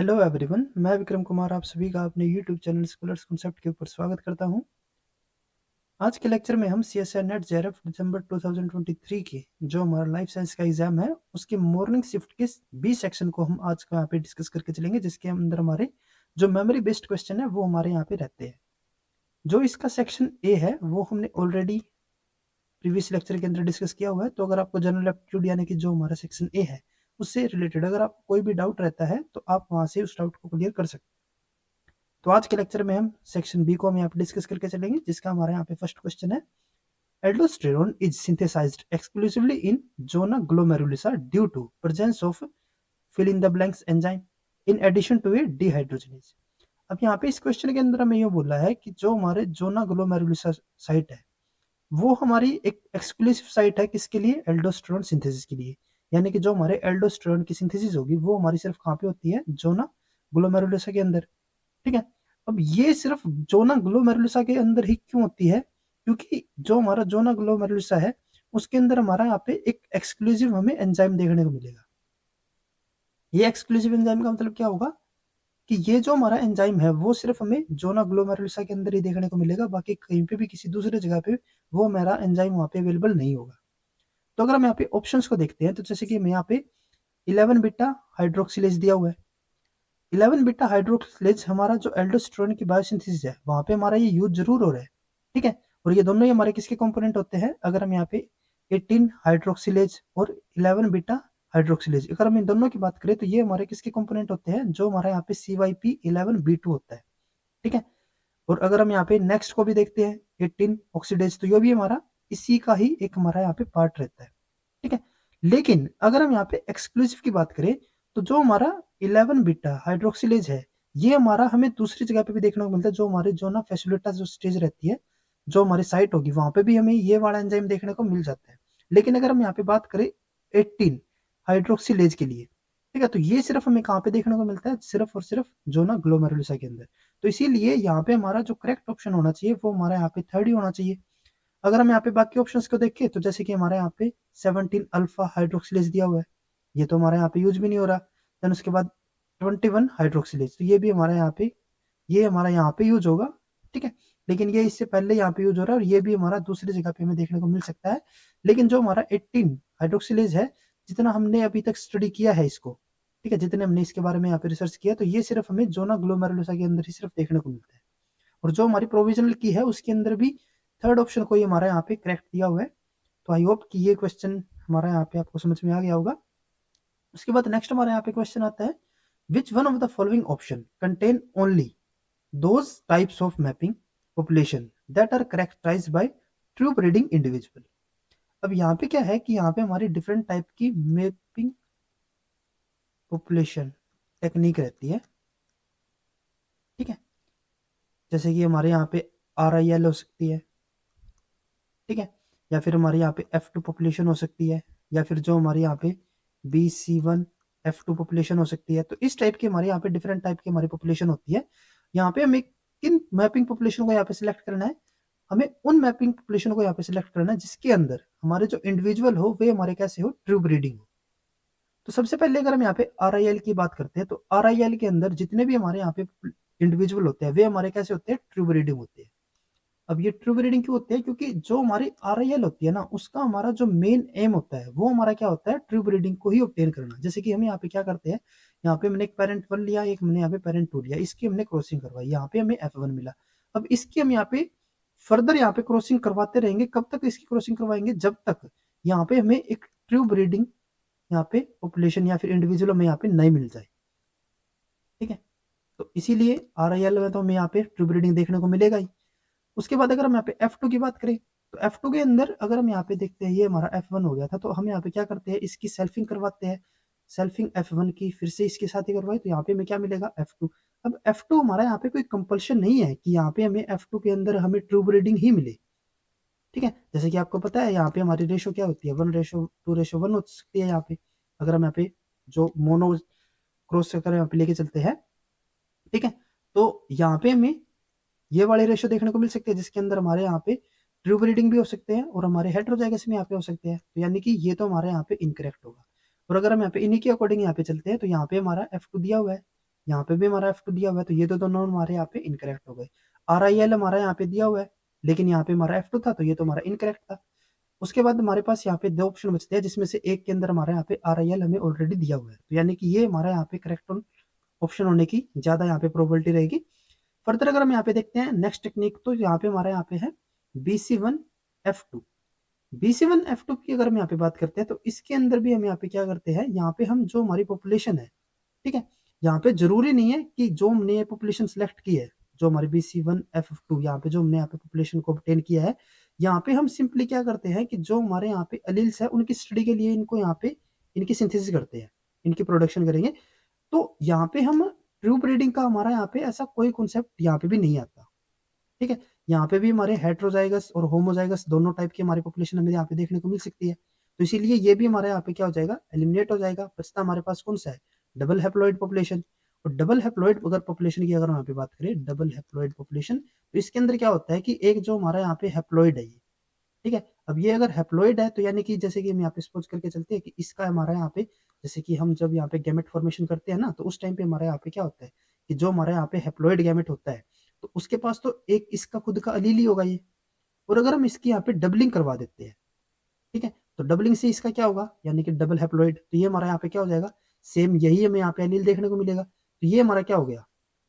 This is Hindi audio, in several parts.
हेलो एवरीवन, मैं विक्रम कुमार आप सभी का अपने यूट्यूब चैनल स्कॉलर्स कॉन्सेप्ट के ऊपर स्वागत करता हूं। आज के लेक्चर में हम सीएसआई नेट जेआरएफ दिसंबर 2023 के जो हमारा लाइफ साइंस का एग्जाम है उसके मॉर्निंग शिफ्ट के बी सेक्शन को हम आज का यहाँ पे डिस्कस करके चलेंगे, जिसके अंदर हमारे जो मेमोरी बेस्ड क्वेश्चन है वो हमारे यहाँ पे रहते हैं। जो इसका सेक्शन ए है वो हमने ऑलरेडी प्रीवियस लेक्चर के अंदर डिस्कस किया हुआ है। तो अगर आपको जनरल एप्टीट्यूड यानी कि जो हमारा सेक्शन ए है उससे रिलेटेड अगर आपको कोई भी डाउट रहता है तो आप वहां से उस डाउट को क्लियर कर सकते हैं। तो आज के लेक्चर में हम सेक्शन बी को हम यहाँ पे डिस्कस करके चलेंगे, जिसका हमारे यहाँ पे फर्स्ट क्वेश्चन है। Aldosterone is synthesised exclusively in zona glomerulosa due to presence of fill in the blanks enzyme in addition to a dehydrogenase. अब यहाँ पे इस क्वेश्चन के अंदर हमें ये बोला है कि जो हमारे जोना ग्लोमेरुलसा साइट है वो हमारी एक एक्सक्लूसिव साइट है किसके लिए? एल्डोस्टेरोन सिंथेसिस के लिए। यानी कि जो हमारे एल्डोस्टेरोन की सिंथेसिस होगी वो हमारी सिर्फ कहाँ पे होती है? जोना ग्लोमेरुलसा के अंदर। ठीक है। अब ये सिर्फ जोना ग्लोमेरुलसा के अंदर ही क्यों होती है? क्योंकि जो हमारा जोना ग्लोमेरुलसा है उसके अंदर हमारा यहाँ पे एक एक्सक्लूसिव हमें एंजाइम देखने को मिलेगा। ये एक्सक्लूसिव एंजाइम का मतलब क्या होगा कि ये जो हमारा एंजाइम है वो सिर्फ हमें जोना ग्लोमेरुलसा के अंदर ही देखने को मिलेगा, बाकी कहीं पे भी किसी दूसरे जगह पे वो हमारा एंजाइम वहाँ पे अवेलेबल नहीं होगा। तो अगर हम यहाँ पे ऑप्शंस को देखते हैं तो जैसे कि हमें यहाँ पे 11 बीटा हाइड्रोक्सिलेज दिया हुआ है। 11 बीटा हाइड्रोक्सिलेज हमारा जो एल्डोस्टेरोन की बायोसिंथेसिस है वहां पे हमारा ये यूज जरूर हो रहा है। ठीक है। और ये दोनों ही हमारे किसके कंपोनेंट होते हैं? अगर हम यहाँ पे 18 हाइड्रोक्सिलेज और 11 बीटा हाइड्रोक्सिलेज अगर हम इन दोनों की बात करें तो ये हमारे किसके कंपोनेंट होते हैं? जो हमारा यहाँ पे CYP11B2 होता है। ठीक है। और अगर हम यहाँ पे नेक्स्ट को भी देखते हैं 18 ऑक्सीडेज, तो ये भी हमारा इसी का ही एक हमारा यहाँ पे पार्ट रहता है। ठीक है। लेकिन अगर हम यहाँ पे एक्सक्लूसिव की बात करें तो जो हमारा 11 बीटा हाइड्रोक्सिलेज है ये हमारा हमें दूसरी जगह पे भी देखने को मिलता है। जो हमारे जो ना फैसिलिटा जो स्टेज रहती है, जो हमारी साइट होगी वहां पे भी हमें ये वाला एंजाइम देखने को मिल जाता है। लेकिन अगर हम यहाँ पे बात करें 18 हाइड्रोक्सिलेज के लिए, ठीक है, तो ये सिर्फ हमें कहाँ पे देखने को मिलता है? सिर्फ और सिर्फ जो ना ग्लोमेरुलसा के अंदर। तो इसीलिए यहाँ पे हमारा जो करेक्ट ऑप्शन होना चाहिए वो हमारा यहाँ पे थर्ड ही होना चाहिए। अगर हम यहाँ पे बाकी ऑप्शंस को देखें तो जैसे कि हमारे यहाँ पे 17 अल्फा हाइड्रोक्सिलेज दिया हुआ है, ये तो हमारे यहाँ पे यूज भी नहीं हो रहा। देन उसके बाद 21 हाइड्रोक्सिलेज, तो ये भी हमारे यहाँ पे ये हमारा यहाँ पे यूज होगा। ठीक है। लेकिन ये इससे पहले यहाँ पे यूज हो रहा है और ये भी हमारा दूसरी जगह पे हमें देखने को मिल सकता है। लेकिन जो हमारा 18 हाइड्रोक्सिलेज है, जितना हमने अभी तक स्टडी किया है इसको, ठीक है, जितने हमने इसके बारे में यहाँ पे रिसर्च किया, तो ये सिर्फ हमें जोना ग्लोमेरुलसा के अंदर ही सिर्फ देखने को मिलता है। और जो हमारी प्रोविजनल की है उसके अंदर भी थर्ड ऑप्शन को ही हमारा यहाँ पे करेक्ट दिया हुआ है। तो आई होप कि ये क्वेश्चन हमारा यहाँ पे आपको समझ में आ गया होगा। उसके बाद नेक्स्ट हमारे यहाँ पे क्वेश्चन आता है, which one of the following option contain only those types of mapping population that are characterised by true breeding individual. अब यहाँ पे क्या है कि यहाँ पे हमारी डिफरेंट टाइप की मैपिंग पॉपुलेशन टेक्निक रहती है। ठीक है। जैसे कि हमारे यहाँ पे RIL हो सकती है, ठीक है, या फिर हमारे यहाँ पे F2 पॉपुलेशन हो सकती है, या फिर जो हमारे यहाँ पे BC1 F2 पॉपुलेशन हो सकती है। तो इस टाइप की हमारे यहाँ पे डिफरेंट टाइप की हमारी पॉपुलेशन होती है। यहाँ पे हमें किन मैपिंग पॉपुलेशन को यहाँ पे सिलेक्ट करना है? हमें उन मैपिंग पॉपुलेशन को यहाँ पे सिलेक्ट करना है जिसके अंदर हमारे जो इंडिविजुअल हो वे हमारे कैसे हो? ट्रू ब्रीडिंग हो। तो सबसे पहले अगर हम यहाँ पे RIL की बात करते हैं तो RIL के अंदर जितने भी हमारे यहाँ पे इंडिविजुअल होते हैं वे हमारे कैसे होते हैं? ट्रू ब्रीडिंग होते हैं। अब ये ट्रू ब्रीडिंग क्यों होती है? क्योंकि जो हमारी RIL होती है ना उसका हमारा जो मेन एम होता है वो हमारा क्या होता है? ट्रू ब्रीडिंग को ही ऑब्टेन करना। जैसे कि हम यहाँ पे क्या करते हैं, यहाँ पे हमने एक पेरेंट 1 लिया, एक हमने यहाँ पे पेरेंट 2 लिया, इसकी हमने क्रॉसिंग करवाई, यहाँ पे हमें F1 मिला। अब इसकी हम यहाँ पे फर्दर यहाँ पे क्रॉसिंग करवाते रहेंगे। कब तक इसकी क्रॉसिंग करवाएंगे? जब तक यहाँ पे हमें एक ट्रू ब्रीडिंग यहाँ पे पॉपुलेशन या फिर इंडिविजुअल हमें यहाँ पे नहीं मिल जाए। ठीक है। तो इसीलिए RIL में तो हमें यहाँ पे ट्रू ब्रीडिंग देखने को मिलेगा ही। उसके बाद अगर हम यहाँ पे F2 की बात करें तो F2 के अंदर अगर हम यहाँ पे देखते हैं ये हमारा F1 हो गया था, तो हम यहाँ पे क्या करते हैं? इसकी सेल्फिंग करवाते हैं। सेल्फिंग F1 की फिर से इसके साथ ही करवाई तो यहाँ पे हमें क्या मिलेगा? F2। अब F2 हमारा यहाँ पे कोई कंपल्शन नहीं है कि यहाँ पे हमें F2 के अंदर हमें ट्रू ब्रीडिंग ही मिले। ठीक है। जैसे कि आपको पता है यहाँ पे हमारी रेशो क्या होती है? 1:2:1 हो सकती है यहाँ पे, अगर हम यहाँ पे जो मोनो क्रॉस चक्कर यहाँ पे लेके चलते हैं। ठीक है। तो यहाँ पे हमें ये वाले रेशो देखने को मिल सकते हैं जिसके अंदर हमारे यहाँ पे ट्रू ब्रीडिंग भी हो सकते हैं और हमारे हेटेरोजाइगस भी यहाँ पे हो सकते हैं। तो यानी कि ये तो हमारे यहाँ पे इनकरेक्ट होगा। और अगर हम यहाँ पे इन्हीं के अकॉर्डिंग यहाँ पे चलते हैं तो यहाँ पे हमारा F2 दिया हुआ है, यहाँ पे भी हमारा F2 दिया हुआ है, तो ये तो दोनों हमारे यहाँ पे इनकरेक्ट हो गए। RIL हमारा यहाँ पे दिया हुआ है, लेकिन यहाँ पे हमारा F2 था, तो ये तो हमारा इनकरेक्ट था। उसके बाद हमारे पास यहाँ पे 2 ऑप्शन बचते हैं, जिसमें से एक के अंदर हमारे यहाँ पे RIL हमें ऑलरेडी दिया हुआ है, तो यानी कि ये हमारा यहाँ पे करेक्ट ऑप्शन होने की ज़्यादा यहाँ पे प्रोबेबिलिटी रहेगी। फर्दर अगर हम यहाँ पे देखते हैं नेक्स्ट टेक्निक, तो यहाँ पे हमारे यहाँ पे है BC1F2। BC1F2 की अगर हम यहाँ पे बात करते हैं, तो इसके अंदर भी हम यहाँ पे क्या करते हैं, यहाँ पे हम जो हमारी पॉपुलेशन है, ठीक है, यहाँ पे जरूरी नहीं है कि जो हमने पॉपुलेशन सेलेक्ट की है, जो हमारी BC1F2 यहाँ पे जो हमने यहाँ पे पॉपुलेशन को ऑब्टेन किया है, यहाँ पे हम सिंपली क्या करते हैं कि जो हमारे यहाँ पे अलील्स है उनकी स्टडी के लिए इनको यहाँ पे इनकी सिंथेसिस करते हैं, इनकी प्रोडक्शन करेंगे। तो यहाँ पे हम ट्रू ब्रीडिंग का हमारा यहाँ पे ऐसा कोई कॉन्सेप्ट यहाँ पे भी नहीं आता, ठीक है। यहाँ पे भी हमारे हेट्रोजाइगस और होमोजाइगस दोनों टाइप की हमारी पॉपुलेशन हमें यहाँ पे देखने को मिल सकती है, तो इसीलिए ये भी हमारे यहाँ पे क्या हो जाएगा, एलिमिनेट हो जाएगा। बचता हमारे पास कौन सा है, डबल हैप्लॉइड पॉपुलेशन। और डबल हैप्लॉइड अगर पॉपुलेशन की अगर हम यहाँ पे बात करें, डबल हैप्लॉइड पॉपुलेशन, तो इसके अंदर क्या होता है कि एक जो हमारा यहाँ पे हैप्लॉइड है ये, ठीक है। अब ये अगर हैप्लॉइड है, तो यानी कि जैसे कि हम यहाँ पे सपोज करके चलते हैं कि इसका हमारा यहाँ पे, जैसे कि हम जब यहाँ पे गैमेट फॉर्मेशन करते हैं ना, तो उस टाइम पे हमारे यहाँ पे क्या होता है कि जो हमारे यहाँ पे हैप्लॉइड गैमेट होता है, तो उसके पास तो एक इसका खुद का अलील ही होगा ये। और अगर हम इसकी यहाँ पे डबलिंग करवा देते हैं, ठीक है, तो डबलिंग से इसका क्या होगा, यानी कि डबल हैप्लॉइड, तो ये हमारा यहाँ पे क्या हो जाएगा, सेम यही हमें यहाँ पे एलील देखने को मिलेगा। तो ये हमारा क्या हो गया,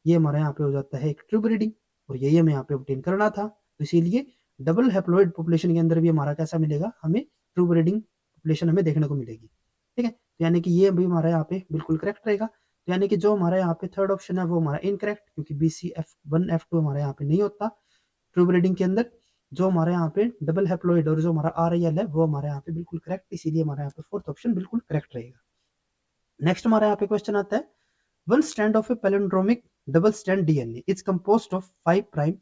ये हमारा यहाँ पे हो जाता है एक ट्रू ब्रीडिंग, और यही हमें यहाँ पे ऑब्टेन करना था। तो इसीलिए डबल हैप्लॉइड पॉपुलेशन के अंदर भी हमारा कैसा मिलेगा, हमें ट्रू ब्रीडिंग पॉपुलेशन हमें देखने को मिलेगी, ठीक है। तो यानी कि ये भी हमारा यहाँ पे बिल्कुल करेक्ट रहेगा। तो यानी कि जो हमारा यहाँ पे थर्ड ऑप्शन है वो हमारा इनकरेक्ट, क्योंकि BCF1F2 हमारे यहाँ पे नहीं होता ट्रू ब्रीडिंग के अंदर। जो हमारे यहाँ पे डबल हैप्लॉइड और जो हमारा RIL है वो हमारे यहाँ पे बिल्कुल करेक्ट, इसीलिए हमारे यहाँ पे फोर्थ ऑप्शन बिल्कुल करेक्ट रहेगा। नेक्स्ट हमारे यहाँ पे क्वेश्चन आता है, one strand of A palindromic double strand DNA is composed of 5 prime,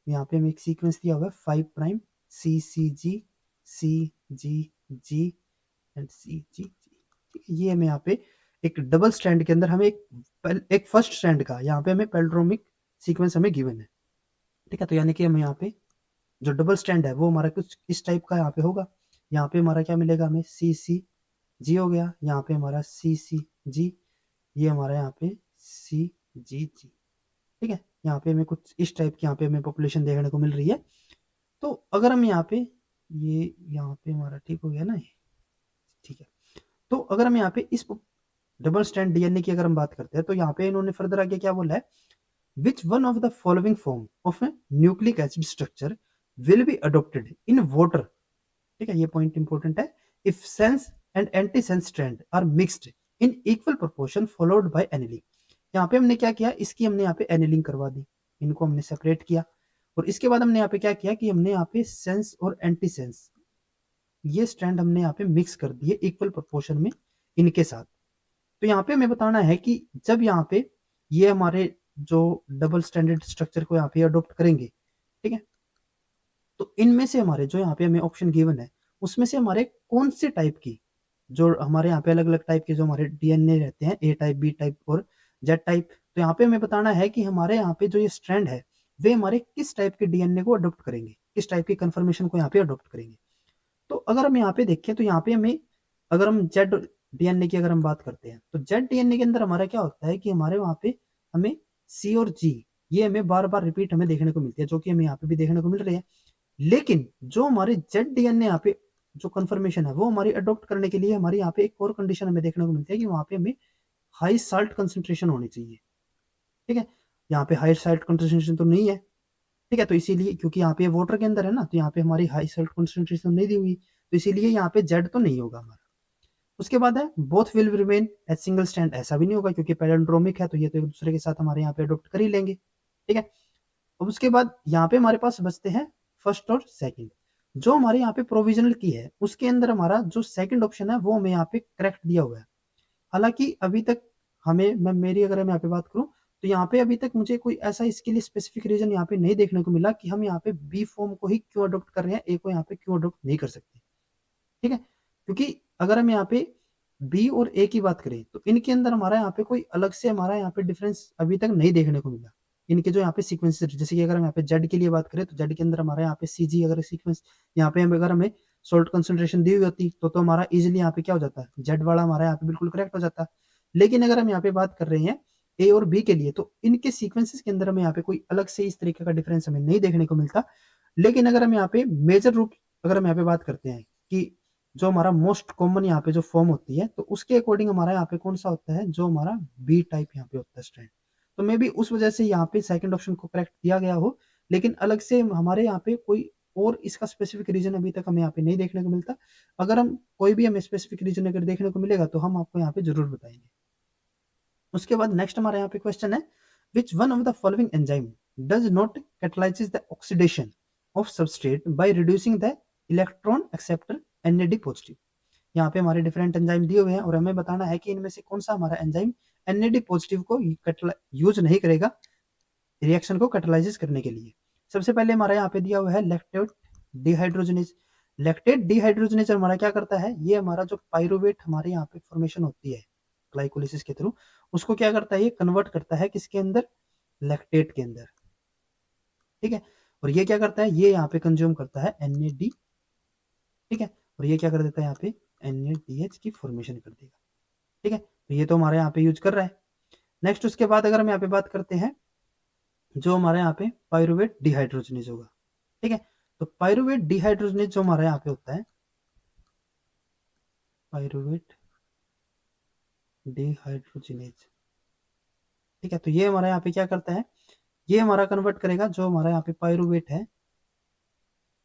यहाँ पे हमें एक सीक्वेंस दिया हुआ है 5 prime CCG CGG and CGG, ये हमें यहाँ पे एक डबल स्ट्रैंड के अंदर हमें एक फर्स्ट स्ट्रैंड का यहाँ पे हमें पैलिंड्रोमिक सीक्वेंस हमें गिवन है, ठीक है। तो यानी कि हम यहाँ पे जो डबल स्टैंड है वो हमारा कुछ इस टाइप का यहाँ पे होगा। यहाँ पे हमारा क्या मिलेगा, हमें CCG हो गया, यहाँ पे हमारा CCG, ये हमारा यहाँ पे CGG, ठीक है। यहाँ पे हमें कुछ इस टाइप की यहाँ पे हमें पॉपुलेशन देखने को मिल रही है। तो अगर हम यहाँ पे ये यहाँ पे हमारा ठीक हो गया ना, ठीक है। तो अगर हम यहाँ पे इस डबल स्टैंड DNA की अगर हम बात करते हैं, तो यहाँ पे इन्होंने फर्दर आगे क्या बोला है, which one of the following form of a nucleic acid structure will be adopted in water, ठीक है, ये पॉइंट इंपॉर्टेंट है। if sense and anti-sense strand are mixed in equal proportion followed by annealing, यहाँ पे हमने क्या किया, इसकी हमने यहाँ पे एनिलिंग करवा दी, इनको हमने सेपरेट किया, और इसके बाद हमने यहाँ पे क्या किया कि हमने यहाँ पे सेंस और एंटी सेंस ये स्ट्रैंड हमने यहाँ पे मिक्स कर दिए इक्वल प्रोपोर्शन में इनके साथ। तो यहाँ पे हमें बताना है कि जब यहाँ पे ये हमारे जो डबल स्टैंडर्ड स्ट्रक्चर को यहाँ पे अडोप्ट करेंगे, ठीक है, तो इनमें से हमारे जो यहाँ पे हमें ऑप्शन गिवन है उसमें से हमारे कौन से टाइप की, जो हमारे यहाँ पे अलग अलग टाइप के जो हमारे DNA रहते हैं, A टाइप, B टाइप और Z टाइप, तो यहाँ पे हमें बताना है कि हमारे यहाँ पे जो ये स्ट्रैंड है वे हमारे किस टाइप के DNA को अडोप्ट करेंगे, किस टाइप की कन्फर्मेशन को यहाँ पे अडोप्ट करेंगे। तो अगर हम यहाँ पे देखें, तो यहाँ पे हमें अगर हम जेड DNA की अगर हम बात करते हैं, तो जेड DNA के अंदर हमारा क्या होता है कि हमारे वहाँ पे हमें C और G ये हमें बार बार रिपीट हमें देखने को मिलती है, जो कि हमें यहाँ पे भी देखने को मिल रही है। लेकिन जो हमारे जेड DNA यहाँ पे जो कन्फर्मेशन है वो हमारी अडोप्ट करने के लिए हमारी यहाँ पे एक और कंडीशन हमें देखने को मिलती है कि वहाँ पे हमें हाई साल्ट कंसेंट्रेशन होनी चाहिए, ठीक है। यहाँ पे हाई साल्ट कंसेंट्रेशन तो नहीं है, ठीक है, तो इसीलिए क्योंकि यहाँ पे वाटर के अंदर है ना, तो यहाँ पे हमारी हाई साल्ट कंसेंट्रेशन नहीं दी हुई, तो इसीलिए यहाँ पे जेड तो नहीं होगा हमारा। उसके बाद है both will remain as single stand, ऐसा भी नहीं होगा क्योंकि पैलिंड्रोमिक है, तो ये तो एक दूसरे के साथ हमारे यहाँ पे अडोप्ट कर ही लेंगे, ठीक है। अब उसके बाद यहाँ पे हमारे पास बचते हैं फर्स्ट और सेकंड। जो हमारे यहाँ पे प्रोविजनल की है उसके अंदर हमारा जो सेकंड ऑप्शन है वो हमें यहाँ पे करेक्ट दिया हुआ है। हालांकि अभी तक हमें मैं मेरी अगर मैं यहाँ पे बात करूँ, तो यहाँ पे अभी तक मुझे कोई ऐसा इसके लिए स्पेसिफिक रीजन यहाँ पे नहीं देखने को मिला कि हम यहाँ पे बी फॉर्म को ही क्यों अडोप्ट कर रहे हैं, ए को यहाँ पे क्यों अडोप्ट नहीं कर सकते, ठीक है। क्योंकि अगर हम यहाँ पे बी और ए की बात करें, तो इनके अंदर हमारा यहाँ पे कोई अलग से हमारा यहाँ पे डिफरेंस अभी तक नहीं देखने को मिला। इनके जो यहाँ पे सीक्वेंस, जैसे कि अगर हम यहाँ पे जेड के लिए बात करें, तो जेड के अंदर हमारा यहाँ पे CG अगर सीक्वेंस यहाँ पे अगर हमें सोल्ट कंसेंट्रेशन दी हुई होती तो हमारा इजिली यहाँ पे क्या हो जाता है, जेड वाला हमारा यहाँ पे बिल्कुल करेक्ट हो जाता। लेकिन अगर हम यहाँ पे बात कर रहे हैं ए और बी के लिए, तो इनके सीक्वेंसेस के अंदर हमें यहाँ पे कोई अलग से इस तरीके का डिफरेंस हमें नहीं देखने को मिलता। लेकिन अगर हम यहाँ पे मेजर रूप अगर हम यहाँ पे बात करते हैं कि जो हमारा मोस्ट कॉमन यहाँ पे जो फॉर्म होती है, तो उसके अकॉर्डिंग हमारा यहाँ पे कौन सा होता है, जो हमारा बी टाइप यहाँ पे होता है स्ट्रैंड। तो मे बी उस वजह से यहाँ पे सेकंड ऑप्शन को करेक्ट दिया गया हो, लेकिन अलग से हमारे यहाँ पे कोई और इसका स्पेसिफिक रीजन अभी तक हमें यहाँ पे नहीं देखने को मिलता। अगर हम कोई भी हमें स्पेसिफिक रीजन अगर देखने को मिलेगा तो हम आपको यहाँ पे जरूर बताएंगे। उसके बाद नेक्स्ट हमारे यहाँ पे क्वेश्चन है, which one of the following enzyme does not कैटलाइजेस the oxidation of substrate by reducing the electron acceptor NAD positive. यहाँ पे हमारे डिफरेंट एंजाइम दिए हुए हैं और हमें बताना है कि इनमें से कौन सा हमारा एंजाइम NAD पॉजिटिव को यूज नहीं करेगा रिएक्शन को कैटलाइजिस करने के लिए। सबसे पहले हमारा यहाँ पे दिया हुआ है लैक्टेट डिहाइड्रोजनेज। लैक्टेट डिहाइड्रोजनेज हमारा क्या करता है, ये हमारा जो पाइरुवेट हमारे यहाँ पे फॉर्मेशन होती है ग्लाइकोलिसिस के थ्रू, उसको क्या करता है, ये कन्वर्ट करता है किसके अंदर, लैक्टेट के अंदर। ठीक है, और ये क्या करता है, ये यहाँ पे कंज्यूम करता है NAD। ठीक है, और ये क्या कर देता है, यहाँ पे NADH की फॉर्मेशन कर देगा। ठीक है, तो ये तो हमारे यहाँ पे यूज कर रहा है। नेक्स्ट उसके बाद अगर हम यहाँ पे बात करते हैं, जो हमारे यहाँ पे पाइरुवेट डिहाइड्रोजनेज होगा। ठीक है, तो पाइरुवेट डिहाइड्रोजनेज जो हमारे यहाँ पे होता है, पाइरुवेट डिहाइड्रोजनेज। ठीक है, तो ये हमारा यहाँ पे क्या करता है, ये हमारा कन्वर्ट करेगा जो हमारा यहाँ पे पाइरुवेट है,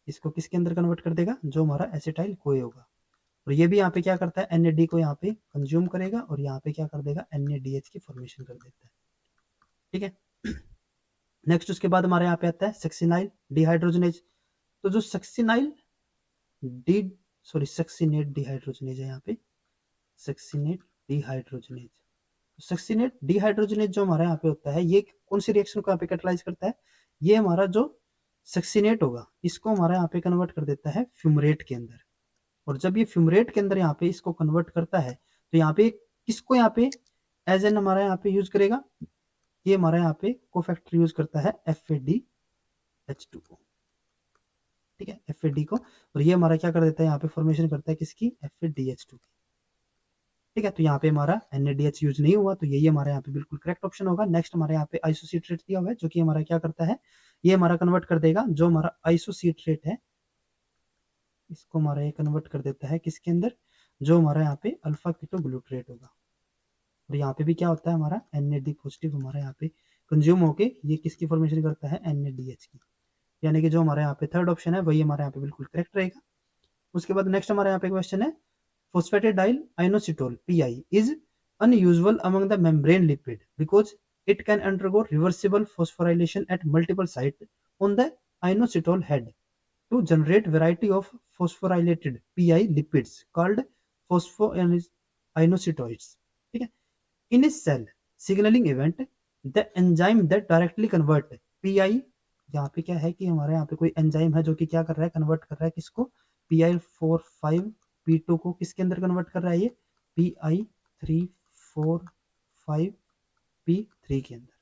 इसको किसके अंदर कन्वर्ट कर देगा, जो हमारा एसिटाइल कोए होगा। और ये भी यहाँ पे क्या करता है, NAD को यहाँ पे कंज्यूम करेगा और यहाँ पे क्या कर देगा, NADH की फॉर्मेशन कर देता है। ठीक है, नेक्स्ट उसके बाद हमारे यहाँ पे आता है सक्सिनाइल डिहाइड्रोजनेज। तो जो सक्सिनाइल डी सक्सिनेट डिहाइड्रोजनेज है यहाँ पे, सक्सिनेट डिहाइड्रोजनेज। सक्सिनेट डिहाइड्रोजनेज जो हमारा यहाँ पे होता है, ये कौन सी रिएक्शन को यहाँ पे कैटलाइज करता है, ये हमारा जो सक्सिनेट होगा इसको हमारा यहाँ पे कन्वर्ट कर देता है फ्यूमरेट के अंदर। और जब ये फ्यूमरेट के अंदर यहाँ पे इसको कन्वर्ट करता है, तो यहाँ पे किसको यहाँ पे एज एन हमारा यहाँ पे यूज करेगा, ये हमारा यहाँ पे कोफैक्टर यूज करता है FADH2 को। ठीक है, FAD को, और ये हमारा क्या कर देता है, यहाँ पे फॉर्मेशन करता है किसकी, FADH2 की। ठीक है, तो यहाँ पे हमारा NADH यूज नहीं हुआ, तो यही हमारे यहाँ पे बिल्कुल करेक्ट ऑप्शन होगा। नेक्स्ट हमारे यहाँ पे आइसोसिट्रेट दिया हुआ है, जो कि हमारा क्या करता है, ये हमारा कन्वर्ट कर देगा जो हमारा आइसोसिट्रेट है, इसको हमारा ये कन्वर्ट कर देता है किसके अंदर, जो हमारा यहाँ पे अल्फा कीटो ग्लूट्रेट होगा। और यहाँ पे भी क्या होता है, हमारा NAD पॉजिटिव हमारा यहाँ पे कंज्यूम होके ये किसकी फॉर्मेशन करता है, NADH की। यानी कि जो हमारे यहाँ पे थर्ड ऑप्शन है वही हमारे यहाँ पे बिल्कुल करेक्ट रहेगा। उसके बाद नेक्स्ट हमारे यहाँ पे क्वेश्चन है, phosphatidylcholine inositol PI is unusual among the membrane lipid because it can undergo reversible phosphorylation at multiple sites on the inositol head to generate variety of phosphorylated PI lipids called phosphoinositoids. ठीक है, in a cell signaling event the enzyme that directly convert PI, यहाँ पे क्या है कि हमारे यहाँ पे कोई एंजाइम है जो कि क्या कर रहा है, कन्वर्ट कर रहा है किसको, PI45P2 को किसके अंदर कन्वर्ट कर रहा है, ये PI345P3 के अंदर।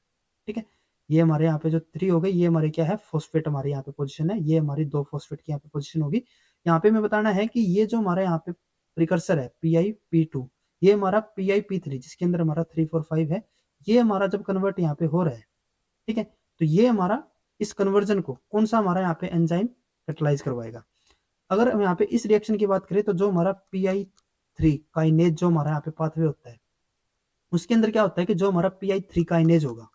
ठीक है, ये हमारे यहाँ पे जो 3 हो गई, ये हमारी क्या है, फॉस्फेट हमारे यहाँ पे पोजीशन है, ये हमारी 2 फॉस्फेट की यहाँ पे पोजीशन होगी। यहाँ पे मैं बताना है कि ये जो हमारे यहाँ पे प्रिकर्सर है PIP2, ये हमारा PIP3 जिसके अंदर हमारा 3 4 5 है, ये हमारा जब कन्वर्ट यहाँ पे हो रहा है, ठीक है, तो ये हमारा इस कन्वर्जन को कौन सा हमारा यहाँ पे एंजाइम कैटलाइज करवाएगा। अगर हम यहाँ पे इस रिएक्शन की बात करें, तो जो हमारा PI3 काइनेज जो हमारा यहाँ पे पाथवे होता है, उसके अंदर क्या होता है कि जो हमारा PI3 काइनेज होगा,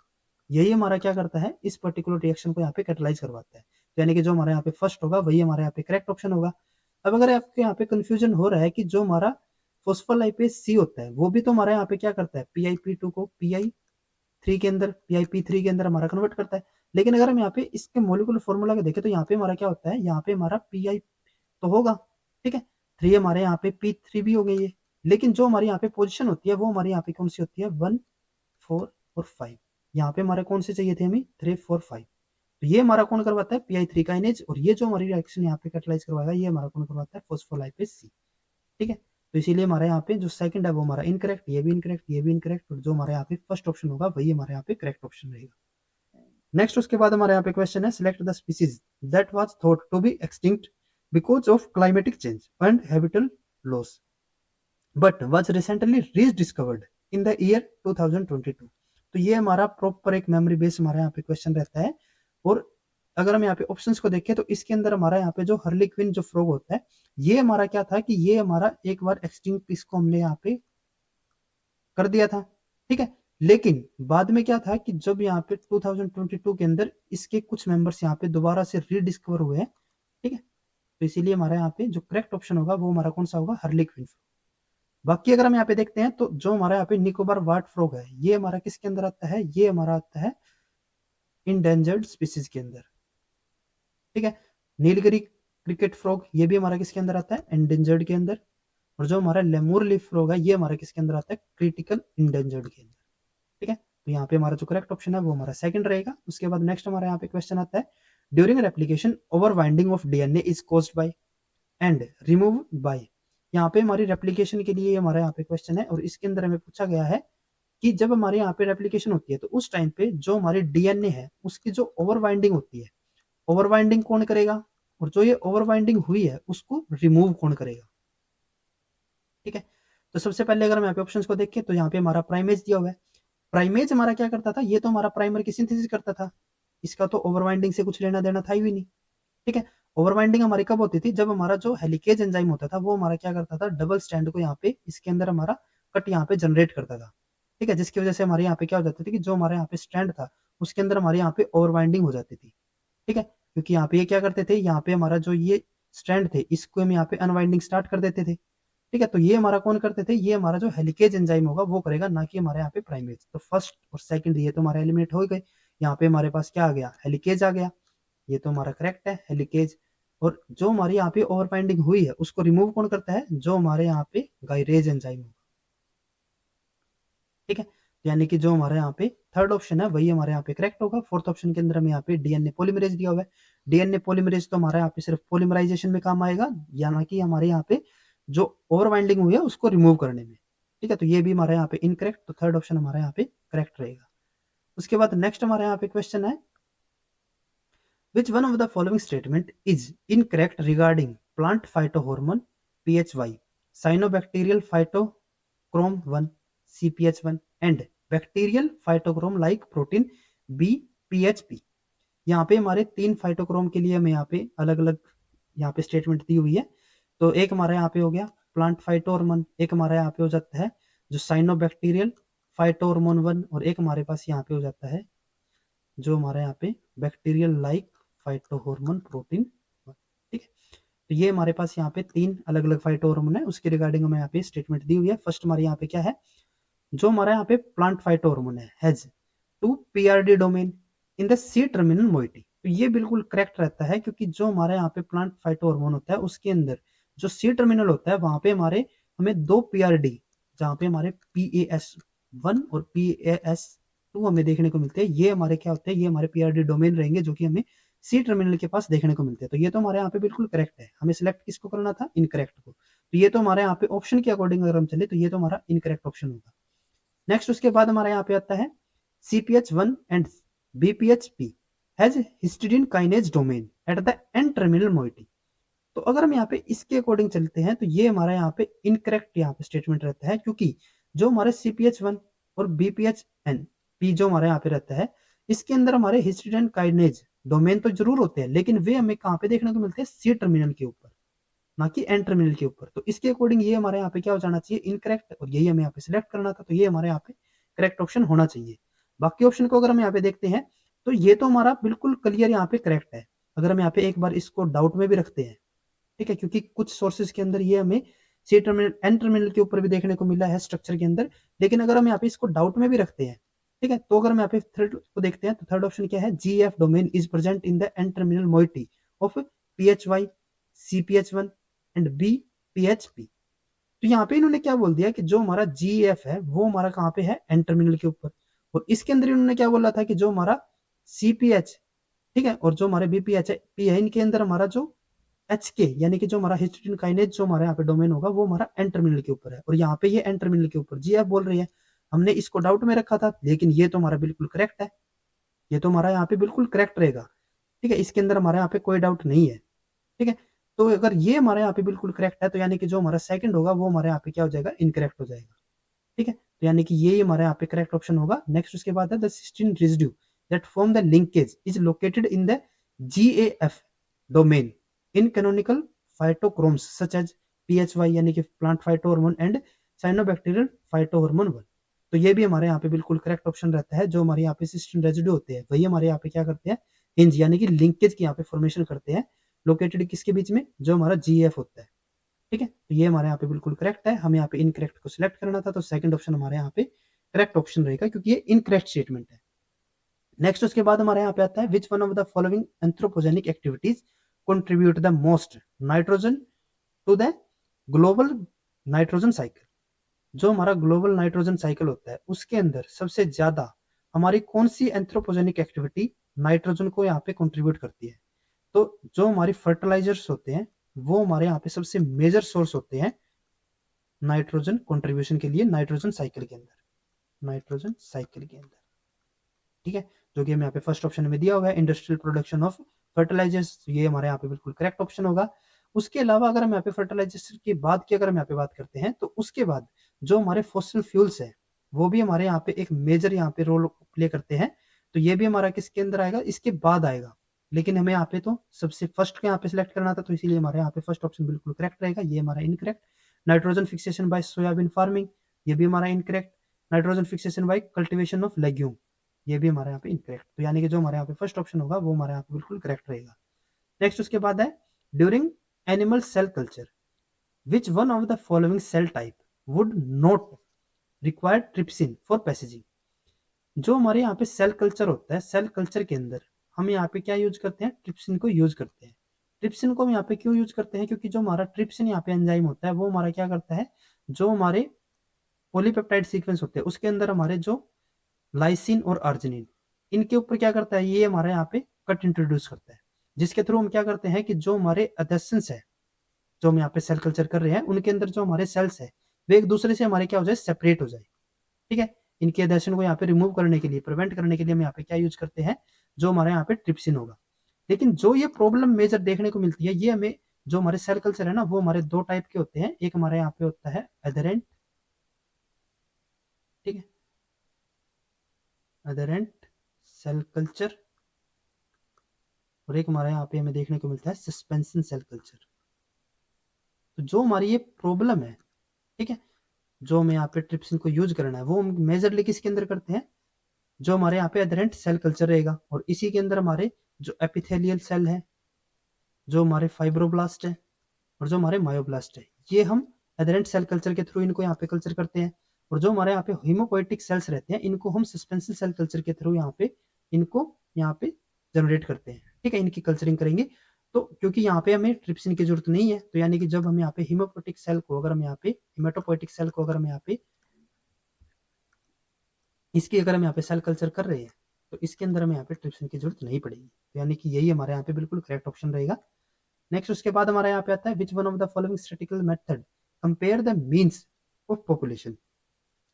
यही हमारा क्या करता है, इस पर्टिकुलर रिएक्शन को यहाँ पे कैटलाइज करवाता है। यानी कि जो हमारे यहाँ पे फर्स्ट होगा वही हमारे यहाँ पे करेक्ट ऑप्शन होगा। अब अगर आपके यहाँ पे कंफ्यूजन हो रहा है कि जो हमारा फोस्फोलाइपेज C होता है, वो भी तो हमारे यहाँ पे क्या करता है, PIP2 को PI3 के अंदर, PIP3 के अंदर हमारा कन्वर्ट करता है। लेकिन अगर हम यहाँ पे इसके मोलिकुलर फॉर्मूला को देखें, तो यहाँ पे हमारा क्या होता है, यहाँ पे हमारा PI तो होगा, ठीक है, 3 हमारे यहाँ पे P3 भी हो गई है, लेकिन जो हमारी यहाँ पे पोजीशन होती है वो हमारी यहाँ पे कौन सी होती है, 1 4 और 5। यहाँ पे हमारे कौन से चाहिए थे हमें, 3 4 5। तो ये हमारा कौन करवाता है, PI3 काइनेज, और ये जो हमारी रिएक्शन यहाँ पे कैटलाइज करवाएगा, ये हमारा कौन करवाता है, फोस्फोलाइपेज C। ठीक है, तो इसीलिए हमारे यहाँ पे जो सेकंड है वो हमारा इनकरेक्ट, ये भी इनकरेक्ट, ये भी इनकरेक्ट, और जो हमारे यहाँ पे फर्स्ट ऑप्शन होगा वही हमारे यहाँ पे करेक्ट ऑप्शन रहेगा। नेक्स्ट उसके बाद हमारे यहाँ पे क्वेश्चन है, select the species that was thought to be extinct because of climatic change and habitat loss but was recently rediscovered in the year 2022. तो ये हमारा प्रॉपर एक मेमोरी बेस हमारा यहाँ पे क्वेश्चन रहता है। और अगर हम यहाँ पे ऑप्शंस को देखें तो इसके अंदर हमारा यहाँ पे जो हार्लेक्विन जो फ्रॉग होता है, ये हमारा क्या था कि ये हमारा एक बार एक्सटिंक्ट इसको हमने यहाँ पे कर दिया था, ठीक है। लेकिन बाद में क्या था कि जब यहाँ पे 2022 के अंदर इसके कुछ मेंबर्स यहाँ पे दोबारा से रीडिस्कवर हुए हैं, ठीक है। तो इसीलिए हमारा यहाँ पे जो करेक्ट ऑप्शन होगा वो हमारा कौन सा होगा, हार्लेक्विन। बाकी अगर हम यहाँ पे देखते हैं तो जो हमारा यहाँ पे निकोबार वार्ड फ्रॉग है, ये हमारा किसके अंदर आता है, ये हमारा आता है इंडेंजर्ड स्पीसीज के अंदर, ठीक है। नीलगिरी क्रिकेट फ्रॉग ये भी हमारा किसके अंदर आता है, एंडेंजर्ड के अंदर। और जो हमारा लेमूर लीफ फ्रॉग है ये हमारा किसके अंदर आता है, क्रिटिकल इंडेंजर्ड के अंदर, ठीक है। तो यहाँ पे हमारा जो करेक्ट ऑप्शन है वो हमारा सेकंड रहेगा। उसके बाद नेक्स्ट हमारा यहाँ पे क्वेश्चन आता है, during replication over binding of DNA is caused by and remove by. यहाँ पे हमारी रेप्लिकेशन के लिए हमारा यहाँ पे क्वेश्चन है और इसके अंदर हमें पूछा गया है कि जब हमारे यहाँ पे रेप्लिकेशन होती है तो उस टाइम पे जो हमारी डीएनए है उसकी जो ओवर बाइंडिंग होती है, ओवर बाइंडिंग कौन करेगा, और जो ये ओवर बाइंडिंग हुई है उसको रिमूव कौन करेगा, ठीक है। तो सबसे पहले अगर हम यहाँ पे ऑप्शंस को देखें तो यहाँ पे हमारा प्राइमेज दिया हुआ है। प्राइमेज हमारा क्या करता था, ये तो हमारा प्राइमर की सिंथेसिस करता था, इसका तो ओवर बाइंडिंग से कुछ लेना देना था ही नहीं, ठीक है। ओवर बाइंडिंग हमारी कब होती थी, जब हमारा जो हेलिकेज एंजाइम होता था वो हमारा क्या करता था, डबल स्टैंड को यहाँ पे इसके अंदर हमारा कट यहाँ पे जनरेट करता था, ठीक है। जिसकी वजह से हमारे यहाँ पे क्या हो जाता था कि जो हमारे यहाँ पे स्टैंड था उसके अंदर हमारे यहाँ पे ओवर बाइंडिंग हो जाती थी, ठीक है। क्योंकि यहाँ पे ये क्या करते थे, यहाँ पे हमारा जो ये स्टैंड थे इसको हम यहाँ पे अनवाइंडिंग स्टार्ट कर देते थे, ठीक है। तो ये हमारा कौन करते थे, ये हमारा जो हेलिकेज एंजाइम होगा वो करेगा, ना कि हमारे यहाँ पे प्राइमेज। तो फर्स्ट और सेकंड ये तो हमारा एलिमिनेट हो गए। यहाँ पे हमारे पास क्या आ गया, हेलिकेज आ गया, ये तो हमारा करेक्ट है हेलिकेज। और जो हमारे यहाँ पे ओवर बाइंडिंग हुई है उसको रिमूव कौन करता है, जो हमारे यहाँ पे गायरेज एंजाइम होगा, ठीक है। यानी कि जो हमारे यहाँ पे थर्ड ऑप्शन है वही हमारे यहाँ पे करेक्ट होगा। फोर्थ ऑप्शन के अंदर हमें यहाँ पे डीएनए पॉलीमरेज दिया हुआ है। डीएनए पॉलीमरेज तो हमारे यहाँ पे सिर्फ पॉलीमराइजेशन में काम आएगा, यानी कि हमारे यहाँ पे जो ओवर बाइंडिंग हुई है उसको रिमूव करने में, ठीक है। तो ये भी हमारे यहाँ पे इनकरेक्ट, तो थर्ड ऑप्शन हमारे यहाँ पे करेक्ट रहेगा। उसके बाद नेक्स्ट हमारे यहाँ पे क्वेश्चन है, which one of the following statement is incorrect regarding plant phytohormone PHY, cyanobacterial phytochrome 1 CPH1 and bacterial phytochrome like protein B PHP। यहाँ पे हमारे तीन फाइटोक्रोम के लिए हमें यहाँ पे अलग अलग यहाँ पे स्टेटमेंट दी हुई है। तो एक हमारा यहाँ पे हो गया प्लांट फाइटोहॉर्मोन, एक हमारा यहाँ पे हो जाता है जो साइनोबैक्टीरियल फाइटोहॉर्मोन 1, और एक हमारे पास यहाँ पे हो जाता है जो हमारे यहाँ पे बैक्टीरियल लाइक फाइटोहॉर्मोन प्रोटीन, ठीक है। तो ये हमारे पास यहाँ पे तीन अलग अलग फाइटोहॉर्मोन है, उसके रिगार्डिंग हमें यहाँ पे स्टेटमेंट दी हुई है। फर्स्ट हमारे यहाँ पे क्या है, जो हमारा यहाँ पे प्लांट फाइटोहॉर्मोन है has 2 PRD domain in the C terminal moiety. तो ये बिल्कुल करेक्ट रहता है, क्योंकि जो हमारे यहाँ पे प्लांट फाइटोहॉर्मोन होता है उसके अंदर जो सी टर्मिनल होता है वहां पे हमारे हमें दो पीआरडी, जहाँ पे हमारे PAS1 और PAS2 हमें देखने को मिलते हैं, ये हमारे क्या होते हैं, ये हमारे पीआरडी डोमेन रहेंगे जो कि हमें सी टर्मिनल के पास देखने को मिलते हैं। तो ये तो हमारे यहाँ पे बिल्कुल करेक्ट है। हमें सिलेक्ट किसको करना था, इनकरेक्ट को। तो ये तो हमारे यहाँ पे ऑप्शन के अकॉर्डिंग अगर हम चले तो ये तो हमारा इनकरेक्ट ऑप्शन होगा। नेक्स्ट उसके बाद हमारे यहाँ पे आता है CPH1 and BPHP has histidine kinase domain at the end terminal moiety. तो अगर हम यहाँ पे इसके अकॉर्डिंग चलते हैं तो ये हमारा यहाँ पे इनकरेक्ट यहाँ पे स्टेटमेंट रहता है, क्योंकि जो हमारे CPH1 और BPHNP जो हमारे यहाँ पे रहता है इसके अंदर हमारे हिस्टिडीन काइनेज डोमेन तो जरूर होते हैं, लेकिन वे हमें कहाँ पे देखने को मिलते हैं, सी टर्मिनल के ऊपर, ना कि एन टर्मिनल के ऊपर। तो इसके अकॉर्डिंग ये हमारे यहाँ पे क्या हो जाना चाहिए, इनकरेक्ट, और यही हमें यहाँ पे सिलेक्ट करना था। तो ये हमारे यहाँ पे करेक्ट ऑप्शन होना चाहिए। बाकी ऑप्शन को अगर हम यहाँ पे देखते हैं तो ये तो हमारा बिल्कुल क्लियर यहाँ पे करेक्ट है। अगर हम यहाँ पे एक बार इसको डाउट में भी रखते हैं, ठीक है, क्योंकि कुछ सोर्सेज के अंदर ये हमें सी टर्मिनल एन टर्मिनल के ऊपर भी देखने को मिला है स्ट्रक्चर के अंदर, लेकिन अगर हम यहाँ पे इसको डाउट में भी रखते हैं, ठीक है, तो अगर हम यहाँ पे थर्ड को देखते हैं तो थर्ड ऑप्शन क्या है, GF domain is present in the N terminal moiety of PHY CPH1 and BPHP। तो यहाँ पे इन्होंने क्या बोल दिया कि जो हमारा GF है वो हमारा कहाँ पे है, एन टर्मिनल के ऊपर। और इसके अंदर इन्होंने क्या बोला था कि जो हमारा CPH, ठीक है, और जो हमारे BPHP है इनके अंदर हमारा जो HK यानी कि जो हमारा हिस्टिडीन काइनेज जो हमारे यहाँ पे डोमेन होगा वो हमारा एन टर्मिनल के ऊपर है, और यहाँ पे ये एन टर्मिनल के ऊपर GF बोल रही है। हमने इसको डाउट में रखा था, लेकिन ये तो हमारा बिल्कुल करेक्ट है, ये तो हमारा यहाँ पे बिल्कुल करेक्ट रहेगा, ठीक है। इसके अंदर हमारे यहाँ पे कोई डाउट नहीं है, ठीक है। तो अगर ये हमारे यहाँ पे बिल्कुल करेक्ट है तो यानी कि जो हमारा सेकंड होगा वो हमारे यहाँ पे क्या हो जाएगा, इनकरेक्ट हो जाएगा, ठीक है। तो यानी कि ये हमारे यहाँ पे करेक्ट ऑप्शन होगा। नेक्स्ट उसके बाद है the cysteine residue that form the linkage is located in the GAF domain in canonical phytochromes such as PHY यानी कि plant phyto hormone and cyanobacterial phyto hormone 1। तो ये भी हमारे यहाँ पे बिल्कुल करेक्ट ऑप्शन रहता है। जो हमारे यहाँ पे सिस्टीन रेजिड्यू होते हैं वही हमारे यहाँ पे क्या करते हैं, हिंज यानी कि लिंकेज की यहाँ पे फॉर्मेशन करते हैं, लोकेटेड किसके बीच में, जो हमारा GF होता है। ठीक है, तो ये हमारे यहाँ पे बिल्कुल करेक्ट है। हमें यहाँ पे इनकरेक्ट को सिलेक्ट करना था, तो सेकंड ऑप्शन हमारे यहाँ पे करेक्ट ऑप्शन रहेगा क्योंकि ये इनकरेक्ट स्टेटमेंट है। नेक्स्ट उसके बाद हमारे यहाँ पे आता है which one of the following anthropogenic activities contribute the most nitrogen to the global nitrogen cycle. जो हमारा ग्लोबल नाइट्रोजन साइकिल होता है उसके अंदर सबसे ज्यादा हमारी कौन सी एंथ्रोपोजेनिक एक्टिविटी नाइट्रोजन को यहाँ पे कंट्रीब्यूट करती है। तो जो हमारी फर्टिलाइजर्स होते हैं वो हमारे यहाँ पे सबसे मेजर सोर्स होते हैं नाइट्रोजन कंट्रीब्यूशन के लिए नाइट्रोजन साइकिल के अंदर, नाइट्रोजन साइकिल के अंदर। ठीक है, जो कि हमें यहाँ पे फर्स्ट ऑप्शन में दिया हुआ है इंडस्ट्रियल प्रोडक्शन ऑफ फर्टिलाइजर्स, ये हमारे यहाँ पे बिल्कुल करेक्ट ऑप्शन होगा। उसके अलावा अगर हम यहाँ पे फर्टिलाइजर्स की बात की, अगर हम यहाँ पे बात करते हैं तो उसके बाद जो हमारे फॉसिल फ्यूल्स है वो भी हमारे यहाँ पे एक मेजर यहाँ पे रोल प्ले करते हैं। तो ये भी हमारा किसके अंदर आएगा, इसके बाद आएगा, लेकिन हमें यहाँ पे तो सबसे फर्स्ट को यहाँ पे सिलेक्ट करना था, तो इसीलिए हमारे यहाँ पे फर्स्ट ऑप्शन बिल्कुल करेक्ट रहेगा, ये हमारा incorrect. Nitrogen fixation by soybean farming, ये भी हमारा incorrect. Nitrogen fixation by cultivation of legume, ये भी हमारे यहाँ पे इनकरेक्ट। तो यानी कि जो हमारे यहाँ पे फर्स्ट ऑप्शन होगा वो हमारे यहाँ पे बिल्कुल करेक्ट रहेगा। नेक्स्ट उसके बाद है during animal cell culture which one of the following cell type would not require trypsin for passaging. जो हमारे यहाँ पे सेल कल्चर होता है, सेल कल्चर के अंदर हम यहाँ पे क्या यूज करते हैं, ट्रिप्सिन को यूज करते हैं। ट्रिप्सिन को हम यहाँ पे क्यों यूज करते हैं, क्योंकि जो हमारा ट्रिप्सिन यहाँ पे एंजाइम होता है वो हमारा क्या करता है, जो हमारे पॉलीपेप्टाइड सीक्वेंस होते हैं उसके अंदर हमारे जो लाइसिन और अर्जिनिन, इनके ऊपर क्या करता है, ये हमारे यहाँ पे कट इंट्रोड्यूस करता है, जिसके थ्रू हम क्या करते हैं कि जो हमारे अडेसेंस है, जो हम यहाँ पे सेल कल्चर कर रहे हैं उनके अंदर जो हमारे सेल्स है वे एक दूसरे से हमारे क्या हो जाए, सेपरेट हो जाए। ठीक है, इनके एडेशन को यहाँ पे रिमूव करने के लिए, प्रिवेंट करने के लिए हम यहाँ पे क्या यूज करते हैं, जो हमारे यहाँ पे ट्रिप्सिन होगा। लेकिन जो ये प्रॉब्लम मेजर देखने को मिलती है, ये हमें जो हमारे सेल कल्चर है ना वो हमारे दो टाइप के होते हैं। एक हमारे यहाँ पे होता है एडहेरेंट, ठीक है, एडहेरेंट सेल कल्चर, और एक हमारे यहाँ पे हमें देखने को मिलता है सस्पेंशन सेल कल्चर। तो जो हमारी ये प्रॉब्लम है, ठीक है, जो हमें यहाँ पे ट्रिप्सिन को यूज करना है वो हम मेजरली किसके अंदर करते हैं, जो हमारे यहाँ पे एडहेरेंट सेल कल्चर रहेगा, और इसी के अंदर हमारे जो एपिथेलियल सेल है, जो हमारे फाइब्रोब्लास्ट है, और जो हमारे मायोब्लास्ट है, ये हम एडहेरेंट सेल कल्चर के थ्रू इनको यहाँ पे कल्चर करते हैं। और जो हमारे यहाँ पे हीमोपोएटिक सेल्स रहते हैं इनको हम सस्पेंशन सेल कल्चर के थ्रू इनको यहाँ पे जनरेट करते हैं। ठीक है, इनकी कल्चरिंग करेंगे। तो क्योंकि यहाँ पे हमें ट्रिप्सिन की जरूरत नहीं है, तो यानी कि जब हम यहाँ पे हीमोपोएटिक सेल को अगर हम यहाँ पे हिमेटोपोएटिक सेल को अगर हम यहाँ पे इसकी अगर हम यहाँ पे सेल कल्चर कर रहे हैं तो इसके अंदर हमें यहाँ पे ट्रिप्सिन की जरूरत नहीं पड़ेगी। तो यानी कि यही हमारे यहाँ पे बिल्कुल करेक्ट ऑप्शन रहेगा। नेक्स्ट उसके बाद हमारे यहाँ पे आता है which one of the following statistical method compare the means of population.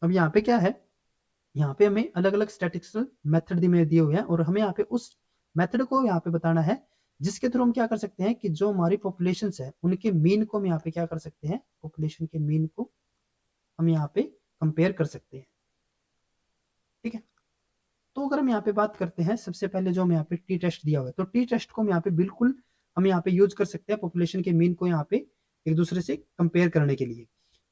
अब यहाँ पे क्या है, यहाँ पे हमें अलग अलग स्टैटिस्टिकल मेथड दिए हुए हैं और हमें यहाँ पे उस मेथड को यहाँ पे बताना है जिसके थ्रू हम क्या कर सकते हैं कि जो हमारी पॉपुलेशन है उनके मीन को हम यहाँ पे क्या कर सकते हैं, पॉपुलेशन के मीन को हम यहाँ पे कंपेयर कर सकते हैं। ठीक है, तो अगर हम यहाँ पे बात करते हैं, सबसे पहले जो हम यहाँ पे टी टेस्ट दिया हुआ है, तो टी टेस्ट को हम यहाँ पे बिल्कुल हम यहाँ पे यूज कर सकते हैं पॉपुलेशन के मीन को यहाँ पे एक दूसरे से कंपेयर करने के लिए।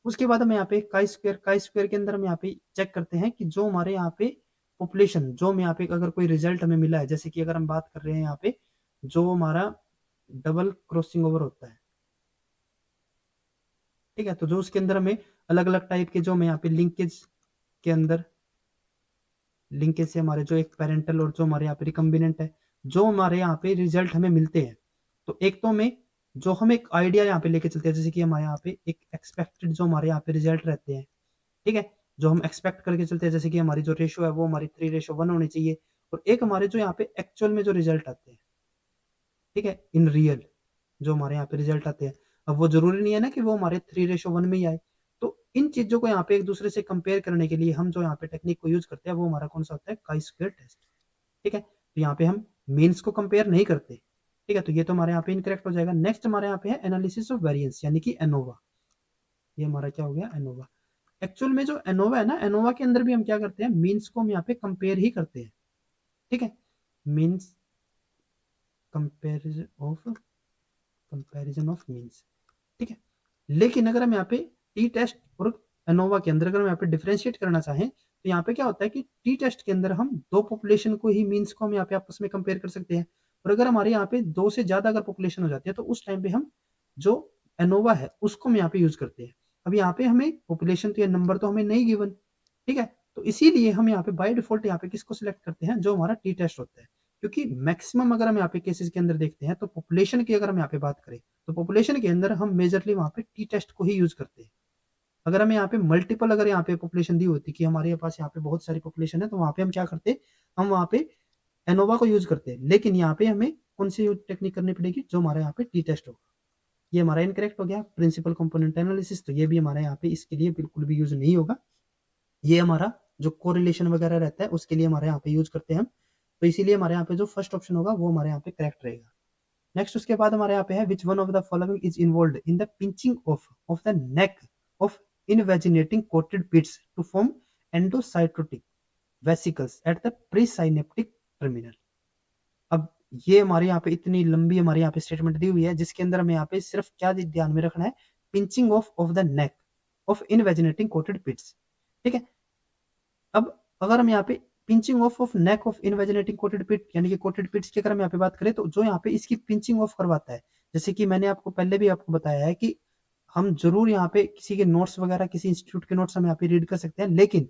उसके बाद हम यहाँ पे काई स्क्वायर के अंदर हम यहाँ पे चेक करते हैं कि जो हमारे यहाँ पे पॉपुलेशन, जो हम यहाँ पे अगर कोई रिजल्ट हमें मिला है, जैसे कि अगर हम बात कर रहे हैं यहाँ पे जो हमारा डबल क्रॉसिंग ओवर होता है, ठीक है, तो जो उसके अंदर हमें अलग अलग टाइप के जो हमें यहाँ पे लिंकेज के अंदर लिंकेज से हमारे जो एक पेरेंटल और जो हमारे यहाँ पे रिकम्बिनेंट है, जो हमारे यहाँ पे रिजल्ट हमें मिलते हैं, तो एक तो हमें जो हम एक आइडिया यहाँ पे लेके चलते हैं, जैसे कि हमारे यहाँ पे एक एक्सपेक्टेड जो हमारे यहाँ पे रिजल्ट रहते हैं, ठीक है, जो हम एक्सपेक्ट करके चलते हैं, जैसे कि हमारी जो रेशियो है वो हमारी 3:1 होनी चाहिए, और एक हमारे जो यहाँ पे एक्चुअल में जो रिजल्ट आते हैं, ठीक है, इन रियल जो हमारे यहाँ पे रिजल्ट आते हैं, अब वो जरूरी नहीं है ना कि वो हमारे 3:1 में ही आए। तो इन चीजों को यहाँ पे एक दूसरे से कंपेयर करने के लिए हम जो यहाँ पे टेक्निक को यूज करते हैं वो हमारा कौन सा होता है, काई स्क्वायर टेस्ट। ठीक है, तो यहाँ पे हम मीन्स को कंपेयर नहीं करते। ठीक है, तो ये तो हमारे यहाँ पे इनकरेक्ट हो जाएगा। नेक्स्ट हमारे यहाँ पे है एनालिसिस ऑफ वेरिएंस यानी कि एनोवा, ये हमारा क्या हो गया, एनोवा। एक्चुअल में जो एनोवा है ना, एनोवा के अंदर भी हम क्या करते हैं, मीन्स को हम यहाँ पे कंपेयर ही करते हैं, ठीक है, मीन्स कंपेरिजन ऑफ मीन्स, ठीक है। लेकिन अगर हम यहाँ पे टी टेस्ट और एनोवा के अंदर अगर हम यहाँ पे डिफरेंशिएट करना चाहें तो यहाँ पे क्या होता है कि टी टेस्ट के अंदर हम दो पॉपुलेशन को ही मीन्स को हम यहाँ पे आपस में कंपेयर कर सकते हैं, और अगर हमारे यहाँ पे दो से ज्यादा अगर पॉपुलेशन हो जाती है तो उस टाइम पे हम जो एनोवा है उसको हम यहाँ पे यूज करते हैं। अब यहाँ पे हमें पॉपुलेशन तो या नंबर तो हमें नहीं गिवन, ठीक है, तो इसीलिए हम यहाँ पे बाय डिफॉल्ट यहाँ पे किसको सिलेक्ट करते हैं, जो हमारा टी टेस्ट होता है, क्योंकि मैक्सिमम अगर हम यहाँ पे केसेस के अंदर देखते हैं तो पॉपुलेशन की अगर हम यहाँ पे बात करें तो पॉपुलेशन के अंदर हम मेजरली वहाँ पे टी टेस्ट को ही यूज करते हैं। अगर हमें यहाँ पे मल्टीपल अगर यहाँ पे पॉपुलेशन दी होती कि हमारे पास यहाँ पे बहुत सारी पॉपुलेशन है तो वहाँ पे हम क्या करते, हम वहाँ पे एनोवा को यूज करते हैं, लेकिन यहाँ पे हमें कौन सी टेक्निक करनी पड़ेगी, जो हमारे यहाँ पे टी टेस्ट होगा। ये हमारा इनकरेक्ट हो गया प्रिंसिपल कंपोनेंट एनालिसिस, तो ये भी हमारे यहाँ पे इसके लिए बिल्कुल भी यूज नहीं होगा। ये हमारा जो कोरिलेशन वगैरह रहता है उसके लिए हमारे यहाँ पे यूज करते हैं हम, तो इसीलिए हमारे यहाँ पे जो फर्स्ट ऑप्शन होगा वो हमारे यहाँ पे करेक्ट रहेगा। नेक्स्ट उसके बाद हमारे यहाँ पे है which one of the following is involve in the pinching of the neck of invaginating coated pits to form endocytotic vesicles at the presynaptic terminal. अब ये हमारे यहाँ पे इतनी लंबी हमारे यहाँ पे स्टेटमेंट दी हुई है जिसके अंदर हमें यहाँ पे सिर्फ क्या ध्यान में रखना है, pinching of the neck of invaginating coated pits, ठीक है। अब अगर हम यहाँ पे pinching of neck of invaginating coated pit यानी कि कोटेड पिट्स की अगर हम यहाँ पे बात करें तो जो यहाँ पे इसकी पिंचिंग ऑफ करवाता है, जैसे कि मैंने आपको पहले भी आपको बताया है कि हम जरूर यहाँ पे किसी के नोट्स वगैरह किसी इंस्टीट्यूट के नोट्स हम यहाँ पे रीड कर सकते हैं, लेकिन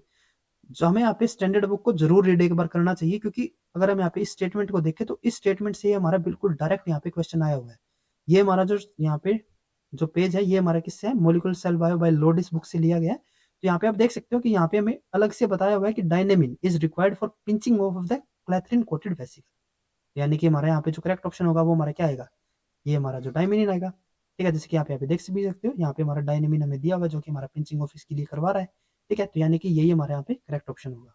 जो हमें यहाँ पे स्टैंडर्ड बुक को जरूर रीड एक बार करना चाहिए, क्योंकि अगर हम यहाँ पे इस स्टेटमेंट को देखें तो इस स्टेटमेंट से हमारा बिल्कुल डायरेक्ट यहाँ पे क्वेश्चन आया हुआ है। ये हमारा जो यहाँ पे जो पेज है ये हमारा किससे है, molecular cell bio by Lodish book से लिया गया है। तो यहाँ पे आप देख सकते हो कि यहाँ पे हमें अलग से बताया हुआ है कि dynamin is required for pinching of the clathrin coated vesicle, यानी कि हमारा यहाँ पे जो करेक्ट ऑप्शन होगा वो हमारा क्या आएगा, ये हमारा जो डायमिनिन आएगा, ठीक है। जैसे कि आप यहाँ पे देख भी सकते हो यहाँ पे हमारा डायनेमिन हमें दिया हुआ है जो कि हमारा पिंचिंग ऑफ इसके लिए करवा रहा है, ठीक है, तो यानी कि यही हमारे यहाँ पे करेक्ट ऑप्शन होगा।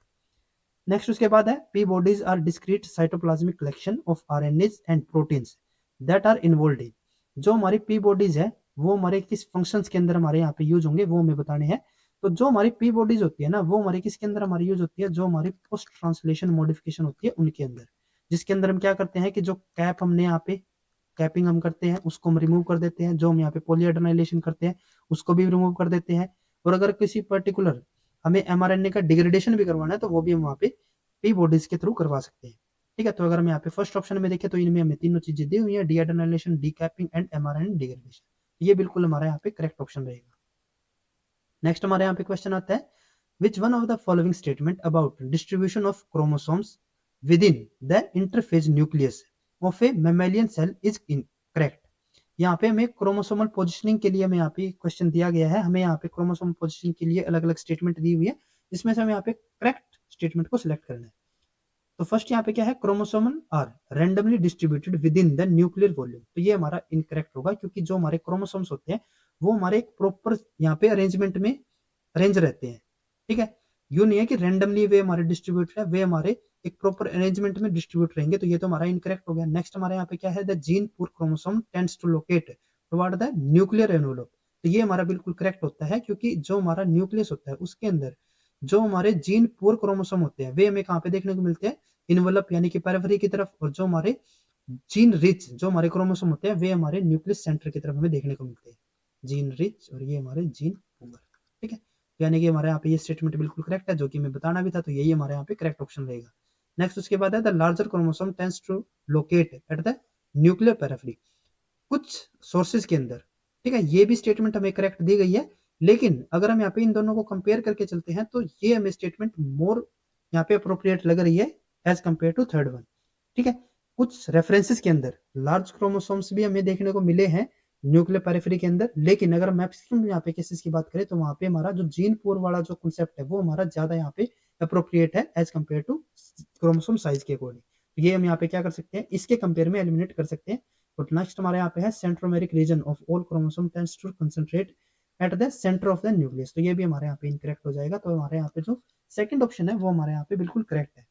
नेक्स्ट उसके बाद है P bodies are discrete cytoplasmic collection of RNAs and proteins that are involved in. जो हमारी पी बॉडीज है वो हमारे किस फंक्शंस के अंदर हमारे यहाँ पे यूज होंगे वो हमें बताने हैं। तो जो हमारी पी बॉडीज होती है ना वो हमारी किसके अंदर हमारी यूज होती है, जो हमारी पोस्ट ट्रांसलेशन मॉडिफिकेशन होती है उनके अंदर, जिसके अंदर हम क्या करते हैं कि जो कैप हमने यहाँ पे कैपिंग हम करते हैं उसको हम रिमूव कर देते हैं, जो हम यहाँ पे पॉलीएडेनाइलेशन करते हैं उसको भी रिमूव कर देते हैं, और अगर किसी पर्टिकुलर हमें एमआरएनए का डिग्रेडेशन भी करवाना है तो वो भी हम वहाँ पे पी बॉडीज के थ्रू करवा सकते हैं, ठीक है। तो अगर हम यहाँ पे फर्स्ट ऑप्शन में देखें तो इनमें हमें तीनों चीजें दी हुई है, डीएडेनाइलेशन, डीकैपिंग एंड एमआरएनए डिग्रेडेशन, ये बिल्कुल हमारा यहाँ पे करेक्ट ऑप्शन रहेगा। नेक्स्ट हमारे यहाँ पे क्वेश्चन आता है which one of the following statement about distribution of chromosomes within the interphase nucleus of a mammalian cell is incorrect. यहाँ पे हमें क्रोमोसोमल पोजिशनिंग के लिए हमें यहाँ पे क्वेश्चन दिया गया है, हमें यहाँ पे क्रोमोसोमल पोजिशनिंग के लिए अलग अलग स्टेटमेंट दी हुई है, जिसमें से हमें यहाँ पे करेक्ट स्टेटमेंट को सिलेक्ट करना है। तो फर्स्ट यहाँ पे क्या है, chromosomal are randomly distributed within the nuclear volume, तो ये हमारा इनकरेक्ट होगा क्योंकि जो हमारे क्रोमोसोम्स होते हैं वो हमारे एक प्रॉपर यहाँ पे अरेंजमेंट में अरेंज रहते हैं, ठीक है। यूं नहीं है कि रैंडमली वे हमारे डिस्ट्रीब्यूट है, वे हमारे एक प्रॉपर अरेंजमेंट में डिस्ट्रीब्यूट रहेंगे, तो ये तो हमारा इनकरेक्ट हो गया। नेक्स्ट हमारे यहाँ पे क्या है, the gene poor chromosome tends to locate toward the nuclear envelope, तो ये हमारा बिल्कुल करेक्ट होता है क्योंकि जो हमारा न्यूक्लियस होता है उसके अंदर जो हमारे जीन पूर क्रोमोसोम होते हैं वे हमें कहाँ पे देखने को मिलते हैं, इनवलप यानी कि पेरिफेरी की तरफ, और जो हमारे जीन रिच जो हमारे क्रोमोसोम होते हैं वे हमारे न्यूक्लियस सेंटर की तरफ हमें देखने को मिलते हैं, जीन रिच और ये हमारे जीन पूअर, ठीक है। यानी कि हमारे यहाँ पे ये स्टेटमेंट बिल्कुल करेक्ट है, जो कि मैं बताना भी था, तो यही हमारे यहाँ पे करेक्ट ऑप्शन रहेगा। नेक्स्ट उसके बाद है the larger chromosome tends to locate at the nuclear periphery कुछ सोर्सेज के अंदर, ठीक है, ये भी स्टेटमेंट हमें करेक्ट दी गई है, लेकिन अगर हम यहाँ पे इन दोनों को कंपेयर करके चलते हैं तो ये हमें स्टेटमेंट मोर यहाँ पे अप्रोप्रिएट लग रही है as compare to third one, ठीक है। कुछ रेफरेंसेस के अंदर लार्ज क्रोमोसोम्स भी हमें देखने को मिले हैं न्यूक्लियर पेरिफेरी के अंदर, लेकिन अगर मैक्सिमम यहाँ पे केसेस की बात करें तो वहाँ पे हमारा जो जीन पूर वाला जो कॉन्सेप्ट है वो हमारा ज्यादा यहाँ पे अप्रोप्रिएट है as compare to chromosome size के अकॉर्डिंग, तो ये हम यहाँ पे क्या कर सकते हैं, इसके कंपेयर में एलिमिनेट कर सकते हैं। तो नेक्स्ट हमारे यहाँ पे है centromeric region of all chromosome tends to concentrate at the centre of the nucleus, तो ये भी हमारे यहाँ पे इनकरेक्ट हो जाएगा, तो हमारे यहाँ पे जो सेकंड ऑप्शन है वो हमारे यहाँ पे बिल्कुल करेक्ट है।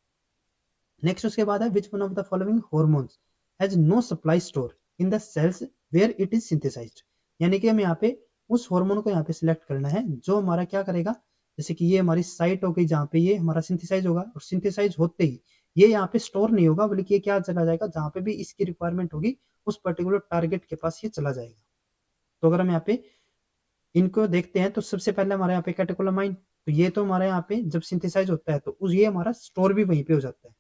नेक्स्ट उसके बाद है which one of the following hormones has no supply store in the cells where it is synthesised, यानी कि हम यहाँ पे उस हार्मोन को यहाँ पे सिलेक्ट करना है जो हमारा क्या करेगा, जैसे कि ये हमारी साइट हो गई जहाँ पे ये हमारा सिंथेसाइज होगा, और सिंथेसाइज होते ही ये यहाँ पे स्टोर नहीं होगा, बल्कि ये क्या चला जाएगा, जहाँ पे भी इसकी रिक्वायरमेंट होगी उस पर्टिकुलर टारगेट के पास ये चला जाएगा। तो अगर हम यहाँ पे इनको देखते हैं तो सबसे पहले हमारे यहाँ पे कैटेकोलामाइन, तो ये तो हमारे यहाँ पे जब सिंथेसाइज होता है तो उस ये हमारा स्टोर भी वहीं पे हो जाता है।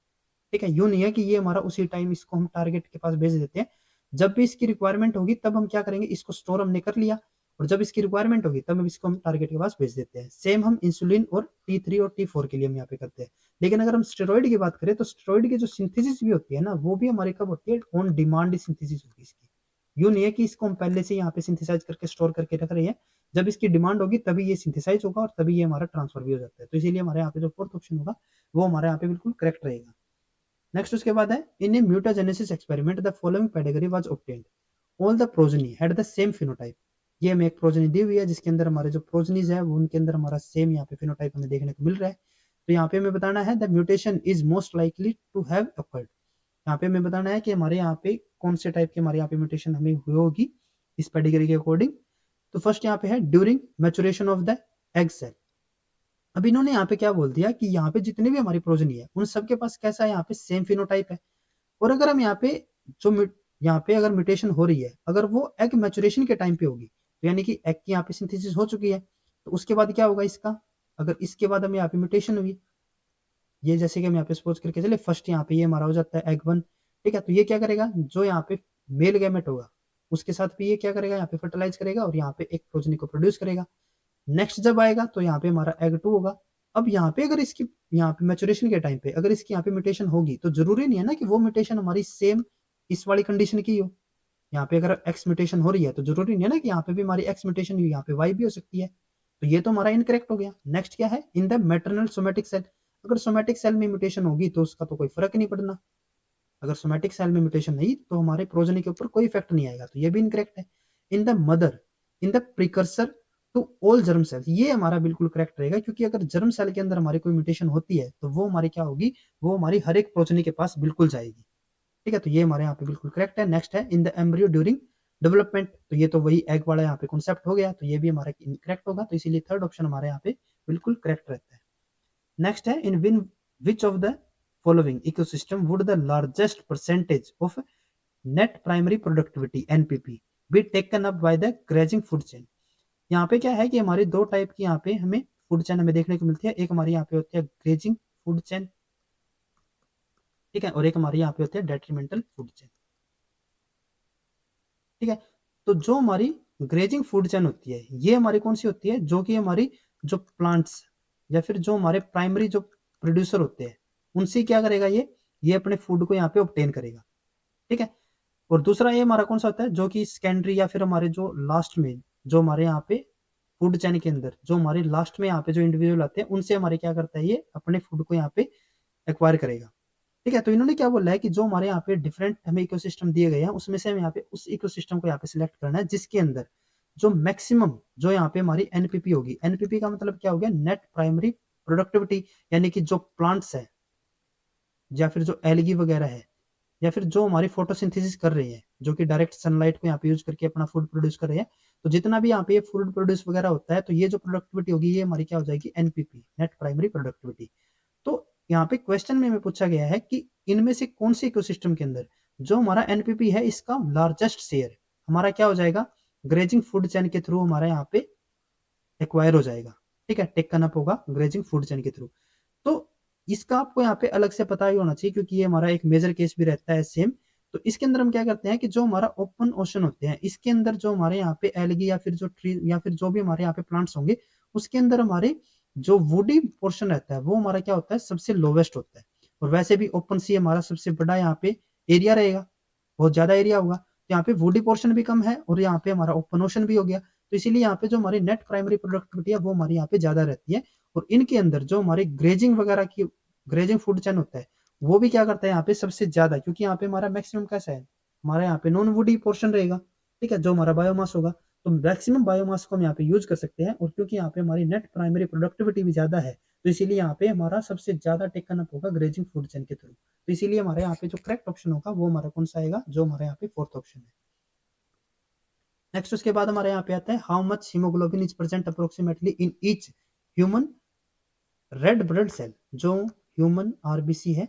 ठीक है, यूँ नहीं है कि ये हमारा उसी टाइम इसको हम टारगेट के पास भेज देते हैं। जब भी इसकी रिक्वायरमेंट होगी तब हम क्या करेंगे, इसको स्टोर हमने कर लिया, और जब इसकी रिक्वायरमेंट होगी तब हम इसको हम टारगेट के पास भेज देते हैं। सेम हम इंसुलिन और T3 और T4 के लिए हम यहाँ पे करते हैं। लेकिन अगर हम स्टेरॉइड की बात करें तो स्टेरॉइड की जो सिंथेसिस भी होती है ना, वो भी हमारी कब होती है, ऑन डिमांड सिंथेसिस होती है इसकी। यूँ नहीं है कि इसको हम पहले से यहाँ पे सिंथेसाइज करके स्टोर करके रख रहे हैं, जब इसकी डिमांड होगी तभी ये सिंथेसाइज होगा और तभी ये हमारा ट्रांसफर भी हो जाता है। तो इसीलिए हमारे यहाँ पे जो फोर्थ ऑप्शन होगा वो हमारे यहाँ पे बिल्कुल करेक्ट रहेगा। नेक्स्ट उसके बाद है, in a mutagenesis experiment the following pedigree was obtained, all the progeny had the same phenotype. ये हमें एक प्रोजनी दी हुई है जिसके अंदर हमारे जो प्रोजनीज है वो उनके अंदर हमारा सेम यहाँ पे फिनोटाइप हमें देखने को मिल रहा है। तो यहाँ पे हमें बताना है the mutation is most likely to have occurred. यहाँ पे हमें बताना है कि हमारे यहाँ पे कौन से टाइप की हमारे यहाँ पे म्यूटेशन हमें हुई होगी इस पेडिग्री के अकॉर्डिंग। तो फर्स्ट यहाँ पे है during maturation of the egg cell. अब इन्होंने यहाँ पे क्या बोल दिया कि यहाँ पे जितने भी हमारी प्रोजनी है उन सबके पास कैसा है, यहाँ पे सेम फिनोटाइप है। और अगर हम यहाँ पे जो यहाँ पे अगर म्यूटेशन हो रही है, अगर वो एग मैचुरेशन के टाइम पे होगी, तो यानी कि एग की यहाँ पे सिंथेसिस हो चुकी है, तो उसके बाद क्या होगा इसका, अगर इसके बाद हमें यहाँ पे म्यूटेशन हुई, ये जैसे कि हम यहाँ पे सपोज करके चले फर्स्ट यहाँ पे ये हमारा हो जाता है एग वन। ठीक है, तो ये क्या करेगा, जो यहाँ पे मेल गैमेट होगा उसके साथ भी ये क्या करेगा, यहाँ पे फर्टिलाइज करेगा और यहाँ पे एक प्रोजनी को प्रोड्यूस करेगा। नेक्स्ट जब आएगा तो यहाँ पे हमारा एग टू होगा। अब यहाँ पे अगर इसकी यहाँ पे मैचुरेशन के टाइम पे अगर इसकी यहाँ पे म्यूटेशन होगी, तो जरूरी नहीं है ना कि वो म्यूटेशन हमारी सेम इस वाली कंडीशन की हो। यहाँ पे अगर एक्स म्यूटेशन हो रही है तो जरूरी नहीं है ना कि यहाँ पे भी हमारी एक्स म्यूटेशन हुई, यहाँ पे वाई भी हो सकती है। तो ये तो हमारा इनकरेक्ट हो गया। नेक्स्ट क्या है, in the maternal somatic cell. अगर सोमेटिक सेल में म्यूटेशन होगी तो उसका तो कोई फर्क नहीं पड़ना। अगर सोमेटिक सेल में म्यूटेशन नहीं तो हमारे प्रोजनी के ऊपर कोई इफेक्ट नहीं आएगा, तो ये भी इनकरेक्ट है। In the mother, in the precursor to all germ cells, ये हमारा बिल्कुल करेक्ट रहेगा, क्योंकि अगर जर्म सेल के अंदर हमारी कोई म्यूटेशन होती है तो वो हमारी क्या होगी, वो हमारी हर एक प्रोजनी के पास बिल्कुल जाएगी। ठीक है, तो ये हमारे यहाँ पे बिल्कुल करेक्ट है। नेक्स्ट है, in the embryo during development, तो ये तो वही एग वाला यहाँ पे कॉन्सेप्ट हो गया, तो ये भी हमारा इनकरेक्ट होगा, तो इसीलिए थर्ड ऑप्शन हमारे यहाँ पे बिल्कुल करेक्ट रहता है। नेक्स्ट है, in win which of the following ecosystem would the largest percentage of net primary productivity NPP be taken up by the grazing food chain. यहाँ पे क्या है कि हमारी दो टाइप की यहाँ पे हमें फूड चेन हमें देखने को मिलती है। एक हमारी यहाँ पे होती है ग्रेजिंग फूड चेन, ठीक है, और एक हमारी यहाँ पे होती है डेट्रीमेंटल फूड चेन। ठीक है, तो जो हमारी ग्रेजिंग फूड चेन होती है ये हमारी कौन सी होती है, जो कि हमारी जो प्लांट्स या फिर जो हमारे प्राइमरी जो प्रोड्यूसर होते हैं उनसे क्या करेगा, ये अपने फूड को यहाँ पे ऑब्टेन करेगा। ठीक है, और दूसरा ये हमारा कौन सा होता है, जो कि सेकेंडरी या फिर हमारे जो लास्ट में जो हमारे यहाँ पे फूड चेन के अंदर जो हमारे लास्ट में यहाँ पे जो इंडिविजुअल आते हैं उनसे हमारे क्या करता है, ये अपने फूड को यहाँ पे एक्वायर करेगा। ठीक है, तो इन्होंने क्या बोला है कि जो हमारे यहाँ पे डिफरेंट हमें इकोसिस्टम दिए गए हैं उसमें से हम यहाँ पे उस इकोसिस्टम को यहाँ पे सिलेक्ट करना है जिसके अंदर जो मैक्सिमम जो यहाँ पे हमारी एनपीपी होगी। एनपीपी का मतलब क्या हो गया, नेट प्राइमरी प्रोडक्टिविटी, यानी कि जो प्लांट्स है या फिर जो एलगी वगैरह है या फिर जो हमारी फोटोसिंथेसिस कर रही है, जो कि डायरेक्ट सनलाइट को यहाँ पे यूज करके अपना फूड प्रोड्यूस कर रहे हैं, तो जितना भी यहाँ पे फूड प्रोड्यूस वगैरह होता है तो ये जो प्रोडक्टिविटी होगी ये हमारी क्या हो जाएगी, एनपीपी, नेट प्राइमरी प्रोडक्टिविटी। तो यहाँ पे क्वेश्चन में हमें पूछा गया है कि इनमें से कौन से इकोसिस्टम के अंदर जो हमारा एनपीपी है इसका लार्जेस्ट शेयर हमारा क्या हो जाएगा, ग्रेजिंग फूड चेन के थ्रू हमारा यहाँ पे एक्वायर हो जाएगा। ठीक है, टेकन अप होगा ग्रेजिंग फूड चेन के थ्रू। तो इसका आपको यहाँ पे अलग से पता ही होना चाहिए, क्योंकि ये हमारा एक मेजर केस भी रहता है सेम। तो इसके अंदर हम क्या करते हैं कि जो हमारा ओपन ओशन होते हैं इसके अंदर जो हमारे यहाँ पे एलगी या फिर जो ट्री या फिर जो भी हमारे यहाँ पे प्लांट्स होंगे उसके अंदर हमारे जो वुडी पोर्शन रहता है वो हमारा क्या होता है, सबसे लोवेस्ट होता है। और वैसे भी ओपन सी हमारा सबसे बड़ा यहाँ पे एरिया रहेगा, बहुत ज्यादा एरिया होगा, तो यहाँ पे वुडी पोर्शन भी कम है और यहाँ पे हमारा ओपन ओशन भी हो गया। तो इसीलिए यहाँ पे जो हमारी नेट प्राइमरी प्रोडक्टिविटी है वो हमारी यहाँ पे ज्यादा रहती है। और इनके अंदर जो हमारे ग्रेजिंग वगैरह की ग्रेजिंग फूड चेन होता है वो भी क्या करता है यहाँ पे सबसे ज्यादा, क्योंकि यहाँ पे हमारा मैक्सिमम कैसा है, हमारा यहाँ पे नॉन वुडी पोर्शन रहेगा। ठीक है, जो हमारा बायोमास होगा, तो मैक्सिमम बायोमास को हम यहाँ पे यूज कर सकते हैं। और क्योंकि यहाँ पे हमारी नेट प्राइमरी प्रोडक्टिविटी भी ज्यादा है तो इसीलिए यहाँ पे हमारा सबसे ज्यादा टेकन अप होगा ग्रेजिंग फूड चेन के थ्रू। तो इसीलिए हमारे यहाँ पे जो करेक्ट ऑप्शन होगा वो हमारा कौन सा आएगा, जो हमारे यहाँ पे फोर्थ ऑप्शन है। नेक्स्ट उसके बाद हमारे यहाँ पे आता है, how much haemoglobin is present approximately in each human red blood cell जो ह्यूमन आरबीसी है,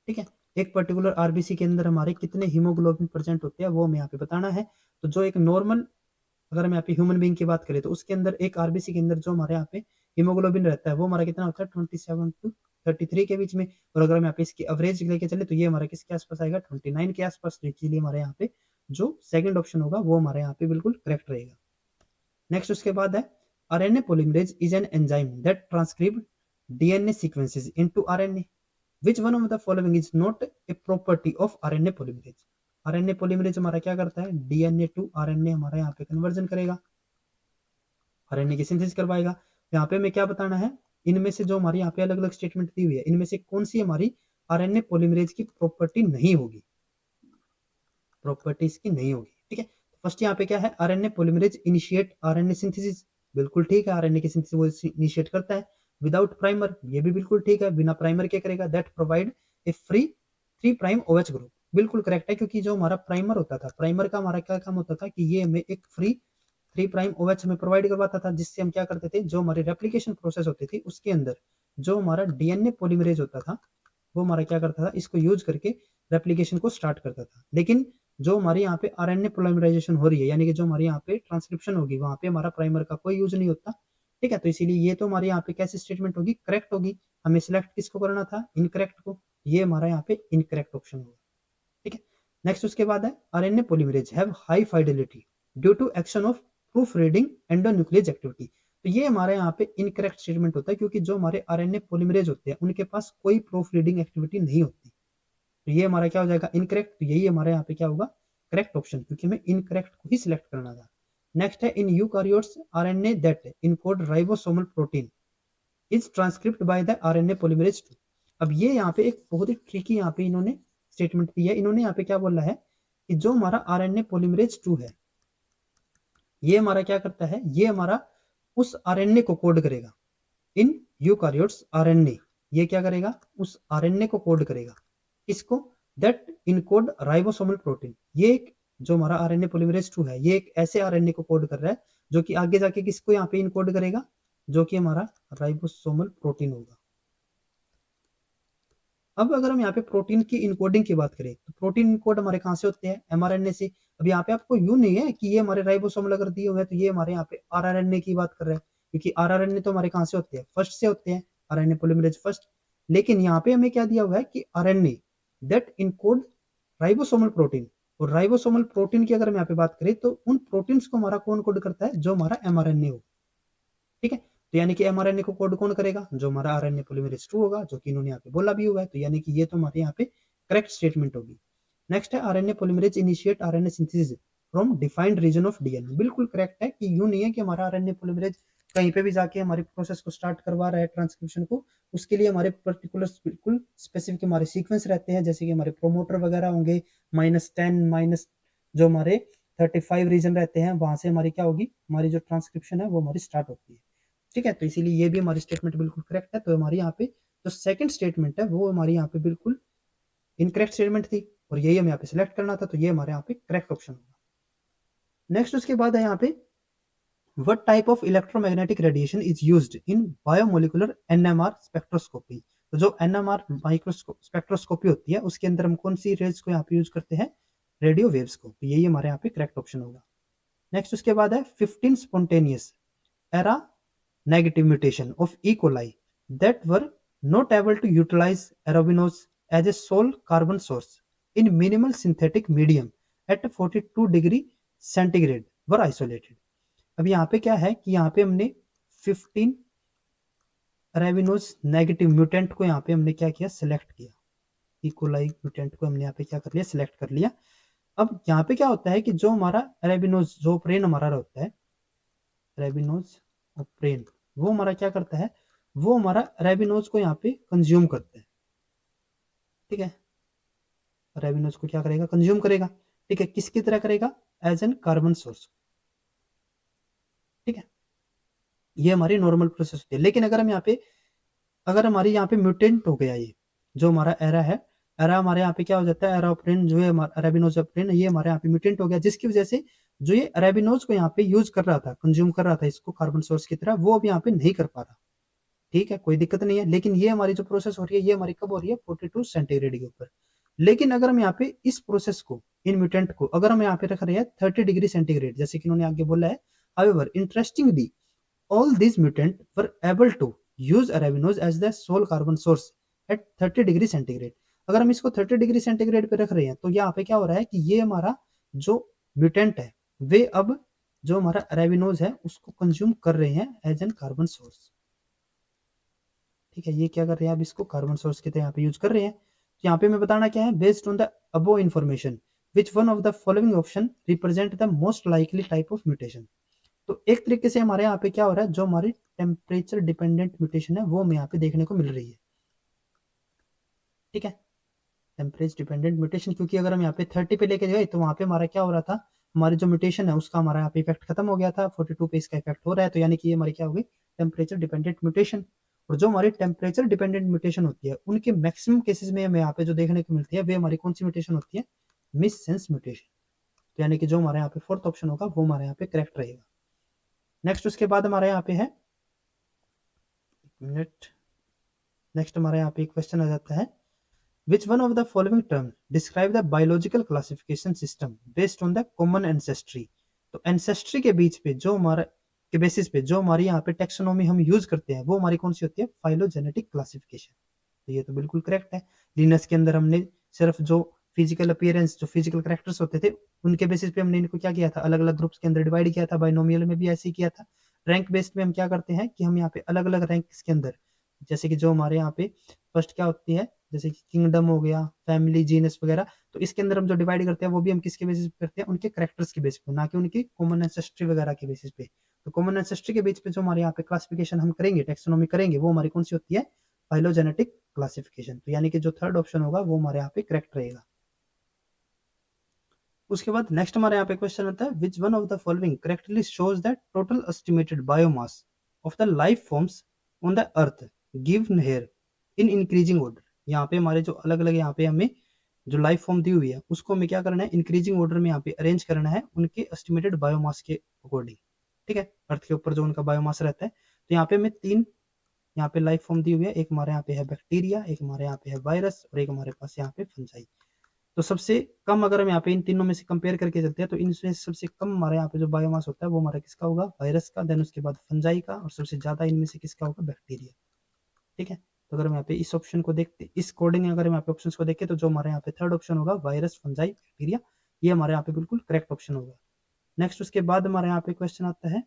ठीक है, एक पर्टिकुलर आरबीसी के अंदर हमारे कितने हीमोग्लोबिन प्रेजेंट होते हैं वो हमें यहाँ पे बताना है। तो जो एक नॉर्मल, अगर हम यहाँ पे ह्यूमन बीइंग की बात करें तो उसके अंदर एक आरबीसी के अंदर जो हमारे यहाँ पे हीमोग्लोबिन रहता है वो हमारा कितना होता है 27 टू 33 के बीच में। और अगर हम यहाँ पे इसकी एवरेज लेके चले तो ये हमारा किसके आसपास आएगा 29 के आसपास। तो इसीलिए हमारे यहाँ पे जो सेकंड ऑप्शन होगा वो हमारे यहाँ पे बिल्कुल करेक्ट रहेगा। नेक्स्ट उसके बाद है RNA polymerase is an enzyme that transcribe DNA sequences into RNA. Which one of the following is not a property of RNA polymerase. RNA polymerase हमारा क्या करता है, डीएनए टू आरएनए हमारा यहाँ पे कन्वर्जन करेगा, आरएनए की सिंथेसिस करवाएगा। यहाँ पे हमें क्या बताना है, इनमें से जो हमारी यहाँ पे अलग अलग स्टेटमेंट दी हुई है इनमें से कौन सी हमारी आरएनए पॉलीमरेज की प्रॉपर्टी नहीं होगी, प्रॉपर्टी इसकी नहीं होगी। ठीक है, फर्स्ट यहाँ पे क्या है, RNA polymerase initiate RNA synthesis, बिल्कुल ठीक है, आरएनए की सिंथेसिस वो इनिशिएट करता है। विदाउट प्राइमर, ये भी बिल्कुल ठीक है, बिना प्राइमर के करेगा। That provide a free 3 prime OH group, बिल्कुल करेक्ट है, क्योंकि जो हमारा प्राइमर होता था, प्राइमर का हमारा क्या काम होता था कि ये हमें एक फ्री 3 प्राइम ओएच हमें प्रोवाइड करवाता था, जिससे हम क्या करते थे, जो हमारी रेप्लिकेशन प्रोसेस होती थी उसके अंदर जो हमारा डीएनए पॉलीमरेज होता था वो हमारा क्या करता था, इसको यूज करके रेप्लिकेशन को स्टार्ट करता था। लेकिन जो हमारे यहाँ पे आरएनए पोलिमराइजेशन हो रही है, यानी कि जो हमारे यहाँ पे ट्रांसक्रिप्शन होगी, वहां पे हमारा प्राइमर का कोई यूज नहीं होता। ठीक है, तो इसीलिए ये तो हमारे यहाँ पे कैसी स्टेटमेंट होगी, करेक्ट होगी। हमें सिलेक्ट किसको करना था, इनकरेक्ट को, ये हमारा यहाँ पे इनकरेक्ट ऑप्शन होगा। ठीक है, नेक्स्ट उसके बाद है RNA polymerase have high fidelity due to action of proof reading endonuclease activity. तो ये हमारे यहाँ पे इनकरेक्ट स्टेटमेंट होता है, क्योंकि जो हमारे आरएनए पॉलीमरेज होते हैं उनके पास कोई प्रूफ रीडिंग एक्टिविटी नहीं होती। तो ये हमारा क्या हो जाएगा, इनकरेक्ट। तो यही हमारे यहाँ पे क्या होगा, करेक्ट ऑप्शन, क्योंकि हमें इनकरेक्ट को ही सिलेक्ट करना था। नेक्स्ट है in eukaryotes RNA that encode ribosomal protein is transcript by the RNA polymerase 2। अब ये यहाँ पे एक बहुत ही ट्रिकी यहाँ पे इन्होंने स्टेटमेंट दी है। इन्होंने यहाँ पे क्या बोला है कि जो हमारा आरएनए पॉलीमरेज 2 है ये हमारा क्या करता है, ये हमारा उस आरएनए को कोड करेगा। इन यूकारियोट्स आरएनए, ये क्या करेगा, उस आरएनए को कोड करेगा। इसको दैट इनकोड राइबोसोमल प्रोटीन, ये एक जो हमारा आरएनए पॉलीमरेज 2 है ये एक ऐसे आरएनए को कोड कर रहा है जो कि आगे जाके किसको यहाँ पे इनकोड करेगा, जो कि हमारा राइबोसोमल प्रोटीन होगा। अब अगर हम यहाँ पे प्रोटीन की इनकोडिंग की बात करें तो प्रोटीन इनकोड हमारे कहाँ से होते हैं, एमआरएनए से। अब यहाँ पे आपको यूं नहीं है कि ये हमारे राइबोसोमल अगर दिए हुए हैं तो ये हमारे यहाँ पे आरआरएनए की बात कर रहे हैं, क्योंकि आरआरएनए तो हमारे कहाँ से होते हैं, फर्स्ट से होते हैं, आरएनए पॉलीमरेज फर्स्ट। लेकिन यहाँ पे हमें क्या दिया हुआ है कि RNA that encode ribosomal protein. और राइबोसोमल प्रोटीन की अगर हम यहाँ पे बात करें तो उन प्रोटीन्स को हमारा कौन कोड करता है, जो हमारा एमआरएनए हो। ठीक है, तो यानी कि एमआरएनए को कोड कौन करेगा, जो हमारा आरएनए पॉलीमरेज 2 होगा, जो कि इन्होंने यहाँ पे बोला भी हुआ है। तो यानी कि ये तो हमारे यहाँ पे करेक्ट स्टेटमेंट होगी। नेक्स्ट है RNA polymerase initiate RNA synthesis from defined region of DNA. बिल्कुल करेक्ट है कि यूं नहीं है कि हमारा आरएनए पॉलीमरेज कहीं पे भी जाके हमारी प्रोसेस को स्टार्ट करवा रहा है ट्रांसक्रिप्शन को। उसके लिए हमारे पर्टिकुलर बिल्कुल स्पेसिफिक हमारे सीक्वेंस रहते हैं, जैसे कि हमारे प्रोमोटर वगैरह होंगे, -10 माइनस जो हमारे 35 रीजन रहते हैं, वहां से हमारी क्या होगी, हमारी जो ट्रांसक्रिप्शन है वो हमारी स्टार्ट होती है। ठीक है, तो इसीलिए ये भी हमारी स्टेटमेंट बिल्कुल करेक्ट है। तो हमारी यहाँ पे जो सेकंड स्टेटमेंट है वो हमारी यहाँ पे बिल्कुल इनकरेक्ट स्टेटमेंट थी, और यही हमें यहाँ पे सिलेक्ट करना था, तो ये हमारे यहाँ पे करेक्ट ऑप्शन होगा। नेक्स्ट उसके बाद है यहाँ पे what type of electromagnetic radiation is used in biomolecular NMR spectroscopy. तो जो एनएमआर माइक्रोस्कोप स्पेक्ट्रोस्कोपी होती है उसके अंदर हम कौन सी रेज को यहाँ पे यूज करते हैं, रेडियो वेव्स को। तो यही हमारे यहाँ पे करेक्ट ऑप्शन होगा। नेक्स्ट उसके बाद है 15 spontaneous era negative mutation of E. coli that were not able to utilize arabinose as a sole carbon source in minimal synthetic medium at 42 degree centigrade were isolated। अब यहाँ पे क्या है कि यहाँ पे हमने 15 अरेबिनोज नेगेटिव म्यूटेंट को यहाँ पे हमने क्या किया, सिलेक्ट किया। इकोलाई म्यूटेंट को हमने यहाँ पे क्या कर लिया, सिलेक्ट कर लिया। अब यहाँ पे क्या होता है कि जो हमारा अरेबिनोज जो प्रेन हमारा होता है, अरेबिनोज प्रेन, वो हमारा क्या करता है, वो हमारा रेबिनोज को यहाँ पे कंज्यूम करता है। ठीक है, रेबिनोज को क्या करेगा, कंज्यूम करेगा। ठीक है, किसकी तरह करेगा, एज एन कार्बन सोर्स। ठीक है, ये हमारी नॉर्मल प्रोसेस होती है। लेकिन अगर हम यहाँ पे, अगर हमारी यहाँ पे म्यूटेंट हो गया, ये जो हमारा एरा है, एरा हमारे यहाँ पे क्या हो जाता है, एराप्रेन जो है अरेबिनोज प्रेन, ये हमारे यहाँ पे म्यूटेंट हो गया, जिसकी वजह से जो ये अरेबिनोज को यहाँ पे यूज कर रहा था, कंज्यूम कर रहा था इसको कार्बन सोर्स की तरह, वो अब यहाँ पे नहीं कर पा रहा। ठीक है, कोई दिक्कत नहीं है। लेकिन ये हमारी जो प्रोसेस हो रही है ये हमारी कब हो रही है, 42 सेंटीग्रेड के ऊपर। लेकिन अगर हम यहाँ पे इस प्रोसेस को, इन म्यूटेंट को अगर हम यहाँ पे रख रहे हैं 30 डिग्री सेंटीग्रेड, जैसे कि उन्होंने आगे बोला है, however interestingly all these mutants were able to use arabinose as the sole carbon source at 30 degree centigrade. अगर हम इसको 30 डिग्री सेंटीग्रेड पे रख रहे हैं तो यहाँ पे क्या हो रहा है कि ये हमारा जो म्यूटेंट है वे अब जो हमारा अरेबिनोज है उसको कंज्यूम कर रहे हैं एज एन कार्बन सोर्स। ठीक है, ये क्या कर रहे हैं, अब इसको कार्बन सोर्स की तरह यहाँ पे यूज कर रहे हैं। तो यहाँ पे मैं बताना क्या है, based on the above information which one of the following option represent the most likely type of mutation. तो एक तरीके से हमारे यहाँ पे क्या हो रहा है, जो हमारी टेम्परेचर डिपेंडेंट म्यूटेशन है वो हमें यहाँ पे देखने को मिल रही है। ठीक है, टेम्परेचर डिपेंडेंट म्यूटेशन, क्योंकि अगर हम यहाँ पे 30 पे लेके गए तो वहाँ पे हमारा क्या हो रहा था, हमारी जो म्यूटेशन है उसका हमारा यहाँ पे इफेक्ट खत्म हो गया था, 42 पे इसका इफेक्ट हो रहा है, तो यानी कि ये हमारी क्या होगी, टेम्परेचर डिपेंडेंट म्यूटेशन। और जो हमारी टेम्परेचर डिपेंडेंट म्यूटेशन होती है उनके मैक्सिमम केसेस में हमें यहाँ पे जो देखने को मिलती है वे हमारी कौन सी म्यूटेशन होती है, मिस सेंस म्यूटेशन। तो यानी कि जो हमारे यहाँ पे फोर्थ ऑप्शन होगा वो हमारे यहाँ पे करेक्ट रहेगा। नेक्स्ट उसके बाद हमारे यहाँ पे है नेक्स्ट हमारे यहाँ पे एक क्वेश्चन आ जाता है, which one of the following terms describe the biological classification system based on the common ancestry। तो ancestry के बीच पे जो हमारा के बेसिस पे जो हमारी यहाँ पे टेक्सोनोमी हम यूज करते हैं वो हमारी कौन सी होती है, फाइलोजेनेटिक क्लासिफिकेशन। तो ये तो बिल्कुल करेक्ट है। लिनस के अंदर हमने सिर्फ जो फिजिकल अपीयरेंस, जो फिजिकल करेक्टर्स होते थे उनके बेसिस पे हमने इनको क्या किया था, अलग अलग ग्रुप्स के अंदर डिवाइड किया था। बाइनोमियल में भी ऐसे ही किया था। रैंक बेस्ड में हम क्या करते हैं कि हम यहाँ पे अलग अलग रैंक्स के अंदर, जैसे कि जो हमारे यहाँ पे फर्स्ट क्या होती है, जैसे कि किंगडम हो गया, फैमिली, जीनस वगैरह, तो इसके अंदर हम जो डिवाइड करते हैं वो भी हम किसके बेसिस पे करते हैं, उनके करेक्टर्स के बेसिस पे, ना कि उनकी कॉमन एंसेस्ट्री वगैरह के बेसिस पे। तो कॉमन एंसेस्ट्री के बीच पे जो हमारे यहाँ पे क्लासिफिकेशन हम करेंगे, टेक्सोनॉमी करेंगे, वो हमारी कौन सी होती है, फाइलोजेनेटिक क्लासिफिकेशन। तो यानी कि जो थर्ड ऑप्शन होगा वो हमारे यहाँ पे करेक्ट रहेगा। उसके बाद नेक्स्ट हमारे यहाँ पे क्वेश्चन आता है, which one of the following correctly shows that total estimated biomass of the life forms on the earth given here in increasing order. यहाँ पे हमारे जो अलग अलग यहाँ पे हमें जो लाइफ फॉर्म दी हुई है उसको हमें क्या करना है, इंक्रीजिंग ऑर्डर में यहाँ पे अरेंज करना है उनके एस्टिमेटेड बायोमास के अकॉर्डिंग। ठीक है, अर्थ के ऊपर जो उनका बायोमास रहता है। तो यहाँ पे हमें तीन यहाँ पे लाइफ फॉर्म दी हुई है, एक हमारे यहाँ पे है बैक्टीरिया, एक हमारे यहाँ पे है वायरस, और एक हमारे पास यहाँ पे फंजाई। तो सबसे कम अगर हम यहाँ पे इन तीनों में से कंपेयर करके चलते हैं तो इनमें सबसे कम हमारे यहाँ पे जो बायोमास होता है वो हमारा किसका होगा, वायरस का, देन उसके बाद फंजाई का, और सबसे ज्यादा इनमें से किसका होगा, बैक्टीरिया। ठीक है, तो अगर हम यहाँ पे इस ऑप्शन को देखते, इस कोडिंग अगर हम यहाँ पे ऑप्शन को देखें तो जो हमारे यहाँ पे थर्ड ऑप्शन होगा, वायरस, फंजाई, बैक्टीरिया, ये हमारे यहाँ पे बिल्कुल करेक्ट ऑप्शन होगा। नेक्स्ट उसके बाद हमारे यहाँ पे क्वेश्चन आता है,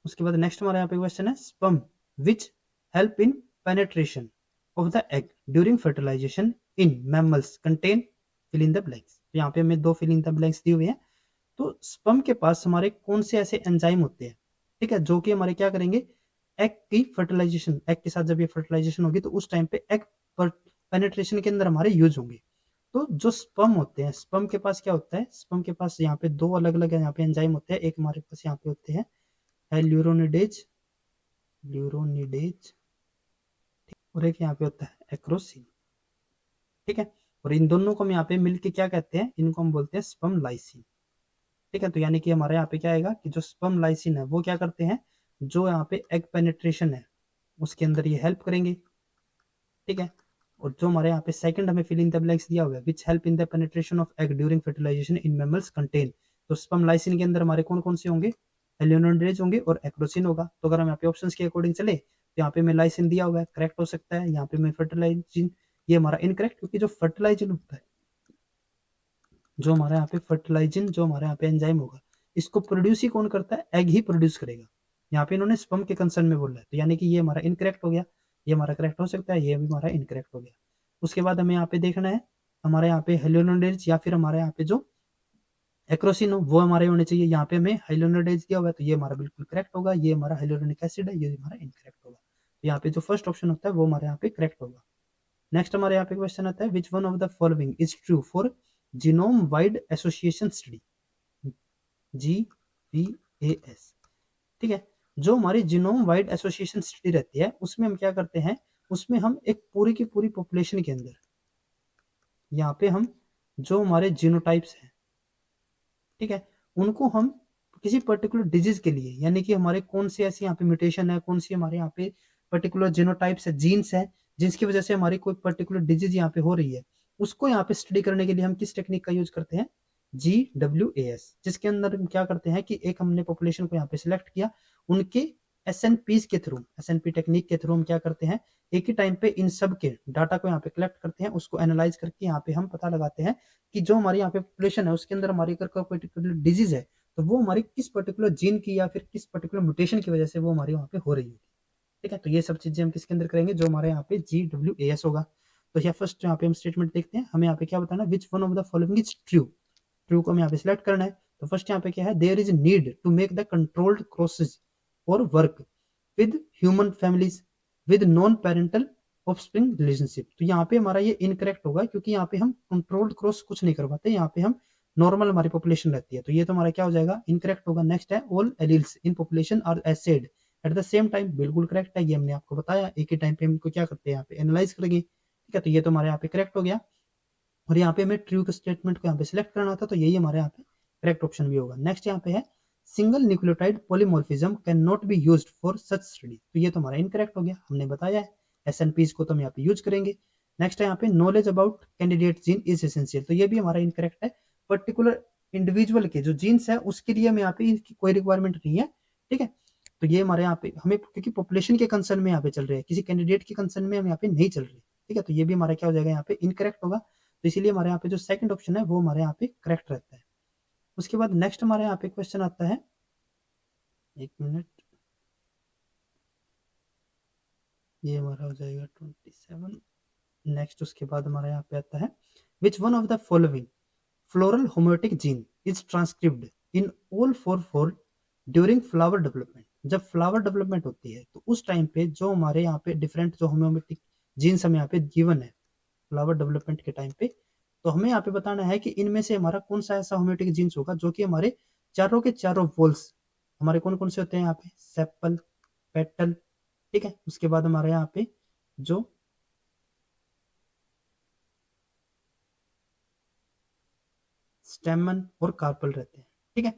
उसके बाद नेक्स्ट हमारे यहाँ पे क्वेश्चन है, sperm which help in penetration of the egg during fertilisation in mammals contain fill in the blanks. तो यहाँ पे हमें दो फिल इन द ब्लैंक्स दिए हुए हैं। तो स्पर्म के पास हमारे कौन से ऐसे एंजाइम होते हैं, ठीक है, जो कि हमारे क्या करेंगे, एग की फर्टिलाइजेशन, एग के साथ जब ये फर्टिलाइजेशन होगी तो उस टाइम पे एग पेनेट्रेशन के अंदर हमारे यूज होंगे। तो जो स्पर्म होते हैं, स्पर्म के पास क्या होता है, स्पर्म के पास यहाँ पे दो अलग अलग यहाँ पे एंजाइम होते हैं। एक हमारे पास यहाँ पे होते हैं ल्यूरोनिडेज, ल्यूरोनिडेज, और एक यहाँ पे होता है एक्रोसिन। ठीक है, और इन दोनों को हम यहाँ पे मिलके क्या कहते हैं, इनको हम बोलते हैं स्पर्म लाइसिन। ठीक है, तो यानी कि हमारे यहाँ पे क्या आएगा कि जो स्पर्म लाइसिन है वो क्या करते हैं, जो यहाँ पे एग पेनेट्रेशन है उसके अंदर ये हेल्प करेंगे। ठीक है, और जो हमारे यहाँ पे सेकंड हमें फिल इन द ब्लैंक्स दिया हुआ है, which help in the penetration of egg during fertilisation in mammals contain, तो स्पर्म लाइसिन के अंदर हमारे कौन कौन से होंगे, एलियोनोडेज होंगे और एक्रोसिन होगा। तो अगर हम यहाँ पे ऑप्शंस के अकॉर्डिंग चले तो यहाँ पे मैं लाइसिन दिया हुआ है, करेक्ट हो सकता है। यहाँ पे मैं फर्टिलाइजिन, ये हमारा इनकरेक्ट, क्योंकि जो फर्टिलाइजिन होता है, जो हमारे यहाँ पे फर्टिलाइजिन, जो हमारे यहाँ पे एंजाइम होगा, इसको प्रोड्यूस ही कौन करता है, एग ही प्रोड्यूस करेगा। यहाँ पे इन्होंने स्पर्म के कंसर्न में बोला है, तो यानी कि ये हमारा इनकरेक्ट हो गया। ये हमारा करेक्ट हो सकता है, ये भी हमारा इनकरेक्ट हो गया। उसके बाद हमें यहाँ पे देखना है, हमारे यहाँ पे हेलोनोडेज या फिर हमारे यहाँ पे जो एक्रोसिन हो वो हमारे होने चाहिए। यहाँ पे हमें हाइलोनिडेज दिया हुआ है, तो ये हमारा बिल्कुल करेक्ट होगा। ये हमारा हाइलोनिक एसिड है, ये हमारा इनकरेक्ट होगा। तो यहाँ पे जो फर्स्ट ऑप्शन होता है वो हमारे यहाँ पे करेक्ट होगा। नेक्स्ट हमारे यहाँ पे क्वेश्चन आता है, which one of the following is true for genome wide association study, GVAS। ठीक है, जो हमारी जीनोम वाइड एसोसिएशन स्टडी रहती है उसमें हम क्या करते हैं, उसमें हम एक पूरी की पूरी पॉपुलेशन के अंदर यहाँ पे हम जो हमारे जीनोटाइप्स हैं, ठीक है, उनको हम किसी पर्टिकुलर डिजीज के लिए, यानी कि हमारे कौन से ऐसी यहाँ पे म्यूटेशन है, कौन सी हमारे यहाँ पे पर्टिकुलर जीनोटाइप्स है, जीन्स है, जिसकी वजह से हमारी कोई पर्टिकुलर डिजीज यहाँ पे हो रही है, उसको यहाँ पे स्टडी करने के लिए हम किस टेक्निक का यूज करते हैं, GWAS, जिसके अंदर हम क्या करते हैं कि एक हमने पॉपुलेशन को यहाँ पे सिलेक्ट किया, उनके SNPs के थ्रू, SNP टेक्निक के थ्रू हम क्या करते हैं, एक ही टाइम पे इन सब के डाटा को यहाँ पे कलेक्ट करते हैं, उसको एनालाइज करके यहाँ पे हम पता लगाते हैं कि जो हमारी यहाँ पे पॉपुलेशन है उसके अंदर हमारी अगर कोई पर्टिकुलर डिजीज है तो वो हमारी किस पर्टिकुलर जीन की या फिर किस पर्टिकुलर म्यूटेशन की वजह से वो हमारी वहाँ पे हो रही है। ठीक है, तो ये सब चीजें हम किसके अंदर करेंगे, जो हमारे यहाँ पे GWAS होगा। तो यहाँ फर्स्ट यहाँ पे हम स्टेटमेंट देखते हैं, हमें यहाँ पे क्या बताना, विच one of the following is true, true को हमें यहाँ पे सिलेक्ट करना है। तो फर्स्ट यहाँ पे क्या है, there is need to make the controlled crosses और work with human families with non parental offspring relationship. तो यहाँ पे हमारा ये इनकरेक्ट होगा, क्योंकि यहाँ पे हम कंट्रोल्ड क्रॉस कुछ नहीं करवाते, यहाँ पे हम नॉर्मल हमारी पॉपुलेशन रहती है, तो ये तो हमारा क्या हो जाएगा, इनकरेक्ट होगा। नेक्स्ट है, all alleles in population are assayed at the same time, बिल्कुल करेक्ट है, ये हमने आपको बताया, एक ही टाइम पे हमको क्या करते हैं, यहाँ पे एनालाइज करेंगे। ठीक है, तो ये तो हमारे यहाँ पे करेक्ट हो गया, और यहाँ पे हमें ट्रू के स्टेटमेंट को यहाँ पे सिलेक्ट करना था, तो यही हमारे यहाँ पे करेक्ट ऑप्शन भी होगा। नेक्स्ट यहाँ पे है, single nucleotide polymorphism can not be used for such study, तो ये तो हमारा इनकरेक्ट हो गया, हमने बताया है, SNPs को तो हम यहाँ पे यूज करेंगे। नेक्स्ट है यहाँ पे, knowledge about candidate gene is essential, तो ये भी हमारा इनकरेक्ट है, पर्टिकुलर इंडिविजुअल के जो जीन्स है उसके लिए हमें यहाँ पे इसकी कोई रिक्वायरमेंट नहीं है। ठीक है, तो ये हमारे यहाँ पे हमें, क्योंकि पॉपुलेशन के कंसर्न में यहाँ पे चल रहे हैं, किसी कैंडिडेट के कंसर्न में हम यहाँ पे नहीं चल रहे। ठीक है, तो ये भी हमारा क्या हो जाएगा, यहाँ पे इनकरेक्ट होगा, तो इसीलिए हमारे यहाँ पे जो सेकंड ऑप्शन है वो हमारे यहाँ पे करेक्ट रहता है। उसके बाद नेक्स्ट हमारे यहाँ पे क्वेश्चन आता है, एक मिनट, ये हमारा हो जाएगा 27। नेक्स्ट उसके बाद हमारा यहाँ पे आता है, which one of the following floral homeotic gene is transcript in all four fold during flower development, जब फ्लावर डेवलपमेंट होती है तो उस टाइम पे जो हमारे यहाँ पे डिफरेंट जो होम्योमेटिक जीन्स हमें यहाँ पे गिवन है फ्लावर डेवलपमेंट के टाइम पे, तो हमें यहाँ पे बताना है कि इनमें से हमारा कौन सा ऐसा होम्योटिक जीन्स होगा जो कि हमारे चारों के चारों वॉल्स, हमारे कौन कौन से होते हैं यहाँ पे, सेपल, पेटल, ठीक है, उसके बाद हमारे यहाँ पे जो स्टेमन और कार्पल रहते हैं। ठीक है,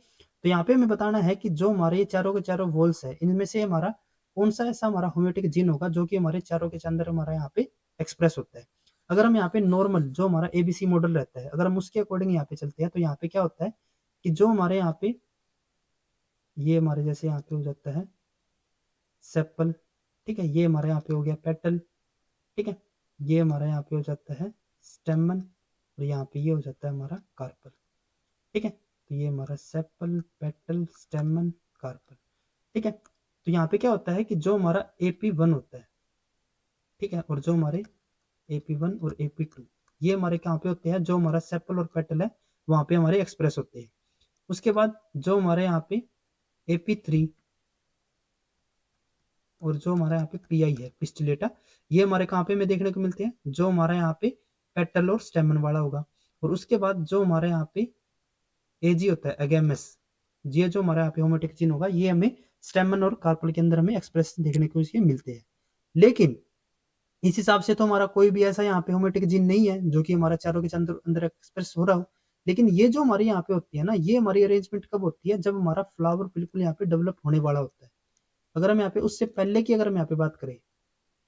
तो यहाँ पे हमें बताना है कि जो हमारे ये चारों के चारों वॉल्स है इनमें से हमारा कौन सा ऐसा हमारा होम्योटिक जीन होगा जो कि हमारे चारों के अंदर हमारा यहाँ पे एक्सप्रेस होता है। अगर हम यहाँ पे नॉर्मल जो हमारा ABC मॉडल रहता है, अगर हम उसके अकॉर्डिंग यहाँ पे चलते हैं, तो यहाँ पे क्या होता है कि जो हमारे यहाँ पे ये हमारे जैसे यहाँ पे हो जाता है सेपल, ठीक है, ये हमारे यहाँ पे हो गया पेटल, ठीक है, ये हमारा यहाँ पे हो जाता है स्टेमन, और यहाँ पे ये हो जाता है हमारा कार्पल। ठीक है, तो ये हमारा सेपल, पेटल, स्टेमन, कार्पल। ठीक है, तो यहाँ पे क्या होता है कि जो हमारा AP1 होता है, ठीक है, और जो हमारे AP1 और AP2 ये हमारे कहाँ पे होते हैं, जो हमारा सेपल और पेटल है वहाँ पे हमारे एक्सप्रेस होते हैं। उसके बाद जो हमारे यहाँ पे AP3 और जो हमारा यहाँ पे PI है, पिस्टिलेटा, ये हमारे कहाँ पे में देखने को मिलते हैं, जो हमारा यहाँ पे पेटल और स्टेमन वाला होगा। और उसके बाद जो हमारे यहाँ पे AG होता है, एगेमस, ये जो हमारा यहाँ पे होमोटिक जीन होगा ये हमें स्टेमन और कार्पल के अंदर हमें एक्सप्रेस देखने को इसके मिलते हैं। लेकिन इस हिसाब से तो हमारा कोई भी ऐसा यहाँ पे होमोटिक जीन नहीं है जो कि हमारा चारों के अंदर अंदर एक्सप्रेस हो रहा हो। लेकिन ये जो हमारी यहाँ पे होती है ना, ये हमारी अरेंजमेंट कब होती है, जब हमारा फ्लावर बिल्कुल यहाँ पे डेवलप होने वाला होता है। अगर हम यहाँ पे उससे पहले की अगर हम यहाँ पे बात करें,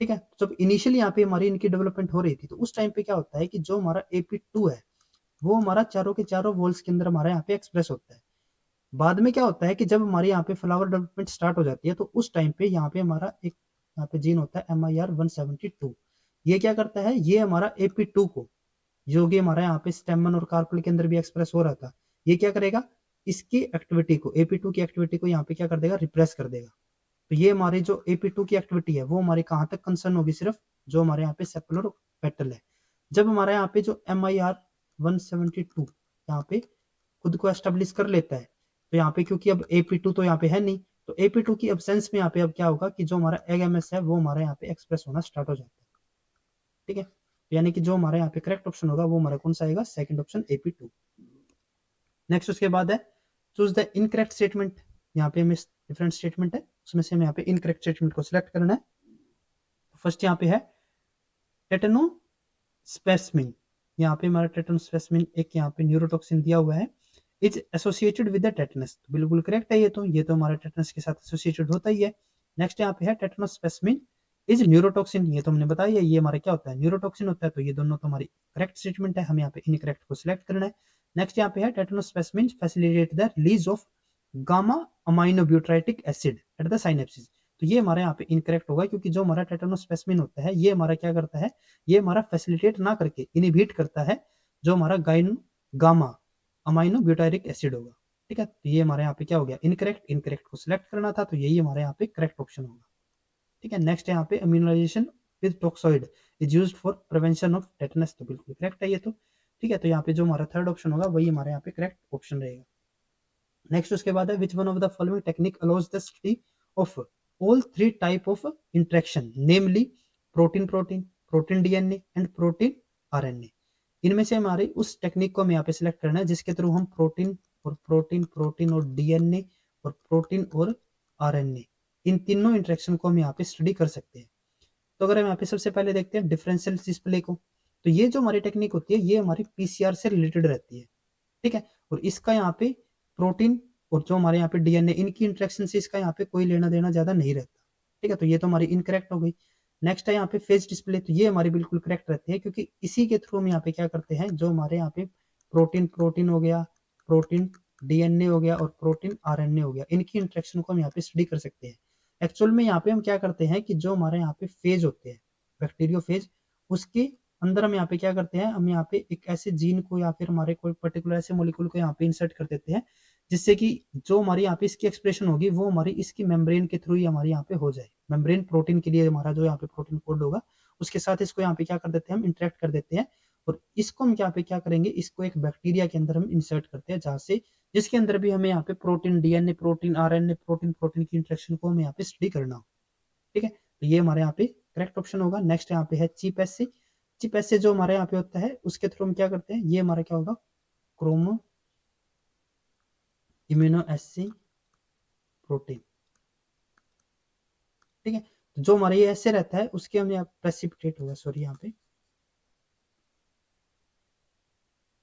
ठीक है, जब इनिशियली यहाँ पे हमारी इनकी डेवलपमेंट हो रही थी तो उस टाइम पे क्या होता है कि जो हमारा AP2 है वो हमारा चारों के चारों वॉल्स के अंदर हमारा यहाँ पे एक्सप्रेस होता है। बाद में क्या होता है कि जब हमारे यहाँ पे फ्लावर डेवलपमेंट स्टार्ट हो जाती है तो उस टाइम पे यहाँ पे हमारा एक यहाँ पे जीन होता है MIR172। ये क्या करता है, ये हमारा AP2 को, जो कि हमारा यहाँ पे स्टेमन और कार्पल के अंदर भी एक्सप्रेस हो रहा था, ये क्या करेगा, इसकी एक्टिविटी को, AP2 की एक्टिविटी को यहाँ पे क्या कर देगा, रिप्रेस कर देगा। तो ये हमारी जो AP2 की एक्टिविटी है वो हमारी कहाँ तक कंसर्न होगी, सिर्फ जो हमारे यहाँ पे सेपल और पेटल है। जब हमारे यहाँ पे जो MIR172 यहाँ पे खुद को एस्टेब्लिश कर लेता है, तो यहाँ पे क्योंकि अब AP2 तो यहाँ पे है नहीं, तो AP2 की एब्सेंस में यहाँ पे अब क्या होगा कि जो हमारा एगएमएस है वो हमारे यहाँ पे एक्सप्रेस होना स्टार्ट हो जाता है। ठीक है, तो यानी कि जो हमारे यहाँ पे करेक्ट ऑप्शन होगा वो हमारा कौन सा आएगा, सेकंड ऑप्शन AP2। नेक्स्ट उसके बाद है, चूज द इनकरेक्ट स्टेटमेंट। यहाँ पे हमें डिफरेंट स्टेटमेंट है, उसमें से हमें यहाँ पे इनकरेक्ट स्टेटमेंट को सिलेक्ट करना है। फर्स्ट यहाँ पे है टेटेनो स्पेसमिन, यहाँ पे हमारा टेटेनो स्पेसमिन एक यहाँ पे न्यूरोटॉक्सिन दिया हुआ है, is associated with the tetanus, बिल्कुल करेक्ट है ये तो हमारा टेटनस के साथ एसोसिएटेड होता ही है। नेक्स्ट यहाँ पे है टेटनस स्पेसिमिन इज न्यूरोटॉक्सिन, ये तो हमने बताया ये हमारा क्या होता है, न्यूरोटॉक्सिन होता है। तो ये दोनों तो हमारी करेक्ट स्टेटमेंट है, हम यहाँ पे इनकरेक्ट को सिलेक्ट करना है। नेक्स्ट यहाँ पे है tetanus spasmin facilitate the release of gamma aminobutyric acid at the synapsis. तो ये हमारे यहाँ पे इनकरेक्ट होगा, क्योंकि जो हमारा टेटनस स्पेसिमिन होता है ये हमारा क्या करता है, ये हमारा फैसिलिटेट ना करके इनहिबिट करता है जो हमारा गामा अमाइनो ब्यूटारिक एसिड होगा। ठीक है, तो ये हमारे यहाँ पे क्या हो गया, इनकरेक्ट। इनकरेक्ट को सिलेक्ट करना था, तो यही हमारे यहाँ पे करेक्ट ऑप्शन होगा। ठीक है, नेक्स्ट यहाँ पे immunization with toxoid is used for prevention of tetanus, तो बिल्कुल करेक्ट है ये तो। ठीक है, तो यहाँ पे जो हमारा थर्ड ऑप्शन होगा वही हमारे यहाँ पे करेक्ट ऑप्शन रहेगा। नेक्स्ट उसके बाद है which one of the following technique allows the study of all three type of interaction, namely protein protein, protein DNA and protein RNA. इनमें से हमारे उस टेक्निक को हम यहाँ पे सिलेक्ट करना है जिसके थ्रू हम प्रोटीन और प्रोटीन, प्रोटीन और डीएनए और प्रोटीन और आरएनए, इन तीनों इंटरेक्शन को हम यहाँ पे स्टडी कर सकते हैं। तो अगर हम यहाँ पे सबसे पहले देखते हैं डिफरेंशियल डिस्प्ले को, तो ये जो हमारी टेक्निक होती है ये हमारी पीसीआर से रिलेटेड रहती है। ठीक है, और इसका यहाँ पे प्रोटीन और जो हमारे यहाँ पे डीएनए, इनकी इंटरेक्शन से इसका यहाँ पे कोई लेना देना ज्यादा नहीं रहता। ठीक है, तो ये तो हमारी इनकरेक्ट हो गई। नेक्स्ट है यहाँ पे फेज डिस्प्ले, तो ये हमारी बिल्कुल करेक्ट रहती है, क्योंकि इसी के थ्रू हम यहाँ पे क्या करते हैं, जो हमारे यहाँ पे प्रोटीन प्रोटीन हो गया, प्रोटीन डीएनए हो गया और प्रोटीन आरएनए हो गया, इनकी इंटरेक्शन को हम यहाँ पे स्टडी कर सकते हैं। एक्चुअल में यहाँ पे हम क्या करते हैं कि जो हमारे यहाँ पे फेज होते हैं, बैक्टीरियोफेज, उसके अंदर हम यहाँ पे क्या करते हैं, हम यहाँ पे एक ऐसे जीन को या फिर हमारे कोई पर्टिकुलर ऐसे मोलिक्यूल को यहाँ पे इंसर्ट कर देते हैं, जिससे कि जो हमारी यहाँ पे इसकी एक्सप्रेशन होगी वो हमारी इसकी मेम्ब्रेन के थ्रू ही हमारी यहाँ पे हो जाए। मेम्ब्रेन प्रोटीन के लिए हमारा जो यहाँ पे प्रोटीन कोड होगा उसके साथ इसको यहाँ पे क्या कर देते हैं, हम इंटरेक्ट कर देते हैं। और इसको हम यहाँ पे क्या करेंगे, इसको एक बैक्टीरिया के अंदर हम इंसर्ट करते हैं, जहाँ से जिसके अंदर भी हमें यहाँ पे protein DNA, protein RNA, protein protein की इंटरेक्शन को हमें यहाँ पे स्टडी करना हो। ठीक है, तो ये हमारे यहाँ पे करेक्ट ऑप्शन होगा। नेक्स्ट यहाँ पे है चीप एसे। चीप एसे जो हमारे यहाँ पे होता है उसके थ्रू हम क्या करते हैं, ये हमारा क्या होगा, क्रोमो इम्यूनो एसे प्रोटीन। ठीक है, तो जो हमारा ये ऐसे रहता है उसके हम यहाँ प्रेसिपिटेट होगा, सॉरी यहाँ पे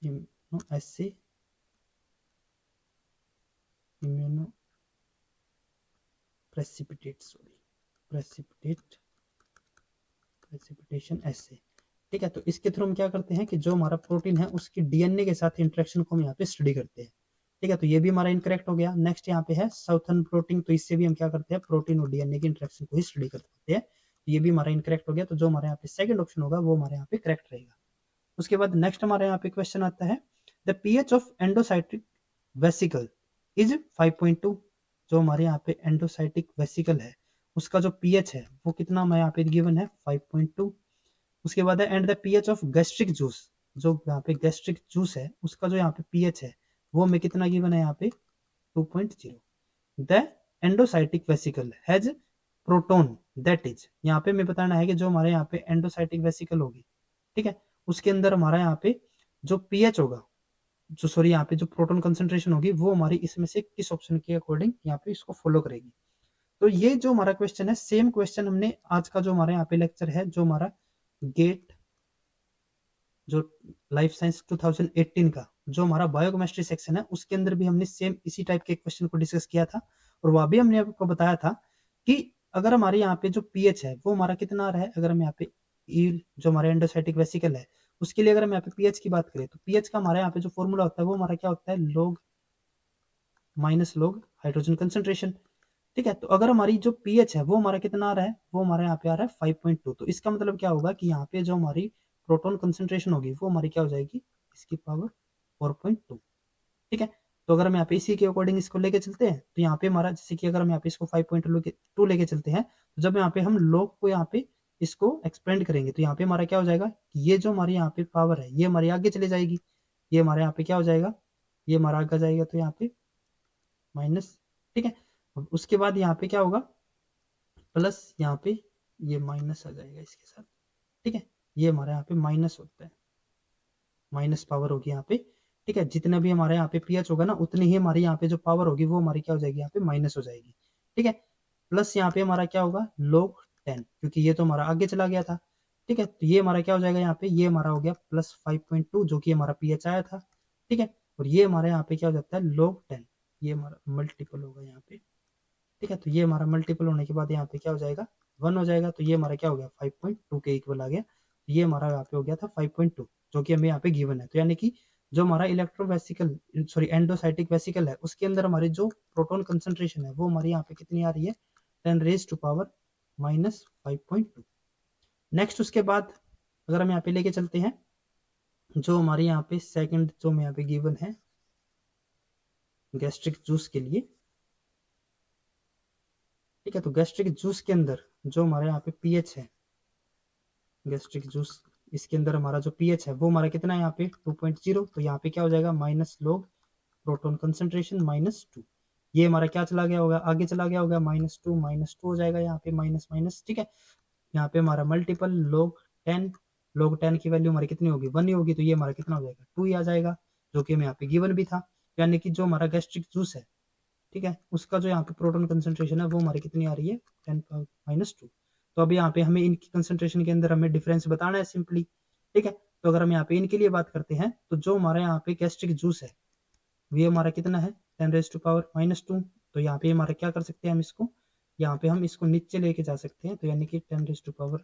immuno assay, immuno precipitate, sorry precipitate, precipitation ऐसे। ठीक है, तो इसके थ्रू हम क्या करते हैं कि जो हमारा प्रोटीन है उसकी डीएनए के साथ इंटरेक्शन को हम यहाँ पे स्टडी करते हैं। ठीक है, तो ये भी हमारा इनकरेक्ट हो गया। नेक्स्ट यहाँ पे है साउथर्न प्रोटीन, तो इससे भी हम क्या करते हैं, प्रोटीन और डीएनए की इंटरेक्शन को ही स्टडी करते हैं। ये भी हमारा इनकरेक्ट हो गया, तो जो हमारे यहाँ पे सेकंड ऑप्शन होगा वो हमारे यहाँ पे करेक्ट रहेगा। उसके बाद नेक्स्ट हमारे यहाँ पे क्वेश्चन आता है the pH of endocytic vesicle is 5.2। जो हमारे यहाँ पे एंडोसाइटिक वेसिकल है उसका जो पीएच है वो कितना हमारे यहाँ पे गिवन है, 5.2। उसके बाद है and the pH of gastric juice, जो यहाँ पे गैस्ट्रिक जूस है उसका जो यहाँ पे पीएच है वो हमें कितना गिवन है यहाँ पे, 2.0। The endocytic vesicle has proton that is, यहाँ पे हमें बताना है कि जो हमारे यहाँ पे एंडोसाइटिक वेसिकल होगी, ठीक है, उसके अंदर हमारा यहाँ पे जो पीएच होगा, जो सॉरी यहाँ पे जो प्रोटोन कंसेंट्रेशन होगी वो हमारी इसमें से किस ऑप्शन के अकॉर्डिंग यहाँ पे इसको फॉलो करेगी। तो ये जो हमारा क्वेश्चन है सेम क्वेश्चन हमने आज का जो हमारा यहाँ पे लेक्चर है, जो हमारा गेट जो लाइफ साइंस 2018 का जो हमारा बायोकेमिस्ट्री सेक्शन है उसके अंदर भी हमने सेम इसी टाइप के क्वेश्चन को डिस्कस किया था। और वह भी हमने आपको बताया था कि अगर हमारे यहाँ पे जो पीएच है वो हमारा कितना आ रहा है, अगर हम यहाँ पे जो हमारे एंडोसाइटिक वेसिकल है उसके लिए अगर हम यहाँ पे पीएच की बात करें तो पीएच का हमारे यहाँ पे जो फॉर्मूला होता है वो हमारा क्या होता है, log minus log hydrogen concentration. ठीक है, तो अगर हमारी जो पीएच है वो हमारा कितना आ रहा है, वो हमारे यहाँ पे आ रहा है 5.2। तो इसका मतलब क्या होगा कि यहाँ पे जो हमारी प्रोटॉन कंसेंट्रेशन होगी वो हमारी क्या हो जाएगी, इसकी पावर 4.2। ठीक है, तो अगर हम यहाँ पे इसी के अकॉर्डिंग इसको लेके चलते हैं तो यहाँ पे हमारा जैसे कि अगर हम यहाँ पे इसको 5.2 लेके चलते हैं तो जब यहाँ पे हम लॉग को यहाँ पे इसको एक्सपेंड करेंगे तो यहाँ पे हमारा क्या हो जाएगा, ये जो हमारी यहाँ पे पावर है ये हमारी आगे चले जाएगी, ये हमारे यहाँ पे क्या हो जाएगा, ये हमारा आगे जाएगा तो यहाँ पे माइनस। ठीक है, उसके बाद यहाँ पे क्या होगा, प्लस यहाँ पे ये माइनस आ जाएगा इसके साथ। ठीक है, ये हमारे यहाँ पे माइनस होता है, माइनस पावर होगी यहाँ पे। ठीक है, जितना भी हमारे यहाँ पे पीएच होगा ना उतनी ही हमारी यहाँ पे जो पावर होगी वो हमारी क्या हो जाएगी, यहाँ पे माइनस हो जाएगी। ठीक है, प्लस यहाँ पे हमारा क्या होगा, log 10, क्योंकि ये तो हमारा आगे चला गया था। ठीक है, तो ये हमारा क्या हो जाएगा यहाँ पे, ये हमारा हो गया प्लस 5.2 जो कि हमारा पीएच आया था। ठीक है, और ये हमारे यहाँ पे क्या हो जाता है log 10, ये हमारा मल्टीपल होगा यहाँ पे। ठीक है, तो ये हमारा मल्टीपल होने के बाद यहाँ पे क्या हो जाएगा 1 हो जाएगा, तो ये हमारा क्या हो गया 5.2 के इक्वल आ गया। तो ये हमारा यहाँ पे हो गया था 5.2 जो कि हमें यहाँ पे गिवन है। तो यानी कि जो हमारा इलेक्ट्रोवेसिकल सॉरी एंडोसाइटिक वेसिकल है उसके अंदर हमारी जो प्रोटॉन कंसंट्रेशन है वो हमारी यहाँ पे कितनी आ रही है 10⁻⁻⁵.2। नेक्स्ट उसके बाद अगर हम यहाँ पे लेके चलते हैं जो हमारे यहाँ पे सेकंड जो यहाँ पे गिवन है गैस्ट्रिक जूस के लिए। ठीक है, तो गैस्ट्रिक जूस के अंदर जो हमारे यहाँ पे पीएच है गैस्ट्रिक जूस, इसके अंदर हमारा जो पीएच है वो हमारा कितना है यहाँ पे 2.0। तो यहाँ पे क्या हो जाएगा माइनस लोग प्रोटोन कंसंट्रेशन -2। ये हमारा क्या चला गया होगा आगे चला गया होगा -2 हो जाएगा यहाँ पे माइनस माइनस। ठीक है, यहाँ पे हमारा मल्टीपल log 10 की वैल्यू हमारी कितनी होगी 1 ही होगी, तो ये हमारा कितना हो जाएगा 2 ही आ जाएगा जो कि हमें यहाँ पे गिवन भी था। यानी कि जो हमारा गैस्ट्रिक जूस है ठीक है उसका जो यहाँ पे प्रोटोन कंसंट्रेशन है वो हमारी कितनी आ रही है 10⁻²। तो अब यहाँ पे हमें इनकी कंसंट्रेशन के अंदर हमें डिफरेंस बताना है सिंपली। ठीक है, तो अगर हम यहाँ पे इनके लिए बात करते हैं तो जो हमारा यहाँ पे गैस्ट्रिक जूस है ये हमारा कितना है 10⁻²। तो यहाँ पे हमारा क्या कर सकते हैं हम इसको यहाँ पे हम इसको नीचे लेके जा सकते हैं। तो यानी कि 10⁻,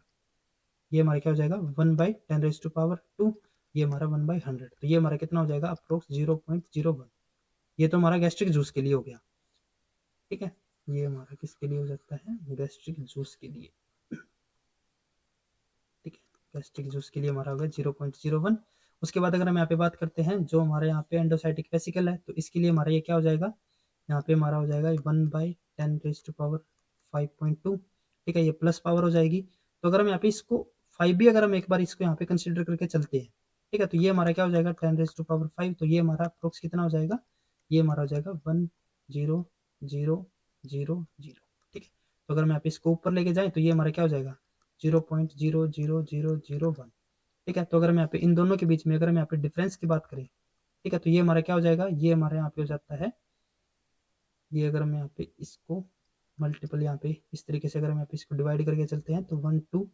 ये हमारा क्या हो जाएगा 1/10⁻², ये हमारा 1/100। तो ये हमारा कितना हो जाएगा अप्रोक्स 0.01। ये तो हमारा गैस्ट्रिक जूस के लिए हो गया। ठीक है, ये हमारा किसके लिए हो जाता है गैस्ट्रिक जूस के लिए। ठीक है, गैस्ट्रिक जूस के लिए हमारा होगा 0.01। उसके बाद अगर हम यहाँ पे बात करते हैं जो हमारे यहाँ पे एंडोसाइटिक वेसिकल है तो इसके लिए हमारा ये क्या हो जाएगा यहाँ पे हमारा हो जाएगा 1/10⁻5.2। ठीक है, ये प्लस पावर हो जाएगी। तो अगर हम यहाँ पे इसको 5 भी अगर हम एक बार इसको यहाँ पे कंसिडर करके चलते हैं ठीक है तो ये हमारा क्या हो जाएगा 10⁻5। तो ये हमारा अप्रोक्स कितना हो जाएगा ये हमारा हो जाएगा 10000। ठीक है, तो अगर हम यहाँ पे इसको ऊपर लेके जाए तो ये हमारा क्या हो जाएगा 0.00001। ठीक है, तो अगर हम यहाँ पे इन दोनों के बीच में अगर हम यहाँ पे डिफरेंस की बात करें ठीक है तो ये हमारा क्या हो जाएगा ये हमारे यहाँ पे हो जाता है ये अगर हम यहाँ पे इसको मल्टीपल यहाँ पे इस तरीके से अगर हम यहाँ पे इसको डिवाइड करके चलते हैं तो 1 2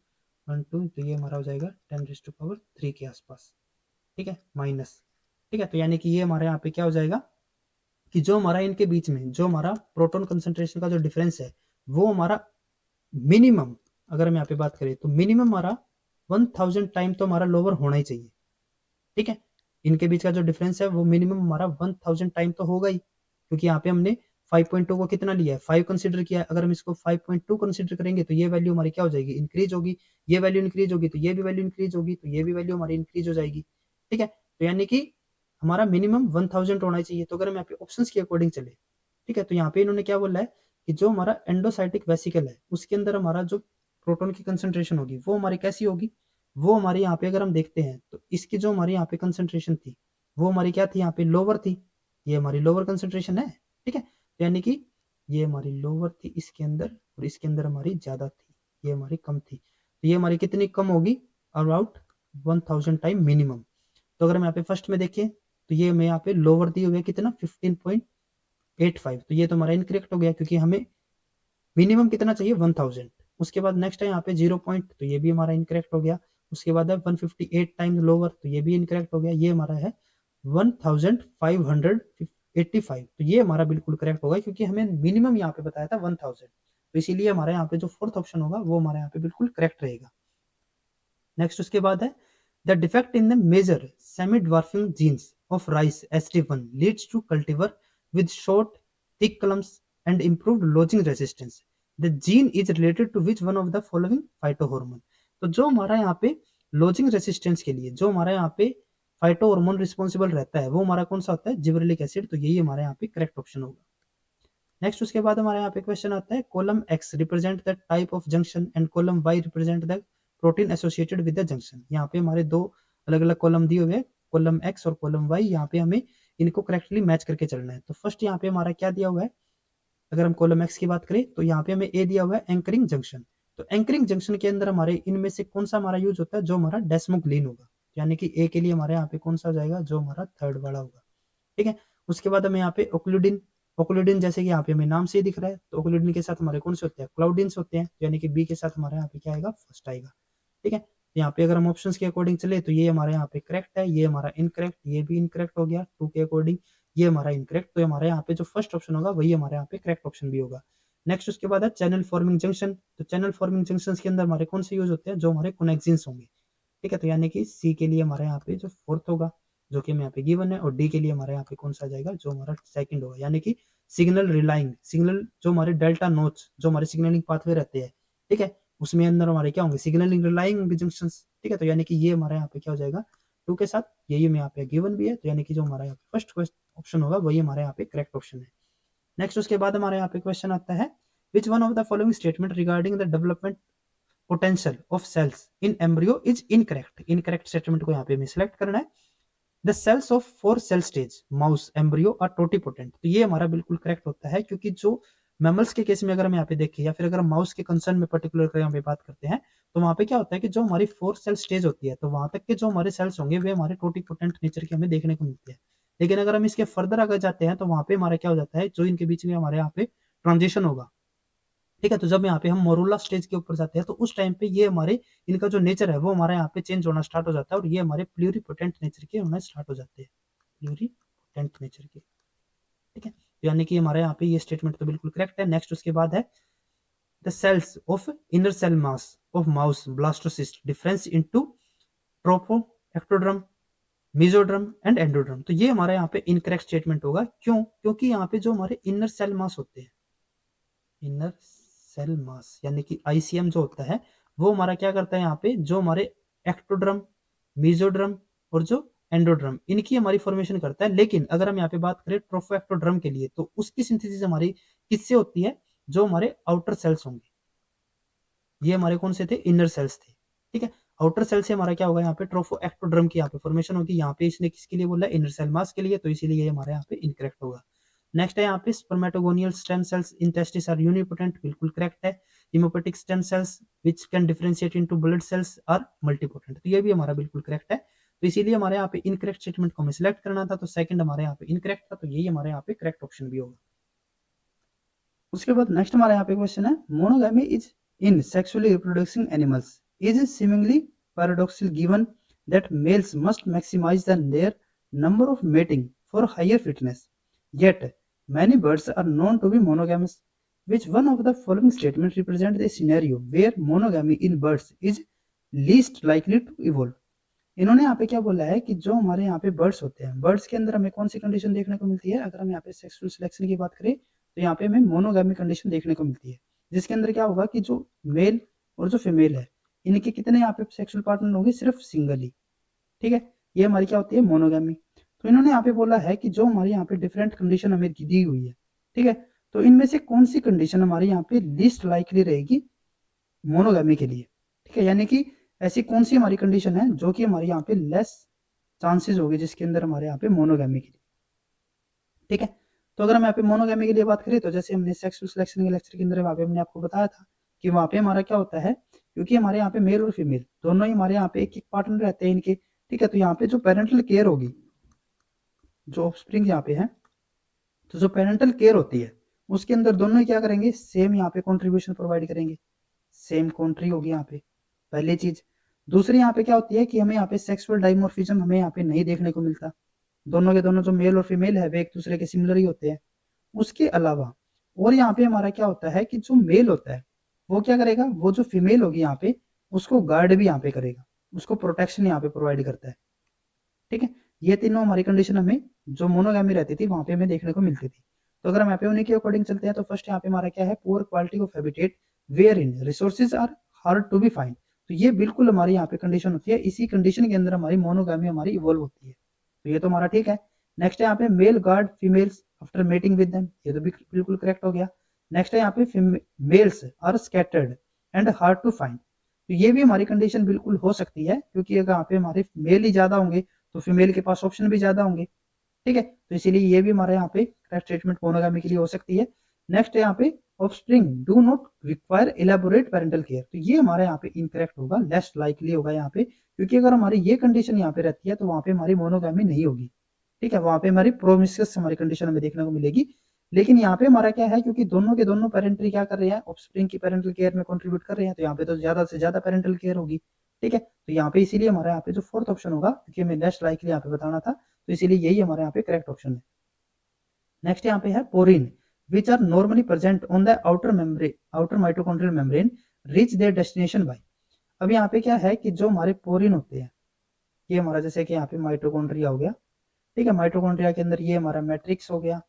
तो ये हमारा हो जाएगा 10⁻³ के आसपास। ठीक है माइनस। ठीक है, तो यानी कि ये हमारे यहाँ पे क्या हो जाएगा कि जो हमारा इनके बीच में जो हमारा प्रोटॉन कंसंट्रेशन का जो डिफरेंस है वो हमारा मिनिमम अगर हम यहाँ पे बात करें तो मिनिमम हमारा 1000 टाइम तो हमारा लोअर होना ही चाहिए। ठीक है, इनके बीच का जो डिफरेंस है वो मिनिमम हमारा 1000 टाइम तो होगा ही, क्योंकि यहाँ पे हमने 5.2 को कितना लिया है 5 कंसिडर किया है। अगर हम इसको 5.2 कंसिडर करेंगे तो ये वैल्यू हमारी क्या हो जाएगी इंक्रीज होगी, ये वैल्यू इंक्रीज होगी तो ये भी वैल्यू इंक्रीज होगी, तो ये भी वैल्यू हमारी इंक्रीज हो जाएगी। ठीक है, तो यानी कि हमारा मिनिमम 1000 होना चाहिए। तो अगर हम यहाँ पे ऑप्शन के अकॉर्डिंग चले ठीक है तो यहाँ पे इन्होंने क्या बोला है कि जो हमारा एंडोसाइटिक वेसिकल है उसके अंदर हमारा जो प्रोटोन की कंसंट्रेशन होगी वो हमारी कैसी होगी वो हमारे यहाँ पे अगर हम देखते हैं तो इसकी जो हमारे यहाँ पे कंसंट्रेशन थी वो हमारी क्या थी यहाँ पे लोअर थी, ये हमारी लोअर कंसंट्रेशन है। ठीक है, तो यानी कि ये हमारी लोअर थी इसके अंदर और इसके अंदर हमारी ज्यादा थी, ये हमारी कम थी। तो ये हमारी कितनी कम होगी अबाउट 1000 टाइम मिनिमम। तो अगर हम यहाँ पे फर्स्ट में देखें तो ये हमें यहाँ पे लोअर दी हुई है कितना 15.85। तो ये तो हमारा इनकरेक्ट हो गया क्योंकि हमें मिनिमम कितना चाहिए 1000। उसके बाद नेक्स्ट है यहाँ पे 0 पॉइंट तो ये भी हमारा इनकरेक्ट हो गया। उसके बाद है 158 टाइम्स लोअर तो ये भी इनकरेक्ट हो गया। ये हमारा है 1585 तो ये हमारा बिल्कुल करेक्ट होगा क्योंकि हमें मिनिमम यहाँ पे बताया था 1000। तो इसीलिए हमारे यहाँ पे जो फोर्थ ऑप्शन होगा वो हमारे यहाँ पे बिल्कुल करेक्ट रहेगा। नेक्स्ट उसके बाद है the defect in the major semi dwarfing genes of rice ST1 leads to cultivar with short thick columns and improved lodging resistance. The gene is related to which one of the following phytohormone? तो जो हमारा यहाँ पे lodging resistance के लिए जो हमारा यहाँ पे फाइटोहॉर्मोन रिस्पॉन्सिबल रहता है वो हमारा कौन सा होता है जिबरेलिक एसिड। तो यही हमारे यहाँ पे करेक्ट ऑप्शन होगा। नेक्स्ट उसके बाद हमारे यहाँ पे क्वेश्चन आता है column X represent the type of junction and column Y represent the protein associated with the junction. यहाँ पे हमारे दो अलग अलग कॉलम दिए हुए हैं कॉलम X और कॉलम Y। यहाँ पे हमें इनको करेक्टली मैच करके चलना है। तो फर्स्ट यहाँ पे हमारा क्या दिया हुआ है अगर हम कॉलम X की बात करें तो यहाँ पे हमें ए दिया हुआ है एंकरिंग जंक्शन। तो एंकरिंग जंक्शन के अंदर हमारे इनमें से कौन सा हमारा यूज होता है जो हमारा डेस्मोग्लिन होगा, यानी कि ए के लिए हमारे यहाँ पे कौन सा हो जाएगा जो हमारा थर्ड वाला होगा। ठीक है, उसके बाद हमें यहाँ पे ओक्लूडिन ओक्लूडिन जैसे कि यहाँ पे हमें नाम से ही दिख रहा है तो ओक्लूडिन के साथ हमारे कौन से होते हैं क्लाउडिन्स होते हैं, यानी कि बी के साथ हमारे यहाँ पे क्या आएगा फर्स्ट आएगा। ठीक है, तो यहाँ पे अगर हम ऑप्शंस के अकॉर्डिंग चले तो ये हमारे यहाँ पे करेक्ट है, ये हमारा इनकरेक्ट, ये भी इनकरेक्ट हो गया 2 के अकॉर्डिंग, ये हमारा इनकरेक्ट। तो हमारे यहाँ पे जो फर्स्ट ऑप्शन होगा वही हमारे यहाँ पे करेक्ट ऑप्शन भी होगा। नेक्स्ट उसके बाद है चैनल फॉर्मिंग जंक्शन। तो चैनल फॉर्मिंग जंक्शन के अंदर हमारे कौन से यूज होते हैं, जो हमारे कनेक्शंस होंगे। ठीक है, तो यानी कि सी के लिए हमारे यहाँ पे जो फोर्थ होगा, जो कि यहाँ पे गिवन है, और डी के लिए हमारे यहाँ पे कौन सा आ जाएगा, जो हमारा सेकंड होगा, यानी कि सिग्नल रिलाइंग, सिग्नल जो हमारे डेल्टा नोट्स, जो हमारे सिग्नलिंग पाथवे रहते हैं, ठीक है, उसमें अंदर हमारे क्या होंगे, सिग्नलिंग रिलाइंग जंक्शन। ठीक है, तो यानी कि ये हमारे यहाँ पे क्या हो जाएगा, टू के साथ, यही हमें यहाँ पे गिवन भी है, तो यानी कि जो हमारा यहाँ पे फर्स्ट ऑप्शन होगा वही हमारे यहाँ पे करेक्ट ऑप्शन है। नेक्स्ट उसके बाद हमारे यहाँ पे क्वेश्चन आता है, which one of the following statement regarding the development potential of cells in embryo is incorrect. Incorrect statement को यहाँ पे हमें सिलेक्ट करना है। The cells of 4 cell stage mouse embryo are totipotent. तो ये हमारा बिल्कुल करेक्ट होता है, क्योंकि जो मैमल्स के केस में अगर हम यहाँ पे देखें, या फिर अगर माउस के कंसर्न में पर्टिकुलर यहाँ पे बात करते हैं, तो वहाँ पे क्या होता है कि जो हमारी 4 सेल स्टेज होती है, तो वहां तक के जो हमारे सेल्स होंगे वे हमारे टोटीपोटेंट नेचर के हमें देखने को मिलते हैं। लेकिन अगर हम इसके फर्दर आगे जाते हैं, तो वहां पे हमारा क्या हो जाता है, जो इनके बीच में हमारे यहाँ पे ट्रांजिशन होगा। ठीक है, तो जब यहाँ पे हम मोरूला स्टेज के ऊपर जाते हैं, तो उस टाइम पे ये हमारे इनका जो नेचर है वो हमारे यहाँ पे चेंज होना स्टार्ट हो जाता है, और ये हमारे प्लूरीपोटेंट नेचर के होना स्टार्ट हो जाते हैं, प्लूरीपोटेंट नेचर के। ठीक है, तो यानी कि हमारे यहाँ पे ये स्टेटमेंट तो बिल्कुल करेक्ट है। नेक्स्ट उसके बाद है, the cells of inner cell mass of mouse blastocyst difference into tropho ectoderm mesoderm and endoderm. तो ये हमारे यहाँ पे इनकरेक्ट स्टेटमेंट होगा। क्यों? क्योंकि यहाँ पे जो हमारे इनर सेल मास होते हैं, इनर सेल मास यानी कि आईसीएम जो होता है, वो हमारा क्या करता है, यहाँ पे जो हमारे एक्टोड्रम, मेसोड्रम और जो एंडोड्रम, इनकी हमारी फॉर्मेशन करता है। लेकिन अगर हम यहाँ पे बात करें ट्रोफो एक्टोड्रम के लिए, तो उसकी सिंथेसिस हमारी किससे होती है, जो हमारे आउटर सेल्स होंगे, ये हमारे कौन से थे, इनर सेल्स थे। ठीक है, आउटर सेल से हमारा क्या होगा, यहाँ पे ट्रोफो एक्टोड्रम की यहाँ पे फॉर्मेशन होगी। यहाँ पे इसने किसके लिए बोला, इनर सेल मास के लिए, तो इसीलिए ये हमारे यहाँ पे इनकरेक्ट होगा। नेक्स्ट है यहाँ पे spermatogonial stem cells in testis are unipotent, बिल्कुल करेक्ट है। Hematopoietic stem cells which can differentiate into blood cells are multipotent, तो ये भी हमारा बिल्कुल करेक्ट है। तो इसीलिए हमारे यहाँ पे इनकरेक्ट स्टेटमेंट को हमें सिलेक्ट करना था, तो सेकंड हमारे यहाँ पे इनकरेक्ट था, तो यही हमारे यहाँ पे करेक्ट ऑप्शन भी होगा। उसके बाद नेक्स्ट हमारे यहाँ पे क्वेश्चन है, monogamy is in sexually reproducing animals is seemingly paradoxical given that males must maximize their number of mating for higher fitness, yet many birds are known to be monogamous. Which one of the following statements represent a scenario where monogamy in birds is least likely to evolve? इन्होंने यहाँ पे क्या बोला है कि जो हमारे यहाँ पे बर्ड्स होते हैं, बर्ड्स के अंदर हमें कौन सी कंडीशन देखने को मिलती है, अगर हम यहाँ पे सेक्सुअल सिलेक्शन की बात करें, तो यहाँ पे हमें मोनोगामी कंडीशन देखने को मिलती है, जिसके अंदर क्या होगा कि जो मेल और जो फीमेल है, इनके कितने यहाँ पे सेक्सुअल पार्टनर होंगे, सिर्फ सिंगल ही। ठीक है, ये हमारी क्या होती है, मोनोगामी। तो इन्होंने यहाँ पे बोला है कि जो हमारे यहाँ पे डिफरेंट कंडीशन हमें दी हुई है, ठीक है, तो इनमें से कौन सी कंडीशन हमारे यहाँ पे लीस्ट लाइकली रहेगी मोनोगामी के लिए। ठीक है, यानी कि ऐसी कौन सी हमारी कंडीशन है जो कि हमारे यहाँ पे लेस चांसेस होगी, जिसके अंदर हमारे यहाँ पे मोनोगामी के लिए। ठीक है, तो अगर हम यहाँ पे मोनोगामी के लिए बात करें, तो जैसे हमने सेक्सुअल सिलेक्शन के लेक्चर के अंदर वहाँ पे हमने आपको बताया था कि वहाँ पे हमारा क्या होता है, क्योंकि हमारे यहाँ पे मेल और फीमेल दोनों ही हमारे यहाँ पे एक एक पार्टनर रहते हैं इनके। ठीक है, तो यहाँ पे जो पेरेंटल केयर होगी, जो ऑफस्प्रिंग यहाँ पे है, तो जो पेरेंटल केयर होती है उसके अंदर दोनों ही क्या करेंगे, सेम यहाँ पे कॉन्ट्रीब्यूशन प्रोवाइड करेंगे, सेम कॉन्ट्री होगी यहाँ पे, पहली चीज। दूसरी यहाँ पे क्या होती है कि हमें यहाँ पे सेक्सुअल डाइमोर्फिज्म हमें यहाँ पे नहीं देखने को मिलता, दोनों के दोनों जो मेल और फीमेल है वे एक दूसरे के सिमिलर ही होते हैं। उसके अलावा और यहाँ पे हमारा क्या होता है कि जो मेल होता है वो क्या करेगा, वो जो फीमेल होगी यहाँ पे उसको गार्ड भी यहाँ पे करेगा, उसको प्रोटेक्शन यहाँ पे प्रोवाइड करता है। ठीक है, ये तीनों हमारी कंडीशन हमें जो मोनोगामी रहती थी वहां पे हमें देखने को मिलती थी। तो अगर हम यहाँ पे उन्हीं के अकॉर्डिंग चलते हैं, तो फर्स्ट यहाँ पे हमारा क्या है, poor quality of habitat where in resources are hard to be find. तो ये बिल्कुल हमारी यहाँ पे कंडीशन होती है, इसी कंडीशन के अंदर हमारी मोनोगामी हमारी इवॉल्व होती है, तो ये तो हमारा ठीक है। नेक्स्ट है यहाँ पे male guard females after mating with them, ये तो बिल्कुल करेक्ट हो गया। नेक्स्ट है यहाँ पे males are scattered and hard to find, तो ये भी हमारी कंडीशन बिल्कुल हो सकती है, क्योंकि अगर यहाँ पे हमारे मेल ही ज्यादा होंगे तो फीमेल के पास ऑप्शन भी ज्यादा होंगे। ठीक है, तो इसीलिए ये भी हमारे यहाँ पे करेक्ट स्टेटमेंट मोनोगामी के लिए हो सकती है। नेक्स्ट है यहाँ पे offspring do not require elaborate parental care, तो ये हमारे यहाँ पे इनकरेक्ट होगा, लेस लाइकली होगा यहाँ पे, क्योंकि अगर हमारी ये कंडीशन यहाँ पे रहती है तो वहां पे हमारी मोनोगामी नहीं होगी। ठीक है, वहां पे हमारी प्रोमिस्कस हमारी कंडीशन हमें देखने को मिलेगी। लेकिन यहाँ पे हमारा क्या है, क्योंकि दोनों के दोनों पेरेंटली क्या कर रहे हैं, ऑफस्प्रिंग की पेरेंटल केयर में कंट्रीब्यूट कर रहे हैं, तो यहाँ पे तो ज्यादा से ज्यादा पेरेंटल केयर होगी, ठीक है, तो यहाँ पे इसीलिए हमारा यहाँ पे जो फोर्थ ऑप्शन होगा, क्योंकि हमें लेस लाइकली यहाँ पे बताना था, तो इसीलिए यही हमारे यहाँ पे करेक्ट ऑप्शन है। नेक्स्ट यहाँ पे है porin, which are normally present on the outer membrane, outer mitochondrial membrane, reach their destination by. अब यहाँ पे क्या है कि जो हमारे पोरिन होते हैं, ये हमारा जैसे कि यहाँ पे माइटोकॉन्ड्रिया हो गया, ठीक है, माइटोकॉन्ड्रिया के अंदर ये हमारा मैट्रिक्स हो गया,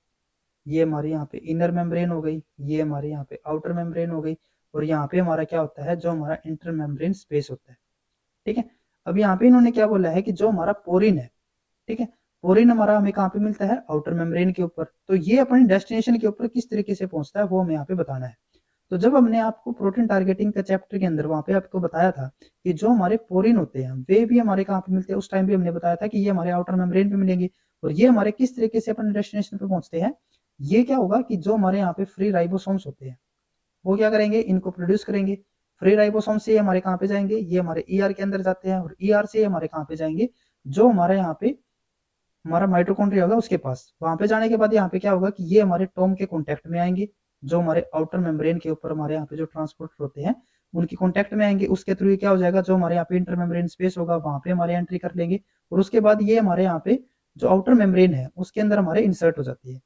ये हमारे यहाँ पे इनर मेम्ब्रेन हो गई, ये हमारे यहाँ पे आउटर मेम्ब्रेन हो गई, और यहाँ पे हमारा क्या होता है, जो हमारा इंटर मेम्ब्रेन स्पेस होता है। ठीक है, अब यहाँ पे इन्होंने क्या बोला है कि जो हमारा पोरिन है, ठीक है, पोरिन हमारा हमें कहाँ पे मिलता है, आउटर मेम्ब्रेन के ऊपर, तो ये अपने डेस्टिनेशन के ऊपर किस तरीके से पहुंचता है वो हमें यहाँ पे बताना है। तो जब हमने आपको प्रोटीन टारगेटिंग का चैप्टर के अंदर वहां पे आपको बताया था कि जो हमारे पोरिन होते हैं वे भी हमारे कहाँ पे मिलते हैं, उस टाइम भी हमने बताया था कि ये हमारे आउटर मेम्ब्रेन पे मिलेंगे, और ये हमारे किस तरीके से अपने डेस्टिनेशन पे पहुंचते हैं, ये क्या होगा कि जो हमारे यहाँ पे फ्री राइबोसोम्स होते हैं वो क्या करेंगे, इनको प्रोड्यूस करेंगे। फ्री राइबोसोम से हमारे कहाँ पे जाएंगे, ये हमारे ईआर के अंदर जाते हैं, और ईआर से हमारे कहाँ पे जाएंगे, जो हमारे यहाँ पे हमारा माइटोकॉन्ड्रिया होगा उसके पास। वहां पे जाने के बाद यहाँ पे क्या होगा कि ये हमारे टॉम के कॉन्टेक्ट में आएंगे, जो हमारे आउटर मेम्ब्रेन के ऊपर हमारे यहाँ पे जो ट्रांसपोर्टर होते हैं उनकी कॉन्टेक्ट में आएंगे। उसके थ्रू क्या हो जाएगा, जो हमारे यहाँ पे इंटर मेम्ब्रेन स्पेस होगा वहां पे हमारे एंट्री कर लेंगे, और उसके बाद ये हमारे यहाँ पे जो आउटर मेम्ब्रेन है उसके अंदर हमारे इंसर्ट हो जाती है।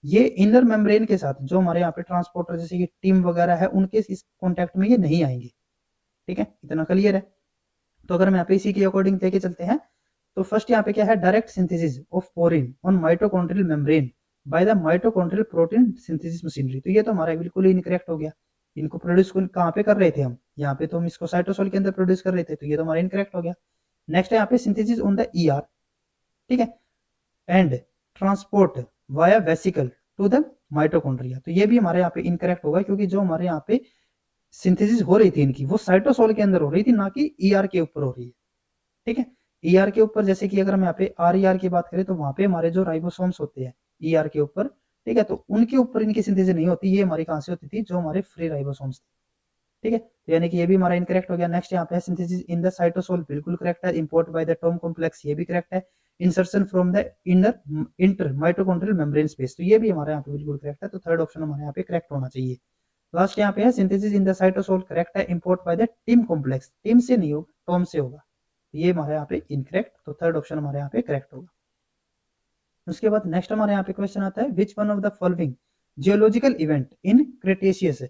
ये इनर मेम्ब्रेन के साथ जो हमारे यहाँ पे ट्रांसपोर्टर जैसे कि टीम वगैरह है उनके इस कॉन्टेक्ट में ये नहीं आएंगे। ठीक है, इतना क्लियर है। तो अगर हम यहाँ पे इसी के अकॉर्डिंग लेके चलते हैं, तो फर्स्ट यहाँ पे क्या है, direct synthesis of porin on mitochondrial membrane by the mitochondrial protein synthesis machinery. तो ये तो हमारा बिल्कुल ही इनकरेक्ट हो गया। इनको प्रोड्यूस कहाँ पे कर रहे थे हम, यहाँ पे तो हम इसको साइटोसोल के अंदर प्रोड्यूस कर रहे थे, तो ये तो हमारा इनकरेक्ट हो गया। नेक्स्ट है यहाँ पे सिंथेसिस ऑन द ईआर, ठीक है, and transport via vesicle to the mitochondria. तो ये भी हमारे यहाँ पे इनकरेक्ट होगा, क्योंकि जो हमारे यहाँ पे सिंथेसिस हो रही थी इनकी वो साइटोसोल के अंदर हो रही थी, ना कि ईआर के ऊपर हो रही है। ठीक है, ईआर के ऊपर जैसे कि अगर हम यहाँ पे आर ईआर की बात करें तो वहां पे हमारे जो राइबोसोम्स होते हैं ईआर के ऊपर, ठीक है, तो उनके ऊपर इनकी सिंथेसिस नहीं होती, ये हमारी कहां से होती थी, जो हमारे फ्री राइबोसोम्स थे। ठीक है, तो यानी कि ये भी हमारा इनकरेक्ट हो गया। नेक्स्ट यहाँ पे सिंथेसिस इन द साइटोसोल, बिल्कुल करेक्ट है। Import by the Tom complex, ये भी करेक्ट है। Insertion from the inner inter mitochondrial membrane space, तो ये भी हमारे यहाँ पे बिल्कुल करेक्ट है। तो थर्ड ऑप्शन हमारे यहाँ पे करेक्ट होना चाहिए। लास्ट यहाँ पे है synthesis in the cytosol, correct है। Import by the TIM complex, TIM से नहीं होगा, टॉम से होगा, ये हमारे यहाँ पे इनकरेक्ट। तो थर्ड ऑप्शन हमारे यहाँ पे करेक्ट होगा। उसके बाद नेक्स्ट हमारे यहाँ पे क्वेश्चन आता है, which one of the following geological event in Cretaceous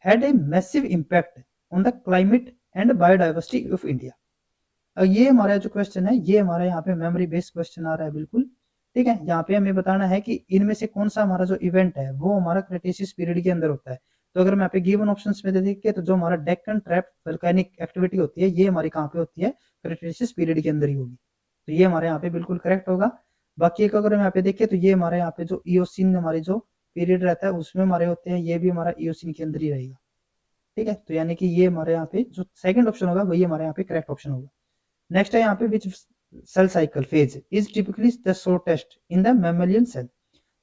had a massive impact on the climate and biodiversity of India. ये हमारा जो क्वेश्चन है ये हमारा यहाँ पे मेमोरी बेस्ड क्वेश्चन आ रहा है बिल्कुल। ठीक है, यहाँ पे हमें बताना है कि इनमें से कौन सा हमारा जो इवेंट है वो हमारा क्रेटेशियस पीरियड के अंदर होता है। तो अगर मैं यहाँ पे गिवन ऑप्शंस में देखें तो जो हमारा डेक्कन ट्रैप वोल्केनिक एक्टिविटी होती है ये हमारी कहाँ पे होती है, क्रेटेशियस पीरियड के अंदर ही होगी। तो ये हमारे यहाँ पे बिल्कुल करेक्ट होगा। बाकी एक अगर हम यहाँ पे देखें तो ये हमारे यहाँ पे जो इयोसिन हमारे जो पीरियड रहता है उसमें हमारे होते हैं, ये भी हमारा इयोसिन के अंदर ही रहेगा। ठीक है, तो यानी कि ये हमारे यहाँ पे जो सेकंड ऑप्शन होगा वही हमारे यहाँ पे करेक्ट ऑप्शन होगा। नेक्स्ट है यहाँ पे which cell cycle phase is typically the shortest in the mammalian cell.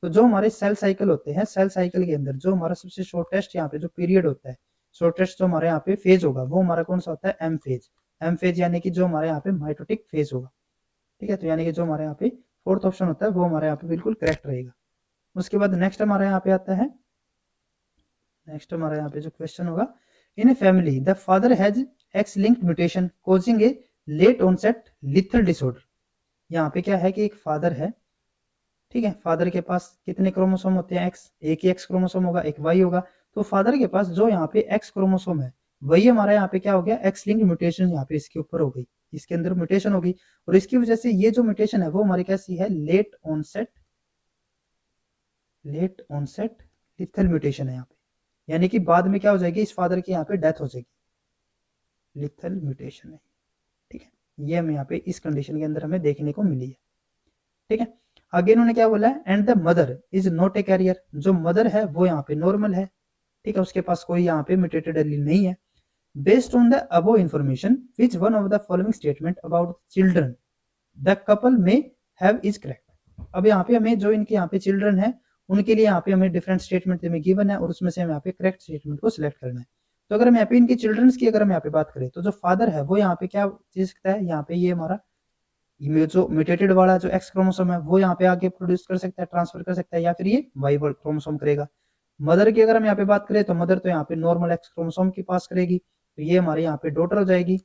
तो जो हमारे सेल साइकिल होते हैं, सेल साइकिल के अंदर जो हमारा सबसे शॉर्टेस्ट यहाँ पे जो पीरियड होता है, शॉर्टेस्ट जो हमारे यहाँ पे फेज होगा वो हमारा कौन सा होता है, एम फेज। एम फेज यानी कि जो हमारे यहाँ पे माइटोटिक फेज होगा। ठीक है, तो यानी कि जो हमारे यहाँ पे फोर्थ ऑप्शन होता है वो हमारे यहाँ पे बिल्कुल करेक्ट रहेगा। उसके बाद नेक्स्ट हमारे यहाँ पे आता है, नेक्स्ट हमारे यहाँ पे जो क्वेश्चन होगा, in a family the father has X linked mutation causing a late onset lethal disorder. यहाँ पे क्या है कि एक फादर है, ठीक है, फादर के पास कितने क्रोमोसोम होते हैं, एक्स, एक ही एक्स क्रोमोसोम होगा, एक वाई होगा। तो फादर के पास जो यहाँ पे एक्स क्रोमोसोम है वही हमारा यहाँ पे क्या हो गया, एक्स लिंक्ड म्यूटेशन यहाँ पे इसके ऊपर हो गई, इसके अंदर म्यूटेशन होगी, और इसकी वजह से ये जो म्यूटेशन है वो हमारी कैसी है, लेट ऑनसेट लिथल म्यूटेशन है यहाँ पे। यानी कि बाद में क्या हो जाएगी, इस फादर की यहाँ पे डेथ हो जाएगी, लिथल म्यूटेशन है। ठीक है, ये हमें यहाँ पे इस कंडीशन के अंदर हमें देखने को मिली है। ठीक है, आगे इन्होंने क्या बोला है, and the mother is not a carrier. जो मदर है वो यहाँ पे नॉर्मल है, ठीक है, उसके पास कोई यहाँ पे म्यूटेटेड एलील नहीं है। Based on the above information which one of the following statement about children the couple में हैव इज करेक्ट। अब यहाँ पे हमें जो इनके यहाँ पे चिल्ड्रन है उनके लिए यहाँ पे हमें डिफरेंट स्टेटमेंट हमें गिवन है, और उसमें से हमें यहाँ पे करेक्ट स्टेटमेंट को सिलेक्ट करना है। तो अगर हम यहाँ पे इनके चिल्ड्रंस की अगर हम यहाँ पे बात करें तो जो फादर है वो यहाँ पे क्या चीज सकता है, यहाँ पे ये हमारा जो म्यूटेटेड वाला जो एक्स क्रोमोसोम है वो यहाँ पे आगे प्रोड्यूस कर सकता है, ट्रांसफर कर सकता है, या फिर ये वाई क्रोमोसोम करेगा। मदर की अगर हम यहाँ पे बात करें तो मदर तो यहाँ पे नॉर्मल एक्स क्रोमोसोम के पास करेगी, तो ये हमारे यहाँ पे डॉटर हो जाएगी।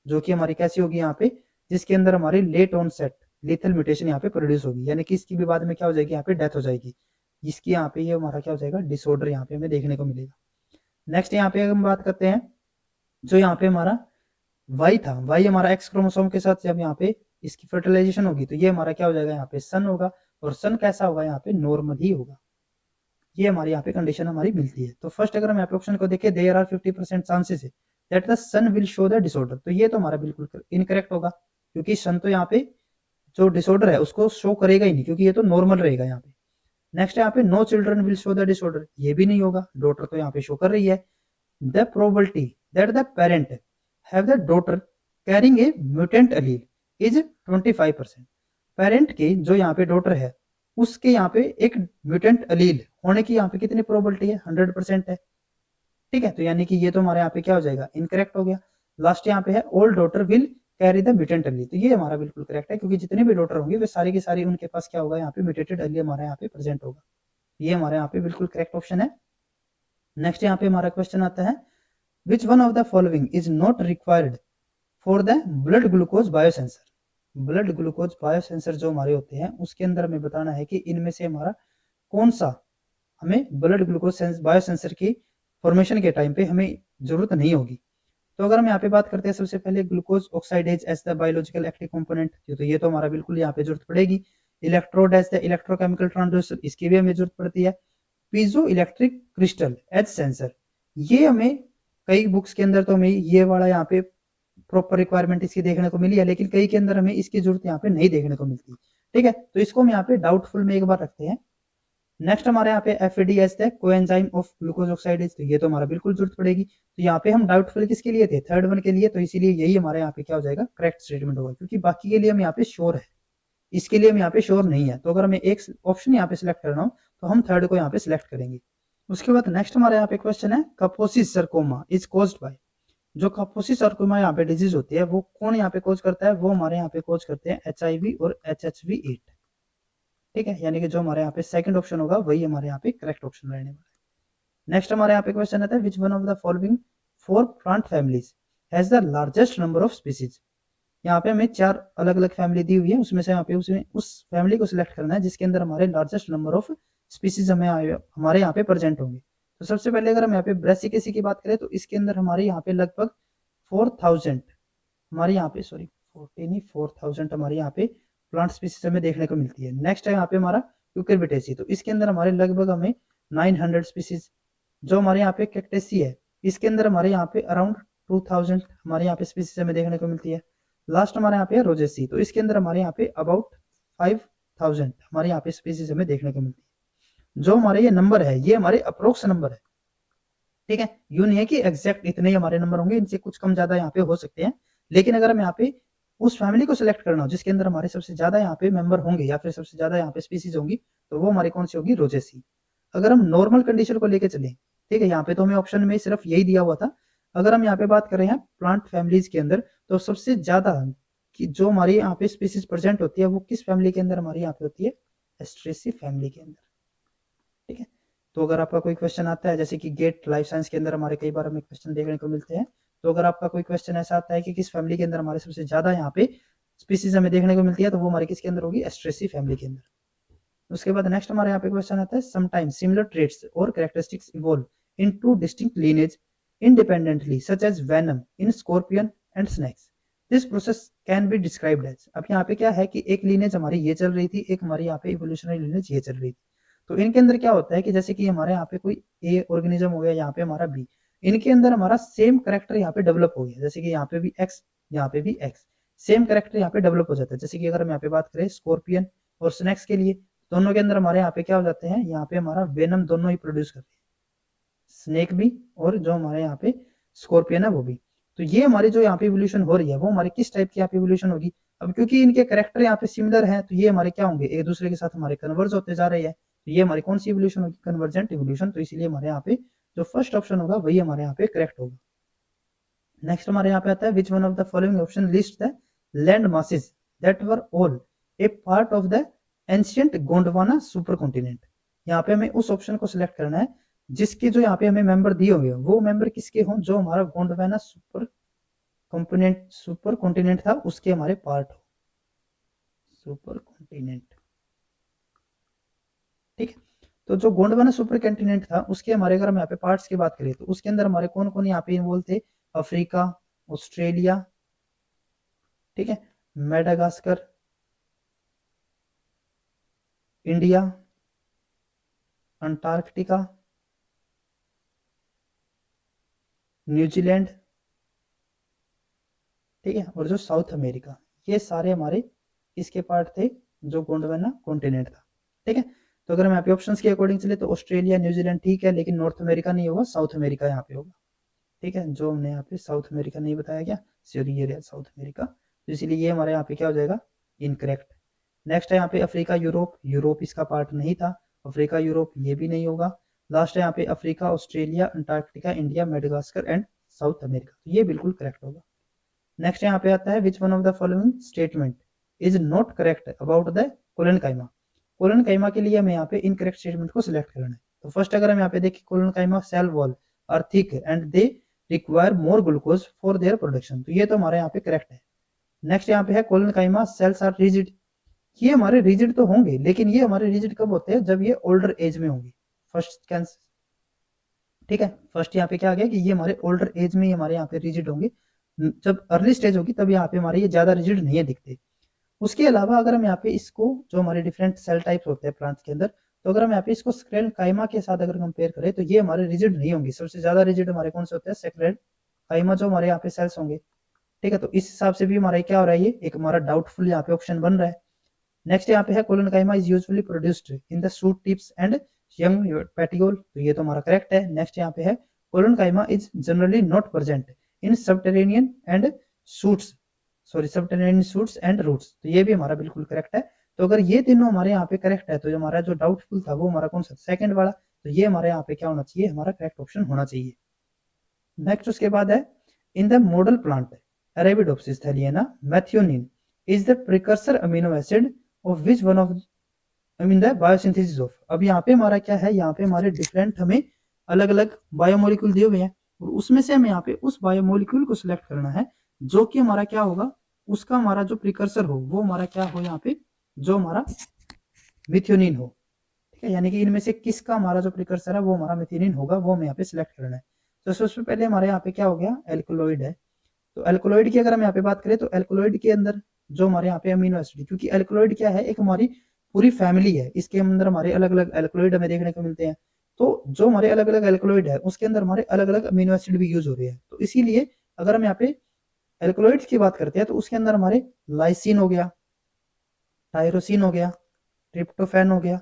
जो कि हमारी कैसी होगी यहाँ पे, जिसके अंदर हमारी late onset lethal mutation यहाँ पे प्रोड्यूस होगी, यानी कि इसकी भी बाद में क्या हो जाएगी, यहाँ पे डेथ हो जाएगी। इसकी यहाँ पे ये हमारा क्या हो जाएगा, डिसऑर्डर यहाँ पे हमें देखने को मिलेगा। नेक्स्ट यहाँ पे हम बात करते हैं, जो यहाँ पे हमारा वाई था, वाई हमारा एक्स क्रोमोसोम के साथ जब यहाँ पे इसकी फर्टिलाइजेशन होगी तो ये हमारा क्या हो जाएगा, यहाँ पे सन होगा, और सन कैसा होगा, यहाँ पे नॉर्मल ही होगा। ये हमारी यहाँ पे कंडीशन हमारी मिलती है। तो फर्स्ट अगर हम यहाँ पे ऑप्शन को देखें, देयर आर 50% चांसेस है that the son will show the disorder, तो ये तो हमारा बिल्कुल इनकरेक्ट होगा, क्योंकि सन तो यहाँ पे जो डिसऑर्डर है उसको शो करेगा ही नहीं, क्योंकि ये तो नॉर्मल रहेगा यहाँ पे। नेक्स्ट यहाँ पे no children will show the disorder, ये भी नहीं होगा, डॉटर तो यहाँ पे शो कर रही है। The probability that the parent have the daughter carrying a mutant allele is 25%। Parent के जो यहाँ पे डॉटर है उसके यहाँ पे एक म्यूटेंट एलील होने की यहाँ पे कितनी प्रोबेबिलिटी है, 100% है। ठीक है, तो यानी कि ये तो हमारे यहाँ पे क्या हो जाएगा, इनकरेक्ट हो गया। लास्ट यहाँ पे है all daughter will carry the mutant allele, तो ये हमारा बिल्कुल करेक्ट है, क्योंकि जितने भी डॉटर होंगे वे सारी की सारी उनके पास क्या होगा, यहाँ पे म्यूटेटेड एलील हमारे यहाँ पे प्रेजेंट होगा। ये हमारे यहाँ पे बिल्कुल करेक्ट ऑप्शन है। नेक्स्ट यहाँ पे हमारा क्वेश्चन आता है, which one of the following is not required for the blood glucose biosensor. Blood glucose biosensor जो हमारे होते हैं उसके अंदर हमें बताना है कि इनमें से हमारा कौन सा हमें ब्लड ग्लूकोज बायोसेंसर की फॉर्मेशन के टाइम पे हमें जरूरत नहीं होगी। तो अगर हम यहाँ पे बात करते हैं, सबसे पहले glucose oxidase as the biological active component, तो ये तो हमारा बिल्कुल यहाँ पे जरूरत पड़ेगी। Electrode as the electrochemical transducer, इसकी भी हमें जरूरत पड़ती है। Piezo electric crystal as sensor, ये हमें कई बुक्स के अंदर तो हमें ये वाला यहाँ पे प्रॉपर रिक्वायरमेंट इसकी देखने को मिली है, लेकिन कई के अंदर हमें इसकी जरूरत यहाँ पे नहीं देखने को मिलती। ठीक है, तो इसको हम यहाँ पे डाउटफुल में एक बार रखते हैं। नेक्स्ट हमारे यहाँ पे एफएडीएस है, कोएंजाइम ऑफ ग्लूकोज ऑक्साइडेज, तो ये तो हमारा बिल्कुल जरूरत पड़ेगी। तो यहाँ पे हम डाउटफुल किसके लिए थे, थर्ड वन के लिए, तो इसीलिए यही हमारे यहाँ पे क्या हो जाएगा, करेक्ट स्टेटमेंट होगा, क्योंकि बाकी के लिए हम यहाँ पे श्योर है, इसके लिए हम यहाँ पे श्योर नहीं है। तो अगर हमें एक ऑप्शन यहाँ पे सिलेक्ट करना हो तो हम थर्ड को यहाँ पे सिलेक्ट करेंगे। उसके बाद नेक्स्ट हमारे यहाँ पे क्वेश्चन है, कापोसिस सर्कोमा इज कॉज्ड बाय। जो कापोसिस सर्कोमा यहाँ पे डिजीज होती है वो कौन यहाँ पे कोज करता है, वो हमारे यहाँ पे कोज करते हैं HIV और HHV8। ठीक है, यानी कि जो हमारे यहाँ पे सेकंड ऑप्शन होगा वही हमारे यहाँ पे करेक्ट ऑप्शन रहने वाला है। नेक्स्ट हमारे यहाँ पे क्वेश्चन आता है, which one of the following 4 plant families has the largest number of species. यहाँ पे हमें 4 अलग अलग फैमिली दी हुई है, उसमें से यहाँ पे उसमें उस फैमिली को सिलेक्ट करना है जिसके अंदर हमारे लार्जेस्ट नंबर ऑफ स्पीसीज हमारे यहाँ पे प्रेजेंट होंगे। तो सबसे पहले अगर हम यहाँ पे ब्रेसिकेसी की बात करें तो इसके अंदर हमारे यहाँ पे लगभग 4000 हमारे यहाँ पे 4000 हमारे यहाँ पे प्लांट स्पीसीज हमें देखने को मिलती है। नेक्स्ट है यहाँ पे हमारा क्यूकरबिटेसी, तो इसके अंदर हमारे लगभग हमें 900 स्पीसीज। जो हमारे यहाँ पे कैक्टेसी है इसके अंदर हमारे यहाँ पे अराउंड 2000 हमारे यहाँ पे स्पीसीज हमें देखने को मिलती है। लास्ट हमारे यहाँ पे रोजेसी, तो इसके अंदर हमारे यहाँ पे अबाउट 5000 हमारे यहाँ पे स्पीसीज हमें देखने को मिलती है। जो हमारे ये नंबर है ये हमारे अप्रोक्स नंबर है। ठीक है, यूं नहीं है कि एग्जैक्ट इतने ही हमारे नंबर होंगे, इनसे कुछ कम ज्यादा यहाँ पे हो सकते हैं। लेकिन अगर हम यहाँ पे उस फैमिली को सिलेक्ट करना हो जिसके अंदर हमारे सबसे ज्यादा यहाँ पे मेंबर होंगे या फिर सबसे ज्यादा यहाँ पे स्पीसीज होंगी, तो वो हमारी कौन सी होगी, रोजेसी। अगर हम नॉर्मल कंडीशन को लेकर चले, ठीक है, यहाँ पे तो हमें ऑप्शन में सिर्फ यही दिया हुआ था। अगर हम यहाँ पे बात कर रहे हैं प्लांट फैमिलीज के अंदर, तो सबसे ज्यादा कि जो हमारी यहाँ पे स्पीसीज प्रेजेंट होती है वो किस फैमिली के अंदर हमारी यहाँ पे होती है, एस्ट्रेसी फैमिली के अंदर। ठीक है, तो अगर आपका कोई क्वेश्चन आता है, जैसे कि गेट लाइफ साइंस के अंदर हमारे कई बार हमें क्वेश्चन देखने को मिलते हैं, तो अगर आपका कोई क्वेश्चन ऐसा आता है कि किस फैमिली के अंदर हमारे सबसे ज्यादा यहाँ पे स्पीसीज हमें देखने को मिलती है, तो वो हमारे किसके अंदर होगी, एस्ट्रेसी फैमिली के अंदर। उसके बाद नेक्स्ट हमारे यहाँ पे क्वेश्चन आता है, समटाइम्स सिमिलर ट्रेट्स और characteristics evolve in 2 distinct lineage independently such as venom in scorpion and snakes. This process can be described as, अब यहाँ पे क्या है कि एक लीनेज हमारी ये चल रही थी, एक हमारी यहाँ पे इवोल्यूशनरी लीनेज ये चल रही थी। तो इनके अंदर क्या होता है कि जैसे कि हमारे यहाँ पे कोई ए ऑर्गेनिज्म हो गया, यहाँ पे हमारा बी, इनके अंदर हमारा सेम करेक्टर यहाँ पे डेवलप हो गया, जैसे कि यहाँ पे भी एक्स, यहाँ पे भी एक्स, सेम करेक्टर यहाँ पे डेवलप हो जाता है। जैसे कि अगर हम यहाँ पे बात करें स्कॉर्पियन और स्नेक्स के लिए, दोनों के अंदर हमारे यहाँ पे क्या हो जाते हैं, यहाँ पे हमारा वेनम दोनों ही प्रोड्यूस करते हैं, स्नेक भी और जो हमारे यहाँ पे स्कॉर्पियन है वो भी। तो ये हमारी जो यहाँ पे इवोल्यूशन हो रही है वो हमारी किस टाइप की यहाँ पे इवोल्यूशन होगी। अब क्योंकि इनके करेक्टर यहाँ पे सिमिलर हैं, तो ये हमारे क्या होंगे, एक दूसरे के साथ हमारे कन्वर्ज होते जा रहे हैं। तो ये हमारी कौन सी इवोल्यूशन होगी, कन्वर्जेंट इवोल्यूशन। तो इसीलिए हमारे यहाँ पे जो फर्स्ट ऑप्शन होगा वही हमारे यहाँ पे करेक्ट होगा। नेक्स्ट हमारे यहाँ पे आता है, which one of the following option list the land masses that were all A part of the ancient Gondwana super continent. यहाँ पे हमें उस ऑप्शन को सिलेक्ट करना है जिसके जो यहाँ पे हमें मेंबर दिए होंगे वो मेंबर किसके हों, जो हमारा Gondwana super component super continent था उसके हमारे पार्ट हो, सुपर कॉन्टिनेंट। ठीक है, तो जो गोंडवाना सुपर कॉन्टिनेंट था उसके हमारे अगर हम यहाँ पे पार्ट्स की बात करें तो उसके अंदर हमारे कौन कौन यहाँ पे इन्वॉल्व थे, अफ्रीका, ऑस्ट्रेलिया, ठीक है, मेडागास्कर, इंडिया, अंटार्कटिका, न्यूजीलैंड, ठीक है, और जो साउथ अमेरिका, ये सारे हमारे इसके पार्ट थे जो गोंडवाना कॉन्टिनेंट था। ठीक है, तो अगर हम यहाँ पे ऑप्शंस के अकॉर्डिंग चले तो ऑस्ट्रेलिया, न्यूजीलैंड ठीक है, लेकिन नॉर्थ अमेरिका नहीं होगा, साउथ अमेरिका यहाँ पे होगा। ठीक है, जो हमने यहाँ पे साउथ अमेरिका नहीं बताया गया, सॉरी ये रहा साउथ अमेरिका, तो इसीलिए ये हमारे यहाँ पे क्या हो जाएगा, इनकरेक्ट। नेक्स्ट है यहाँ पे अफ्रीका, यूरोप, यूरोप इसका पार्ट नहीं था, अफ्रीका यूरोप ये भी नहीं होगा। लास्ट है यहाँ पे Africa, Australia, Antarctica, India, Madagascar and south America, तो ये बिल्कुल करेक्ट होगा। नेक्स्ट यहाँ पे आता है which one of the following statement is not correct about the collenchyma. Collenchyma के लिए हमें यहाँ पे इनकरेक्ट स्टेटमेंट को सिलेक्ट करना है। तो फर्स्ट अगर हम यहाँ पे देखें, collenchyma cell wall are thick and they require more glucose for their production, तो ये तो हमारे यहाँ पे करेक्ट है। नेक्स्ट यहाँ पे है कोलनकाइमा सेल्स आर रिजिड, ये हमारे रिजिड तो होंगे, लेकिन ये हमारे रिजिड कब होते हैं, जब ये ओल्डर एज में होंगे। फर्स्ट कैंसर, ठीक है, फर्स्ट यहाँ पे क्या आ गया कि ये हमारे ओल्डर एज में हमारे यहाँ पे रिजिड होंगे, जब अर्ली स्टेज होगी तब यहाँ पे हमारे ये ज्यादा रिजिड नहीं है दिखते। उसके अलावा अगर हम यहाँ पे इसको, जो हमारे डिफरेंट सेल टाइप्स होते हैं प्लांट्स के अंदर, तो अगर हम यहाँ पे इसको स्क्लेरल काइमा के साथ अगर कंपेयर करें तो ये हमारे रिजिड नहीं होंगे। सबसे ज्यादा रिजिड हमारे कौन से होते हैं, स्क्लेरल काइमा जो हमारे यहाँ पे सेल्स होंगे। ठीक है, तो इस हिसाब से भी हमारा क्या हो रहा है, ये एक हमारा डाउटफुल यहाँ पे ऑप्शन बन रहा है। नेक्स्ट यहाँ पे है collenchyma is usually produced in the shoot tips and young petiole, तो ये तो हमारा करेक्ट है। नेक्स्ट यहाँ पे है collenchyma is generally not present in subterranean and shoots, sorry subterranean shoots and roots, तो ये भी हमारा बिल्कुल करेक्ट है। तो अगर ये तीनों हमारे यहाँ पे करेक्ट है तो जो हमारा जो डाउटफुल था वो हमारा कौन सा, सेकंड वाला, तो ये हमारे यहाँ पे क्या होना चाहिए, हमारा करेक्ट ऑप्शन होना चाहिए। नेक्स्ट उसके बाद है in the model plant Arabidopsis थैलियाना methionine is the precursor amino acid of which one of I mean the biosynthesis of. अब यहाँ पे हमारा क्या है, यहाँ पे हमारे डिफरेंट हमें अलग अलग बायोमोलिक्यूल दिए हुए हैं और उसमें से हमें यहाँ पे उस बायोमोलिक्यूल को सिलेक्ट करना है जो कि हमारा क्या होगा, उसका हमारा जो प्रिकर्सर हो वो हमारा क्या हो, यहाँ पे जो हमारा मिथ्योनिन हो। ठीक है, यानी कि इनमें से किसका हमारा जो प्रिकर्सर है वो हमारा मिथ्योनिन होगा, वो हमें यहाँ पे सिलेक्ट करना है। तो सबसे पहले हमारे यहाँ पे क्या हो गया, एल्कोलॉइड है। तो एल्कोलॉइड की अगर हम यहाँ पे बात करें तो एल्कोलॉइड के अंदर जो हमारे यहाँ पे अमीनो एसिड, क्योंकि एल्कोलॉइड क्या है, एक हमारी पूरी फैमिली है, इसके अंदर हमारे अलग अलग एल्कोलॉइड हमें देखने को मिलते हैं। तो जो हमारे अलग अलग एल्कोलॉइड है उसके अंदर हमारे अलग अलग अमीनो एसिड भी यूज हो रहे हैं। तो इसीलिए अगर हम यहाँ पे एल्कोलॉइड की बात करते हैं तो उसके अंदर हमारे लाइसिन हो गया, टायरोसिन हो गया, ट्रिप्टोफैन हो गया,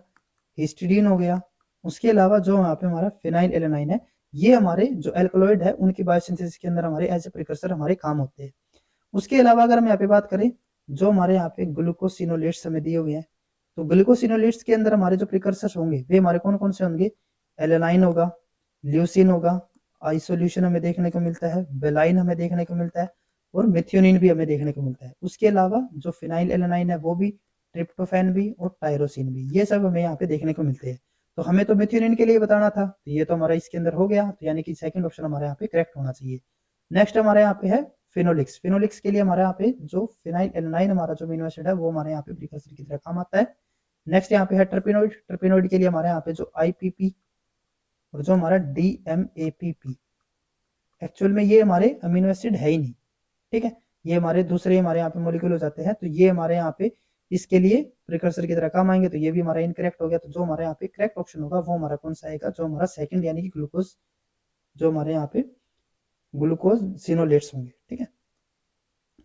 हिस्टिडीन हो गया, उसके अलावा जो यहाँ पे हमारा फिनाइल एलेनाइन है, ये हमारे जो एल्कोलॉइड है उनकी बायोसिंथेसिस के अंदर हमारे एज ए प्रिकर्सर हमारे काम होते हैं। उसके अलावा अगर हम यहाँ पे बात करें, जो हमारे यहाँ पे ग्लूकोसिनोलेट्स हमें दिए हुए हैं, तो ग्लूकोसिनोलेट्स के अंदर हमारे जो प्रिकर्सर्स होंगे वे हमारे कौन कौन से होंगे, एलेनाइन होगा, ल्यूसिन होगा, आइसोल्यूशन हमें देखने को मिलता है, बेलाइन हमें देखने को मिलता है और मेथियोनिन भी हमें देखने को मिलता है। उसके अलावा जो फिनाइल एलेनाइन है वो भी, ट्रिप्टोफैन भी और टायरोसिन भी, ये सब हमें यहाँ पे देखने को मिलते हैं। तो हमें तो मेथियोनिन के लिए बताना था, तो ये तो हमारा इसके अंदर हो गया, तो यानी कि सेकंड ऑप्शन हमारे यहाँ पे करेक्ट होना चाहिए। नेक्स्ट हमारे यहाँ पे है फिनोलिक्स, फिनोलिक्स के लिए हमारे यहाँ पे जो फिनाइल एलेनाइन हमारा जो अमीनो एसिड है वो हमारे यहाँ पे प्रिकर्सर की तरह काम आता है। नेक्स्ट यहाँ पे है टर्पिनोइड, टर्पिनोइड के लिए हमारे यहाँ पे जो आईपीपी और जो हमारा डीएमएपीपी, एक्चुअल में ये हमारे अमीनो एसिड है ही नहीं। ठीक है, ये हमारे दूसरे हमारे यहाँ पे मोलिक्यूल हो जाते हैं, तो ये हमारे यहाँ पे इसके लिए प्रिकर्सर की तरह काम आएंगे, तो ये भी हमारा इनकरेक्ट हो गया। तो जो हमारे यहाँ पे करेक्ट ऑप्शन होगा वो हमारा कौन सा आएगा, जो हमारा सेकंड यानी कि ग्लूकोज, जो हमारे यहाँ पे ग्लूकोज सिनोलेट्स होंगे। ठीक है,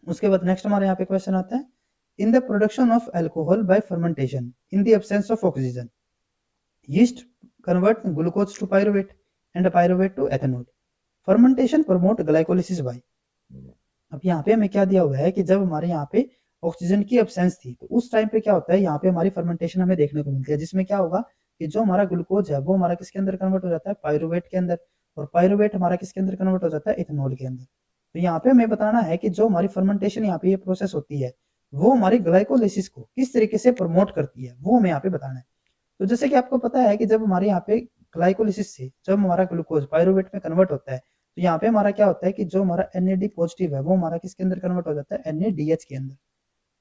उसके बाद नेक्स्ट हमारे यहाँ पे क्वेश्चन आता है in the production of alcohol by fermentation in the absence of oxygen yeast convert glucose to pyruvate and pyruvate to ethanol, fermentation promote glycolysis by. अब यहाँ पे हमें क्या दिया हुआ है कि जब हमारे यहाँ पे ऑक्सीजन की एब्सेंस थी तो उस टाइम पे क्या होता है, यहाँ पे हमारी फर्मेंटेशन हमें देखने को मिलती है, जिसमें क्या होगा कि जो हमारा ग्लूकोज है वो हमारा किसके अंदर कन्वर्ट हो जाता है, पायरुवेट के अंदर, और पायरुवेट हमारा किसके अंदर कन्वर्ट हो जाता है, इथेनॉल के अंदर। तो यहाँ पे हमें बताना है कि जो हमारी फर्मेंटेशन यहाँ पे ये प्रोसेस होती है वो हमारी ग्लाइकोलिसिस को किस तरीके से प्रमोट करती है, वो हमें यहाँ पे बताना है। तो जैसे कि आपको पता है कि जब हमारे यहाँ पे ग्लाइकोलिसिस से जब हमारा ग्लूकोज पायरुवेट में कन्वर्ट होता है तो यहाँ पे हमारा क्या होता है कि जो हमारा NAD पॉजिटिव है वो हमारा किसके अंदर कन्वर्ट हो जाता है, NADH के अंदर।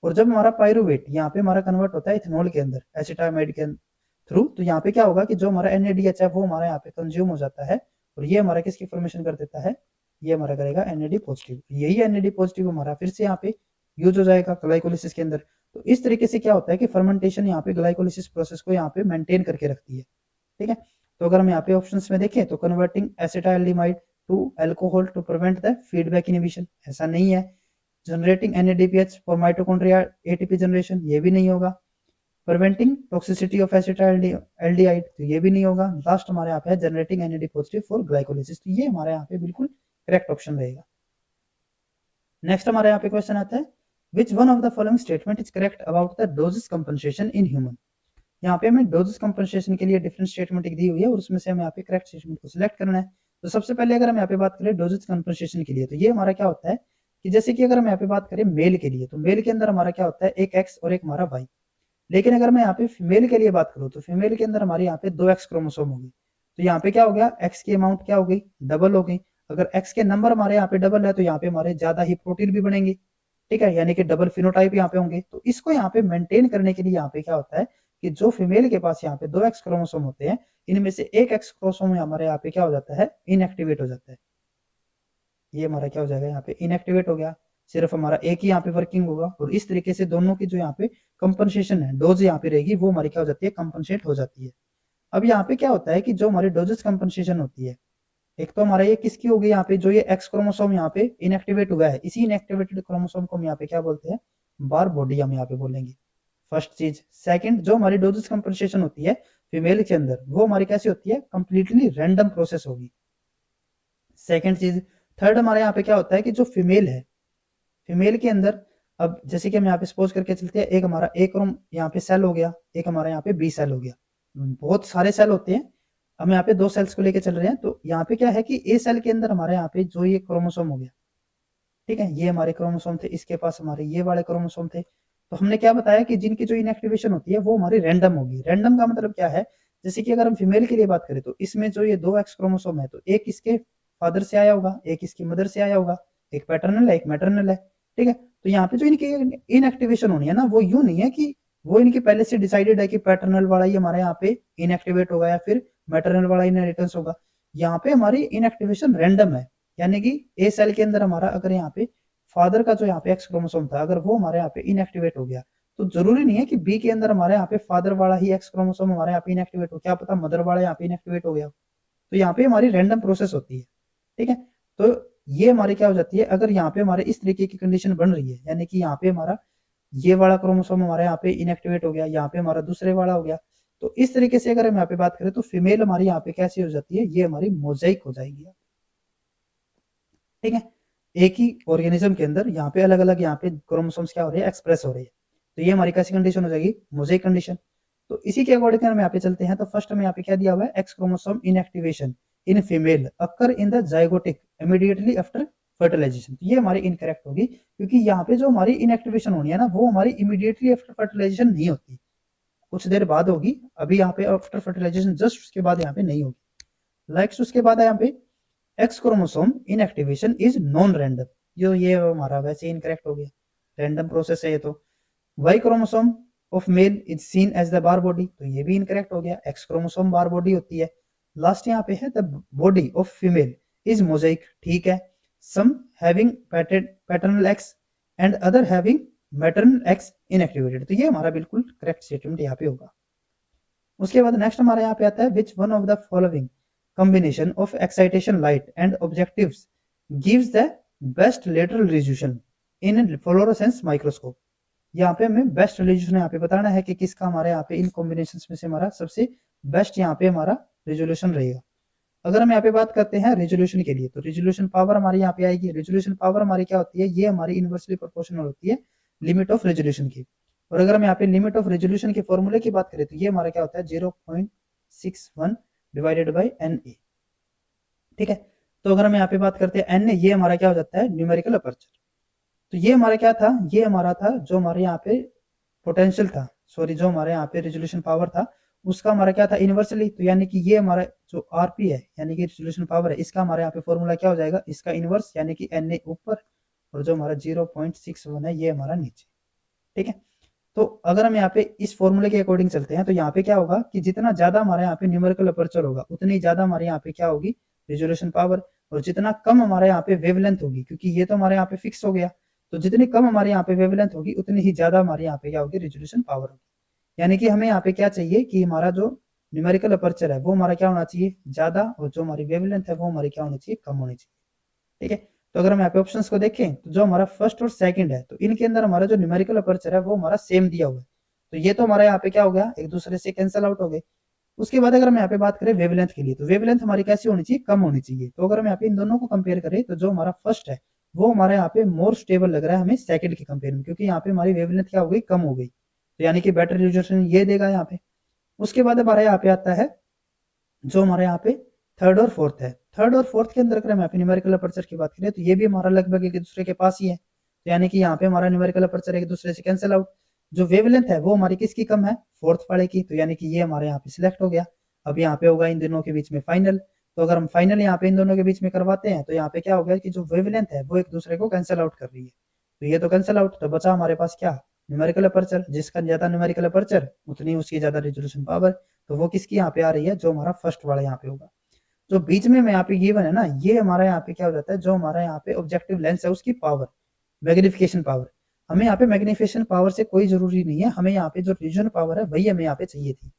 और जब हमारा पायरुवेट यहाँ पे हमारा कन्वर्ट होता है इथेनॉल के अंदर, एसिटामाइड के थ्रू, तो यहाँ पे क्या होगा कि जो हमारा NADH है वो हमारा यहाँ पे कंज्यूम हो जाता है, और ये हमारा किसकी फॉर्मेशन कर देता है, ये हमारा करेगा NAD पॉजिटिव। यही NAD पॉजिटिव हमारा फिर से यहाँ पे यूज हो जाएगा ग्लाइकोलिसिस के अंदर। तो इस तरीके से क्या होता है कि फर्मेंटेशन यहाँ पे ग्लाइकोलिसिस प्रोसेस को यहाँ पे मेंटेन करके रखती है। ठीक है, तो अगर हम यहाँ पे ऑप्शंस में देखें तो converting acetaldehyde to alcohol to prevent the feedback inhibition, ऐसा नहीं है। Generating NADPH for mitochondria ATP generation, ये भी नहीं होगा। प्रिवेंटिंग टॉक्सिसिटी ऑफ एसिटाइलडिहाइड, तो ये भी नहीं होगा। लास्ट हमारे यहाँ पे है generating NAD positive for glycolysis, तो ये हमारे यहाँ पे बिल्कुल करेक्ट ऑप्शन रहेगा। नेक्स्ट हमारे यहाँ पे क्वेश्चन आता है, which one of the following statement is correct about the doses compensation in human. यहाँ पे हमें डोजेस कंपनसेशन के लिए डिफरेंट स्टेटमेंट दी हुई है और उसमें से हमें यहाँ पे करेक्ट स्टेटमेंट को सिलेक्ट करना है। तो सबसे पहले अगर हम यहाँ पे बात करें डोजेस कंपनसेशन के लिए, तो ये हमारा क्या होता है कि जैसे कि अगर हम यहाँ पे बात करें मेल के लिए, तो मेल के अंदर हमारा क्या होता है, एक एक्स और एक हमारा वाई। लेकिन अगर मैं यहाँ पे फीमेल के लिए बात करूँ तो फीमेल के अंदर हमारे यहाँ पे दो एक्स क्रोमोसोम होगी। तो यहाँ पे क्या हो गया, एक्स की अमाउंट क्या हो गई, डबल हो गई। अगर एक्स के नंबर हमारे यहाँ पे डबल है तो यहाँ पे हमारे ज्यादा ही प्रोटीन भी बनेंगे। ठीक है, यानी कि डबल फिनोटाइप यहाँ पे होंगे। तो इसको यहाँ पे मेंटेन करने के लिए यहाँ पे क्या होता है कि जो फीमेल के पास यहाँ पे दो एक्स क्रोमोसोम होते हैं, इनमें से एक एक्स क्रोमोसोम हमारे यहाँ पे क्या हो जाता है, इनएक्टिवेट हो जाता है। ये हमारा क्या हो जाएगा, यहाँ पे इनएक्टिवेट हो गया, सिर्फ हमारा एक ही यहाँ पे वर्किंग होगा। और इस तरीके से दोनों की जो यहाँ पे कंपनसेशन है, डोज यहाँ पे रहेगी, वो हमारी क्या हो जाती है, कंपनसेट हो जाती है। अब यहाँ पे क्या होता है कि जो हमारी डोजेस कंपनसेशन होती है, एक तो हमारा ये किसकी होगी, यहाँ पे जो ये एक्स क्रोमोसोम यहाँ पे इनएक्टिवेट हुआ है, इसी इनएक्टिवेटेड क्रोमोसोम को हम यहाँ पे क्या बोलते हैं, बार बॉडी हम यहाँ पे बोलेंगे, फर्स्ट चीज। सेकंड, जो हमारी डोजेस कंपनसेशन होती है फीमेल के अंदर, वो हमारी कैसी होती है, कंप्लीटली रैंडम प्रोसेस होगी, सेकंड चीज। थर्ड, हमारे यहाँ पे क्या होता है कि जो फीमेल है, फीमेल के अंदर, अब जैसे कि हम यहाँ पे सपोज करके चलते हैं, एक हमारा ए क्रोम यहाँ पे सेल हो गया, एक हमारा यहाँ पे बी सेल हो गया, बहुत सारे सेल होते हैं, हम यहाँ पे दो सेल्स को लेके चल रहे हैं। तो यहाँ पे क्या है कि ए सेल के अंदर हमारे यहाँ पे जो ये क्रोमोसोम हो गया, ठीक है, ये हमारे क्रोमोसोम थे, इसके पास हमारे ये वाले क्रोमोसोम थे। तो हमने क्या बताया कि जिनकी जो इनएक्टिवेशन होती है वो हमारी रैंडम होगी। रैंडम का मतलब क्या है, जैसे कि अगर हम फीमेल के लिए बात करें तो इसमें जो ये दो एक्स क्रोमोसोम है, तो एक इसके फादर से आया होगा, एक इसकी मदर से आया होगा, एक पैटर्नल है एक मैटरनल है। ठीक है, तो यहाँ पे जो इनकी इनएक्टिवेशन होनी है ना, वो यूं नहीं है कि वो इनकी पहले से डिसाइडेड है कि पैटर्नल वाला ही हमारे यहाँ पे इनएक्टिवेट होगा या फिर मैटरनल वाला इनहेरिटेंस होगा। यहाँ पे हमारी इनएक्टिवेशन रैंडम है, यानी कि ए सेल के अंदर हमारा अगर यहाँ पे फादर का जो यहाँ पे एक्स क्रोमोसोम था, अगर वो हमारे यहाँ पे इनएक्टिवेट हो गया, तो जरूरी नहीं है कि बी के अंदर हमारे यहाँ पे फादर वाला ही एक्स क्रोमोसोम हमारे यहाँ पे इनएक्टिवेट हो, क्या पता मदर वाला यहाँ पे इनएक्टिवेट हो गया। तो यहाँ पे हमारी रैंडम प्रोसेस होती है। ठीक है, तो ये हमारी क्या हो जाती है, अगर यहाँ पे हमारे इस तरीके की कंडीशन बन रही है, यानी कि यहाँ पे हमारा ये वाला क्रोमोसोम हमारे यहाँ पे इनएक्टिवेट हो गया, यहाँ पे हमारा दूसरे वाला हो गया, तो इस तरीके से अगर हम यहाँ पे बात करें तो फीमेल हमारी यहाँ पे कैसी हो जाती है, ये हमारी मोजाइक हो जाएगी। ठीक है, एक ही ऑर्गेनिज्म के अंदर यहाँ पे अलग अलग यहाँ पे क्रोमोसोम्स क्या हो रहे हैं, एक्सप्रेस हो रहे हैं। तो ये हमारी कैसी कंडीशन हो जाएगी, मोजाइक कंडीशन। तो इसी के अकॉर्डिंग हम यहाँ पे चलते हैं। तो फर्स्ट में यहाँ पे क्या दिया हुआ है, X chromosome inactivation in female occur in the zygotic immediately after fertilization. तो ये हमारी इनकरेक्ट होगी, क्योंकि यहाँ पे जो हमारी इनएक्टिवेशन होनी है ना, वो हमारी इमीडिएटली आफ्टर फर्टिलाइजेशन नहीं होती, कुछ देर बाद होगी। अभी यहाँ पे आफ्टर फर्टिलाइजेशन जस्ट उसके बाद यहाँ पे नहीं होगी। लाइक्स उसके बाद है यहाँ पे x chromosome inactivation is non random, जो ये हमारा वैसे इनकरेक्ट हो गया, रैंडम प्रोसेस है ये। तो Y chromosome of male is seen as the Barr body, तो ये भी इनकरेक्ट हो गया, एक्स क्रोमोसोम बार बॉडी होती है। लास्ट यहाँ पे है the body of female is mosaic, ठीक है, some having paternal X and other having maternal X inactivated. तो ये हमारा बिल्कुल करेक्ट स्टेटमेंट यहाँ पे होगा। उसके बाद नेक्स्ट हमारा यहाँ पे आता है, which one of the following combination of excitation light and objectives gives the best lateral resolution in fluorescence microscope। यहाँ पे हमें बेस्ट रेजोल्यूशन यहाँ पे बताना है कि किसका हमारे यहाँ पे इन कॉम्बिनेशन में से हमारा सबसे बेस्ट यहाँ पे हमारा रेजोल्यूशन रहेगा। अगर हम यहाँ पे बात करते हैं रेजोल्यूशन के लिए, तो रेजोल्यूशन पावर हमारी यहाँ पे आएगी। रेजोल्यूशन पावर हमारी क्या होती है, ये हमारी इनवर्सली प्रोपोर्शनल होती है लिमिट ऑफ रेजोल्यूशन की। और अगर हम यहाँ पे लिमिट ऑफ रेजोल्यूशन के फॉर्मूले की बात करें तो ये हमारा क्या होता है 0.61 डिवाइडेड बाई NA। ठीक है, तो अगर हम यहाँ पे बात करते हैं NA, ये हमारा क्या हो जाता है न्यूमेरिकल अपर्चर। तो ये हमारा क्या था, ये हमारा था जो हमारे यहाँ पे पोटेंशियल था, सॉरी जो हमारे यहाँ पे रेजोल्यूशन पावर था, उसका हमारा क्या था इनवर्सली, तो यानी कि ये हमारा जो आरपी है यानी कि रिजोल्यूशन पावर है, इसका हमारे यहाँ पे फॉर्मूला क्या हो जाएगा, इसका इनवर्स यानी कि Na ऊपर और जो हमारा 0.61 है ये हमारा नीचे। ठीक है, तो अगर हम यहाँ पे इस फॉर्मूले के अकॉर्डिंग चलते हैं तो यहाँ पे क्या होगा कि जितना ज्यादा हमारे यहाँ पे न्यूमेरिकल अपर्चर होगा उतनी ज्यादा हमारे यहाँ पे क्या होगी रिजोल्यूशन पावर, और जितना कम हमारे यहाँ पे वेवलेंथ होगी, क्योंकि ये तो हमारे यहाँ पे फिक्स हो गया, तो जितनी कम हमारे यहाँ पे वेवलेंथ होगी उतनी ही ज्यादा हमारे यहाँ पे क्या होगी रिजोल्यूशन पावर होगी। यानी कि हमें यहाँ पे क्या चाहिए कि हमारा जो न्यूमेरिकल अपर्चर है वो हमारा क्या होना चाहिए ज्यादा, और जो हमारी वेवलेंथ है वो हमारी क्या होनी चाहिए कम होनी चाहिए। ठीक है, तो अगर हम यहाँ पे ऑप्शंस को देखें तो जो हमारा फर्स्ट और सेकंड है तो इनके अंदर हमारा जो न्यूमेरिकल अपर्चर है वो हमारा सेम दिया हुआ है, तो ये तो हमारा यहाँ पे क्या हो गया एक दूसरे से कैंसिल आउट हो गए। उसके बाद अगर हम यहाँ पे बात करें वेवलेंथ के लिए, तो वेवलेंथ हमारी कैसी होनी चाहिए कम होनी चाहिए, तो अगर हम यहाँ पे इन दोनों को कंपेयर करें तो जो हमारा फर्स्ट है वो हमारे यहाँ पे मोर स्टेबल लग रहा है हमें सेकंड के कंपेयर में, क्योंकि यहाँ पे हमारी वेवलेंथ क्या हो गई कम हो गई, तो यानी कि बेटर रिजोल्यूशन ये देगा यहाँ पे। उसके बाद हमारा यहाँ पे आता है जो हमारे यहाँ पे थर्ड और फोर्थ है, थर्ड और फोर्थ के अंदर अगर हम यहाँ पे न्यूमेरिकल अपर्चर की बात करें तो ये भी हमारा लगभग एक दूसरे के पास ही है, तो यानी कि यहाँ पे हमारा न्यूमेरिकल अपर्चर एक दूसरे से कैंसिल आउट। जो वेवलेंथ है वो हमारी किसकी कम है फोर्थ वाले की, तो यानी कि ये हमारे यहाँ पे सिलेक्ट हो गया। अब यहाँ पे होगा इन दोनों के बीच में फाइनल, तो अगर हम फाइनल यहाँ पे इन दोनों के बीच में करवाते हैं तो यहाँ पे क्या हो गया कि जो वेवलेंथ है वो एक दूसरे को कैंसिल आउट कर रही है, तो ये तो कैंसिल आउट, तो बचा हमारे पास क्या न्यूमेरिकल अपर्चर, जिसका ज्यादा न्यूमेरिकल अपर्चर उतनी उसकी ज्यादा रिजोल्यूशन पावर, तो वो किसकी यहाँ पे आ रही है जो हमारा फर्स्ट वाला यहाँ पे होगा। जो बीच में यहाँ पे गिवन है ना ये हमारा यहाँ पे क्या हो जाता है जो हमारा यहाँ पे ऑब्जेक्टिव लेंस है उसकी पावर मैग्निफिकेशन पावर, हमें यहाँ पे मैग्निफिकेशन पावर से कोई जरूरी नहीं है, हमें यहाँ पे जो रिजन पावर है वही हमें यहाँ पे चाहिए थी।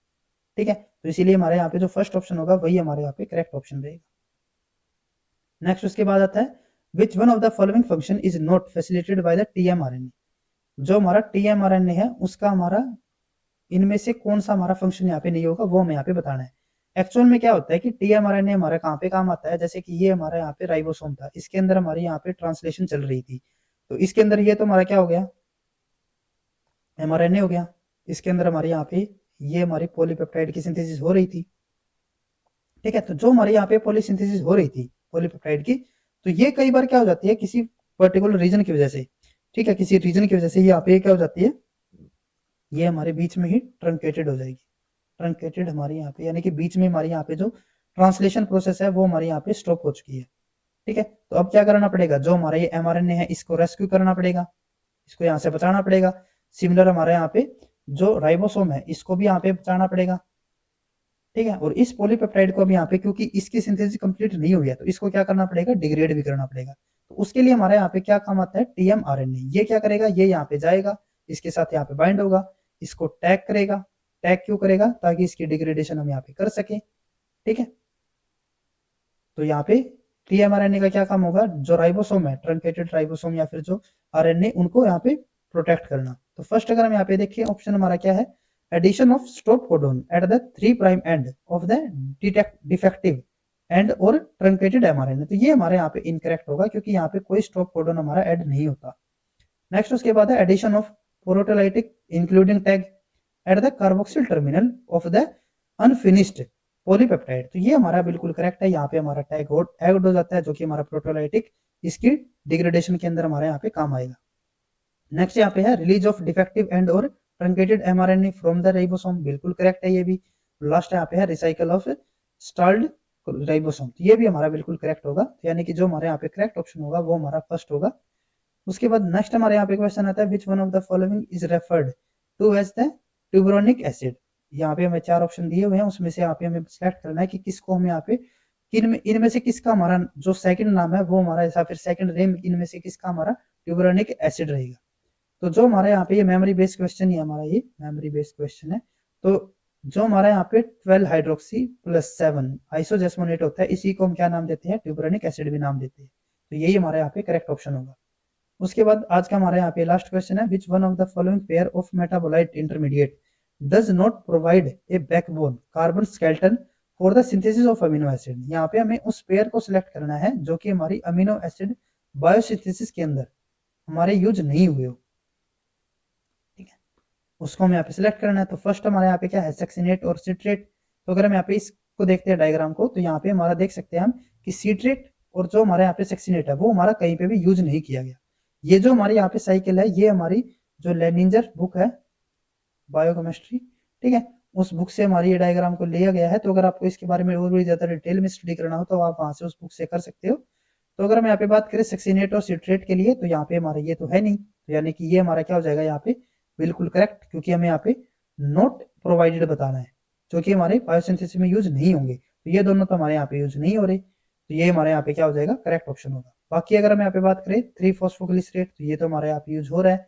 ठीक है, तो इसीलिए हमारे यहाँ पे जो फर्स्ट ऑप्शन होगा वही हमारे यहाँ पे करेक्ट ऑप्शन रहेगा। नेक्स्ट उसके बाद आता है which one of the following function is not facilitated by the tmRNA, जो हमारा टीएमआरएनए है उसका हमारा इनमें से कौन सा हमारा फंक्शन यहाँ पे नहीं होगा वो हमें यहाँ पे बताना है। एक्चुअल में क्या होता है कि टीएमआरएनए हमारा कहाँ पे काम आता है, जैसे कि ये हमारा यहाँ पे राइबोसोम था, इसके अंदर हमारी यहाँ पे ट्रांसलेशन चल रही थी, तो इसके अंदर ये तो हमारा क्या हो गया एमआरएनए हो गया, इसके अंदर हमारे यहाँ पे ये हमारी पॉलीपेप्टाइड की सिंथेसिस हो रही थी। ठीक है, तो जो हमारे यहाँ पे पॉलीसिंथेसिस हो रही थी पॉलीपेप्टाइड की, तो ये कई बार क्या हो जाती है किसी पर्टिकुलर रीजन की वजह से, ठीक है किसी रीजन की वजह से यहाँ पे क्या हो जाती है ये हमारे बीच में ही ट्रंकेटेड हो जाएगी, ट्रंकेटेड हमारे यहाँ पे यानी कि बीच में हमारे यहाँ पे जो ट्रांसलेशन प्रोसेस है वो हमारे यहाँ पे स्टॉप हो चुकी है। ठीक है, तो अब क्या करना पड़ेगा जो हमारा ये एमआरएनए है इसको रेस्क्यू करना पड़ेगा, इसको यहाँ से बचाना पड़ेगा। सिमिलर हमारे यहाँ पे जो राइबोसोम है इसको भी यहाँ पे बचाना पड़ेगा। ठीक है, और इस पॉलीपेप्टाइड को भी यहाँ पे क्योंकि इसकी सिंथेसिस कंप्लीट नहीं हुई है तो इसको क्या करना पड़ेगा डिग्रेड भी करना पड़ेगा, तो उसके लिए हमारे यहाँ पे क्या काम आता है टीएमआरएनए, ये क्या करेगा ये यहाँ पे जाएगा इसके साथ यहाँ पे बाइंड होगा, इसको टैग करेगा, टैग क्यों करेगा ताकि इसकी डिग्रेडेशन हम यहाँ पे कर सके। ठीक है, तो यहाँ पे टीएमआरएनए का क्या काम होगा जो राइबोसोम है ट्रंकेटेड राइबोसोम या फिर जो आरएनए उनको यहाँ पे प्रोटेक्ट करना। तो फर्स्ट अगर हम यहाँ पे देखिए ऑप्शन हमारा क्या है addition of stop codon at the 3 prime end of the defective and और ट्रंकेटेड एमआरएनए, तो ये हमारे यहाँ पे इनकरेक्ट होगा क्योंकि यहाँ पे कोई स्टॉप कोडोन हमारा ऐड नहीं होता। नेक्स्ट उसके बाद है addition of proteolytic including tag at the carboxyl terminal of the unfinished polypeptide, तो ये हमारा बिल्कुल करेक्ट है, यहाँ पे हमारा टैग ऐड हो जाता है जो कि हमारा प्रोटोलाइटिक इसकी डिग्रेडेशन के अंदर हमारे यहाँ पे काम आएगा। नेक्स्ट यहाँ पे है रिलीज ऑफ डिफेक्टिव एंड और truncated mRNA from the ribosome, बिल्कुल करेक्ट है ये भी। लास्ट यहाँ पे है रिसाइकल ऑफ स्टाल्ड राइबोसोम, तो ये भी हमारा बिल्कुल करेक्ट होगा, तो यानी कि जो हमारे यहाँ पे करेक्ट ऑप्शन होगा वो हमारा फर्स्ट होगा। उसके बाद नेक्स्ट हमारे यहाँ पे क्वेश्चन आता है which one of the following is referred to as the tuberonic acid, यहाँ पे हमें 4 ऑप्शन दिए हुए हैं उसमें से यहाँ पे हमें सिलेक्ट करना है कि किसको हमें यहाँ पे इनमें से किसका हमारा जो सेकंड नाम है वो हमारा या फिर सेकंड नेम इनमें से किसका हमारा ट्यूबरोनिक एसिड रहेगा। तो जो हमारे यहाँ पे ये मेमोरी बेस्ड क्वेश्चन ही हमारा ये मेमोरी बेस्ड क्वेश्चन है, तो जो हमारे यहाँ पे 12 हाइड्रोक्सी प्लस 7 आइसोजेस्मोनेट होता है इसी को हम क्या नाम देते हैं ट्यूबरोनिक एसिड भी नाम देते हैं, तो यही हमारे यहाँ पे करेक्ट ऑप्शन होगा। उसके बाद आज का हमारे यहाँ पे लास्ट क्वेश्चन है which one of the following pair of metabolite intermediate does not provide a backbone carbon skeleton for the synthesis of amino acid, यहाँ पे हमें उस पेयर को सिलेक्ट करना है जो कि हमारी अमीनो एसिड बायोसिंथेसिस के अंदर हमारे यूज नहीं हुए हो। ठीक है, उसको हमें यहाँ पे सिलेक्ट करना है, तो फर्स्ट हमारे यहाँ पे क्या है सेक्सिनेट और सिट्रेट, तो अगर हम यहाँ पे इसको देखते हैं डायग्राम को तो यहाँ पे हमारा देख सकते हैं हम कि सिट्रेट और जो हमारे यहाँ पे सेक्सिनेट है वो हमारा कहीं पे भी यूज नहीं किया गया। ये जो हमारी यहाँ पे साइकिल है ये हमारी जो लेनिंजर बुक है बायोकेमिस्ट्री, ठीक है उस बुक से हमारी ये डायग्राम को लिया गया है। तो अगर आपको इसके बारे में और भी ज़्यादा डिटेल में स्टडी करना हो तो आप वहाँ से उस बुक से कर सकते हो। तो अगर हम यहाँ पे बात करें सक्सीनेट और सिट्रेट के लिए, तो यहाँ पे हमारा ये तो है नहीं, तो यानी कि ये हमारा क्या हो जाएगा यहाँ पे बिल्कुल करेक्ट, क्योंकि हमें यहाँ पे नॉट प्रोवाइडेड बताना है, जो कि हमारे बायोसिंथेसिस में यूज नहीं होंगे। तो ये दोनों तो हमारे यहाँ पे यूज नहीं हो रहे, तो ये हमारे यहाँ पे क्या हो जाएगा, करेक्ट ऑप्शन होगा। बाकी अगर हम यहाँ पे बात करें 3-फॉस्फोग्लिसरेट, तो ये तो हमारे यहाँ पे यूज हो रहा है।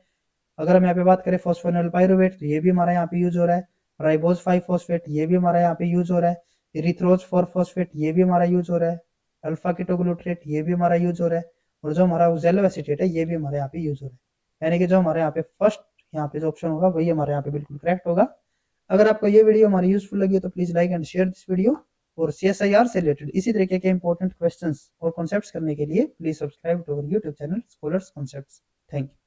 अगर हम यहाँ पे बात करें फॉस्फोनिल पायरुवेट, तो ये भी हमारा यहाँ पे यूज हो रहा है। राइबोज 5-फॉस्फेट, ये भी हमारा यहाँ पे यूज हो रहा है। इरिथ्रोज 4-फॉस्फेट, ये भी हमारा यूज हो रहा है। अल्फा कीटोग्लूट्रेट, ये भी हमारा यूज हो रहा है। और जो हमारा ऑक्सैलो एसीटेट है, ये भी हमारे यहाँ पे यूज हो रहा है। यानी कि जो हमारे यहाँ पे फर्स्ट यहाँ पे जो ऑप्शन होगा वही हमारे यहाँ पे बिल्कुल करेक्ट होगा। अगर आपको ये वीडियो हमारी यूजफुल लगी तो please like and share this video. और CSIR से रिलेटेड इसी तरीके के इंपॉर्टेंट क्वेश्चंस और कॉन्सेप्ट्स करने के लिए please subscribe to our YouTube channel scholars concepts. Thank you.